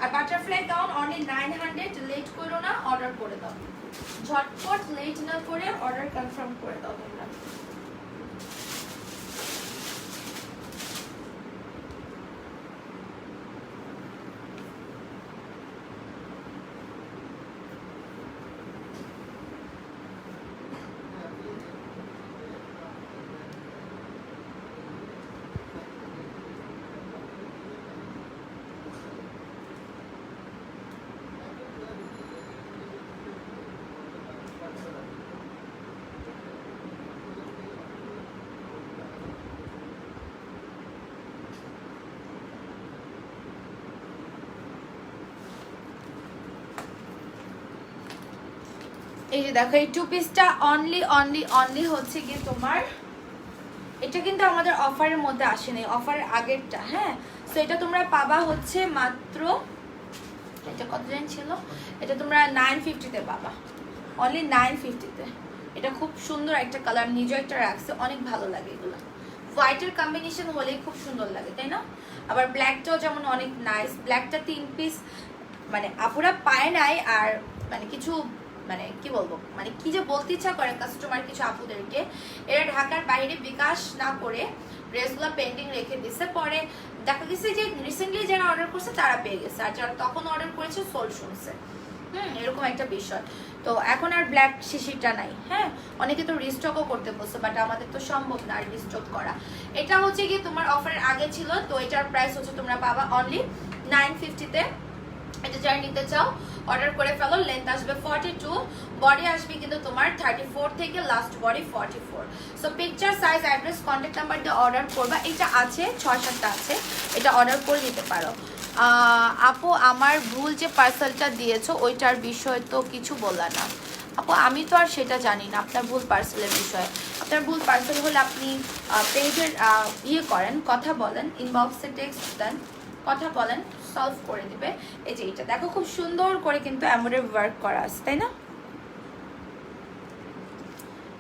আর বাটারফ্লাই গাউন অনলি 900, লেট করো না, অর্ডার করে দাও ঝটপট, লেট না করে অর্ডার কনফার্ম করে দাও তোমরা। এই যে দেখো, এই টু পিসটা অনলি অনলি অনলি হচ্ছে গিয়ে তোমার, এটা কিন্তু আমাদের অফারের মধ্যে আসেনি, অফারের আগেরটা, হ্যাঁ। সো এটা তোমরা পাবা হচ্ছে মাত্র, এটা কত জন ছিল, এটা তোমরা 950-তে পাবা, অনলি 950-তে। এটা খুব সুন্দর একটা কালার, নিজে একটা রাখছে, অনেক ভালো লাগে এগুলো। হোয়াইটের কম্বিনেশন হলে খুব সুন্দর লাগে, তাই না? আবার ব্ল্যাকটাও যেমন অনেক নাইস, ব্ল্যাকটা 3 পিস মানে আপুরা পায় নাই। আর মানে কিছু মানে কি বলবো, মানে কি যে বলতে ইচ্ছা করে কাস্টমার কিছু আপুদেরকে, এরা ঢাকার বাইরে বিকাশ না করে ড্রেসগুলো পেন্ডিং রেখে দিচ্ছে, পরে দেখা গেছে যে রিসেন্টলি যারা অর্ডার করছে তারা পেয়ে গেছে, আর যারা তখন অর্ডার করেছে সোল শুনছে, এরকম একটা বিষয়। তো এখন আর ব্ল্যাক শিশিরটা নাই, হ্যাঁ, অনেকে তো রিস্টকও করতে বলছে, বাট আমাদের তো সম্ভব না আর রিস্টক করা। এটা হচ্ছে কি তোমার অফারের আগে ছিল, তো এটার প্রাইস হচ্ছে তোমরা পাবা অনলি 950-তে। এটা যারা নিতে চাও অর্ডার করে ফেলো। লেন্থ আসবে 42, বডি আসবে কিন্তু তোমার 34 থেকে last body 44। So picture, size, address, contact number দিয়ে অর্ডার করবা। এটা আছে 6-7টা আছে, এটা অর্ডার করে দিতে পারো। আপু আমার ভুল যে পার্সেলটা দিয়েছো ওইটার বিষয় তো কিছু বললা না। আপু আমি তো আর সেটা জানি না আপনার ভুল পার্সেলের বিষয়ে। আপনার ভুল পার্সেল হলে আপনি পেজের ইয়ে করেন, কথা বলেন, ইনবক্সে টেক্সট দেন, কথা বলেন, সলভ করে দিবে। এই যে এটা দেখো খুব সুন্দর করে কিন্তু এমব্রয়ডারি ওয়ার্ক করা আছে, তাই না?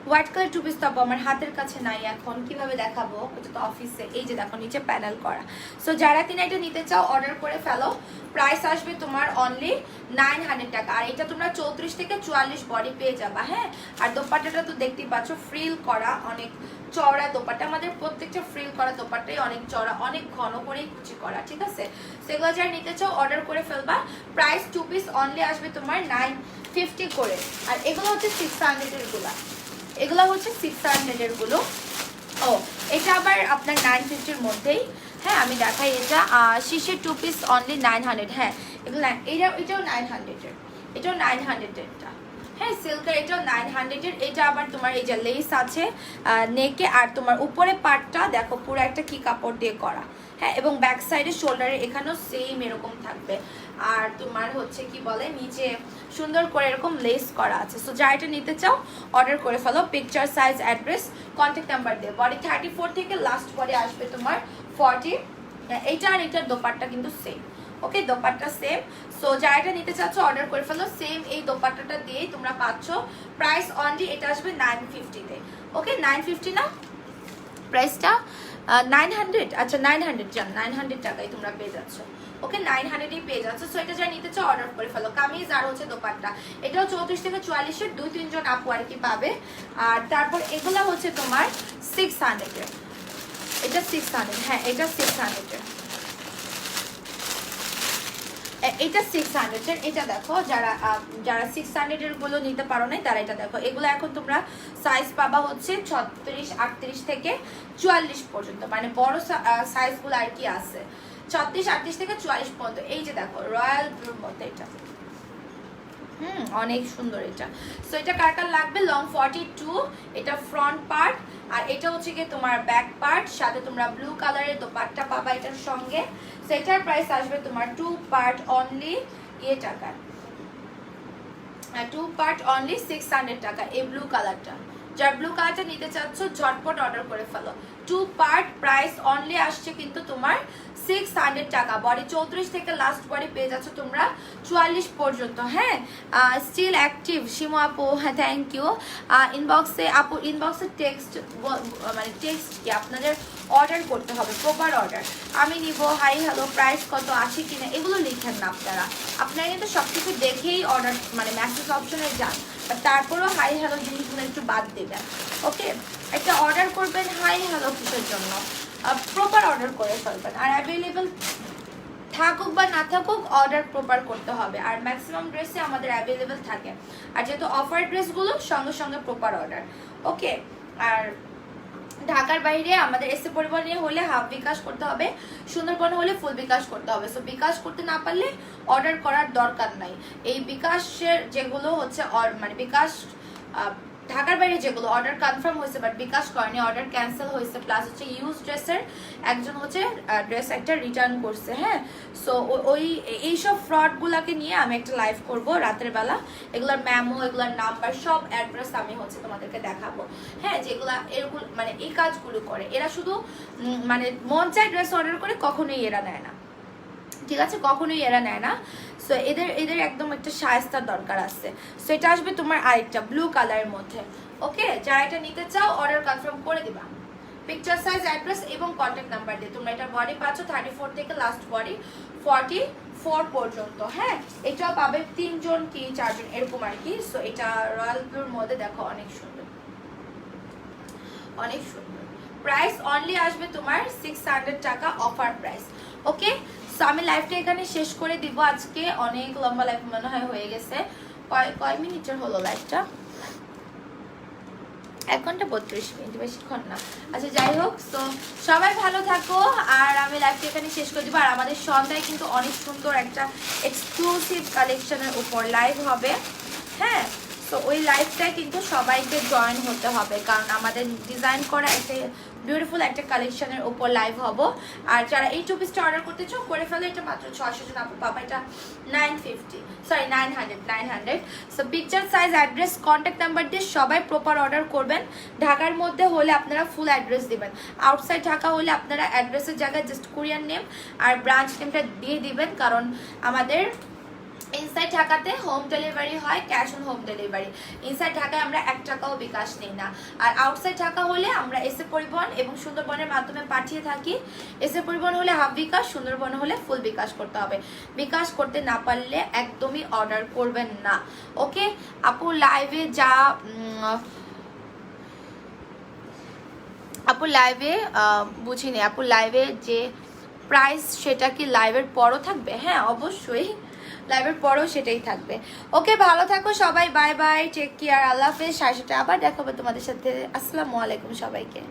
White colour two piece top আমার হাতের কাছে নাই এখন, কিভাবে দেখাবো, এটা তো অফিসে। এই যে দেখো নিচে প্যানেল করা। সো যারা কিনা এটা নিতে চাও অর্ডার করে ফেলো। প্রাইস আসবে তোমার অনলি 900 টাকা। আর এটা তোমরা 34 থেকে 44 বডি পেয়ে যাবা। হ্যাঁ, আর দোপাট্টাটা তো দেখতেই পাচ্ছ ফ্রিল করা, অনেক চওড়া দোপাট্টা। আমাদের প্রত্যেকটা ফ্রিল করা দোপাট্টাই অনেক চওড়া, অনেক ঘন করেই কুচি করা, ঠিক আছে? সেগুলো যারা নিতে চাও অর্ডার করে ফেলবা। প্রাইস 2 পিস অনলি আসবে তোমার 950 করে। আর এগুলো হচ্ছে 600 এর গুলা, এগুলো হচ্ছে 600 এর গুলো। ও এটা আবার আপনার 950 এর মধ্যেই। হ্যাঁ আমি দেখাই এটা শীর্ষের 2 পিস অনলি 900। হ্যাঁ এগুলো এটাও 900 এর, এটাও 900 এরটা। হ্যাঁ সিল্কের এটাও 900 এর। এটা আবার তোমার এই যে লেস আছে নেকে, আর তোমার উপরে পার্টটা দেখো পুরো একটা কি কাপড় দিয়ে করা। হ্যাঁ এবং ব্যাক সাইডে শোল্ডারে এখানেও সেম এরকম থাকবে। আর তোমার হচ্ছে কি বলে নিচে সুন্দর করে এরকম লেস করা আছে। সো যা এটা নিতে চাও অর্ডার করে ফেলো। Picture, size, address, contact number দিয়ে। বডি 34 থেকে লাস্ট বডি আসবে তোমার 40। এইটা আর এটার দোপাট্টা কিন্তু সেম। ওকে দোপাট্টা সেম। সো যা এটা নিতে চাচ্ছ অর্ডার করে ফেলো। সেম এই দোপাট্টাটা দিয়েই তোমরা পাচ্ছ। প্রাইস অনলি এটা আসবে 950 তে। ওকে 950 না প্রাইসটা 900। আচ্ছা 900 জান, 900 টাকায় তোমরা পেয়ে যাচ্ছ। ওকে 900 পেয়ে যাচ্ছে। সো এটা যা নিতে চাও অর্ডার করে ফেলো। কামিজ আর হচ্ছে দোপাট্টা এটাও 34 থেকে 44 এর, 2-3 জন আপু আর কি পাবে। আর তারপর এগুলা হচ্ছে তোমার 600 এর। এটা 600। হ্যাঁ এটা 600 এর, এটা 600 এর। এটা দেখো যারা যারা 600 এর গুলো নিতে পারো নাই তারা এটা দেখো। এগুলো এখন তোমরা সাইজ পাবা হচ্ছে 36, 38 থেকে 44 পর্যন্ত, মানে বড় সাইজগুলো আর কি আছে 36, 38 থেকে 44 পর্যন্ত। এই যে দেখো রয়্যাল ব্লুর মধ্যে এটা অনেক সুন্দর এটা। সো এটা কার কার লাগবে? লং 42, এটা ফ্রন্ট পার্ট, আর এটা হচ্ছে কি তোমার ব্যাক পার্ট, সাথে তোমরা ব্লু কালারের দোপাট্টা পাবা এটার সঙ্গে। সো এটার প্রাইস আসবে তোমার 2 পার্ট অনলি টাকা, 2 পার্ট অনলি 600 টাকা। এই ব্লু কালারটা, যার ব্লু কালারটা নিতে চাচ্ছ ঝটপট অর্ডার করে ফেলো। 2 পার্ট প্রাইস অনলি আসছে কিন্তু তোমার 600 টাকা। বডি 34 থেকে লাস্ট বডি পেয়ে যাচ্ছ তোমরা 44 পর্যন্ত। হ্যাঁ স্টিল অ্যাক্টিভ শিমু আপু, হ্যাঁ থ্যাংক ইউ। ইনবক্সে আপু, ইনবক্সে টেক্সট মানে টেক্সট কি আপনাদের অর্ডার করতে হবে, প্রপার অর্ডার। আমি নিব, হাই হ্যালো, প্রাইস কত, আছে কিনা, এগুলো লিখেন না আপনারা। আপনারা কিন্তু সব কিছু দেখেই অর্ডার মানে মেসেজ অপশনে যান, তারপরেও হাই হ্যালো জিনিসগুলো একটু বাদ দেবেন। ওকে একটা অর্ডার করবেন হাই হ্যালো কিসের জন্য, প্রপার অর্ডার করে ফেলবেন। আর অ্যাভেলেবেল থাকুক বা না থাকুক অর্ডার প্রপার করতে হবে। আর ম্যাক্সিমাম ড্রেসে আমাদের অ্যাভেলেবেল থাকে, আর যেহেতু অফার ড্রেসগুলো সঙ্গে সঙ্গে প্রপার অর্ডার। ওকে আর ঢাকার বাইরে আমাদের এসে পরিবহনে হলে হাফ বিকাশ করতে হবে, সুন্দরবন হলে ফুল বিকাশ করতে হবে। সো বিকাশ করতে না পারলে অর্ডার করার দরকার নাই। এই বিকাশের যেগুলো হচ্ছে মানে বিকাশ ঢাকার বাইরে যেগুলো অর্ডার কনফার্ম হয়েছে বাট বিকাশ করেনি, অর্ডার ক্যান্সেল হয়েছে, প্লাস হচ্ছে ইউজ ড্রেসের একজন হচ্ছে ড্রেস একটা রিটার্ন করছে। হ্যাঁ সো ওই এইসব ফ্রডগুলোকে নিয়ে আমি একটা লাইভ করব রাতের বেলা। এগুলোর ম্যামো, এগুলোর নাম্বার, সব অ্যাড্রেস আমি হচ্ছে তোমাদেরকে দেখাবো। হ্যাঁ যেগুলা এরকম মানে এই কাজগুলো করে, এরা শুধু মানে মন চায় ড্রেস অর্ডার করে, কখনোই এরা নেয় না, ঠিক আছে, কখনোই এরা নেয় না। সো এদের একদম একটা শায়েস্তার দরকার আছে। সো এটা আসবে তোমার আরেকটা ব্লু কালারের মধ্যে। ওকে যারা এটা নিতে চাও অর্ডার কনফার্ম করে দিবা। পিকচার, সাইজ, অ্যাড্রেস এবং কন্ট্যাক্ট নাম্বার দিয়ে। তোমরা এটা বডি পাচ্ছ 34 থেকে লাস্ট বডি 44 পর্যন্ত। হ্যাঁ এটাও পাবে 3 জন কি 4 জন এরকম আর কি। সো এটা রয়্যাল ব্লুর মধ্যে দেখো অনেক সুন্দর, অনেক সুন্দর। প্রাইস অনলি আসবে তোমার 600 টাকা, অফার প্রাইস। ওকে সো আমি লাইভটা এখানে শেষ করে দিব। আজকে অনেক লম্বা লাইভ মনে হয় হয়ে গেছে। কয় মিনিটের হলো লাইভটা? 1 ঘন্টা 32 মিনিট, বেশিক্ষণ না। আচ্ছা যাই হোক, তো সবাই ভালো থাকো। আর আমি লাইভটা এখানে শেষ করে দিব। আর আমাদের সন্ধ্যায় কিন্তু অনেক সুন্দর একটা এক্সক্লুসিভ কালেকশনের উপর লাইভ হবে। হ্যাঁ তো ওই লাইভটায় কিন্তু সবাইকে জয়েন হতে হবে, কারণ আমাদের ডিজাইন করা একটা বিউটিফুল একটা কালেকশনের উপর লাইভ হব। আর যারা এই 2 পিসটা অর্ডার করতে চাও করে ফেলো, এটা মাত্র 600 জন আপু পাবা, এটা 950 sorry 900। So picture size address contact number দিয়ে সবাই প্রপার অর্ডার করবেন। ঢাকার মধ্যে হলে আপনারা ফুল অ্যাড্রেস দিবেন, আউটসাইড ঢাকা হলে আপনারা অ্যাড্রেসের জায়গায় জাস্ট কুরিয়ার নেম আর ব্রাঞ্চ নেমটা দিয়ে দিবেন, কারণ আমাদের ইনসাইড ঢাকাতে হোম ডেলিভারি হয়, cash on home delivery. Inside ঢাকায় আমরা 1 টাকাও বিকাশ নেই না। আর আউটসাইড ঢাকা হলে আমরা এসএ পরিবহন এবং সুন্দরবনের মাধ্যমে পাঠিয়ে থাকি। এসএ পরিবহন হলে হাফ বিকাশ, সুন্দরবন হলে ফুল বিকাশ করতে হবে। বিকাশ করতে না পারলে একদমই অর্ডার করবেন না। ওকে আপু, লাইভে যা আপু লাইভে বুঝিনি আপু, লাইভে যে প্রাইস সেটা কি লাইভের পরও থাকবে? হ্যাঁ অবশ্যই, লাইভের পরও সেটাই থাকবে। ওকে ভালো থাকো সবাই, বাই বাই, টেক কেয়ার, আল্লাহ হাফেজ। 7:30 আবার দেখা হবে তোমাদের সাথে। আসসালামু আলাইকুম সবাইকে।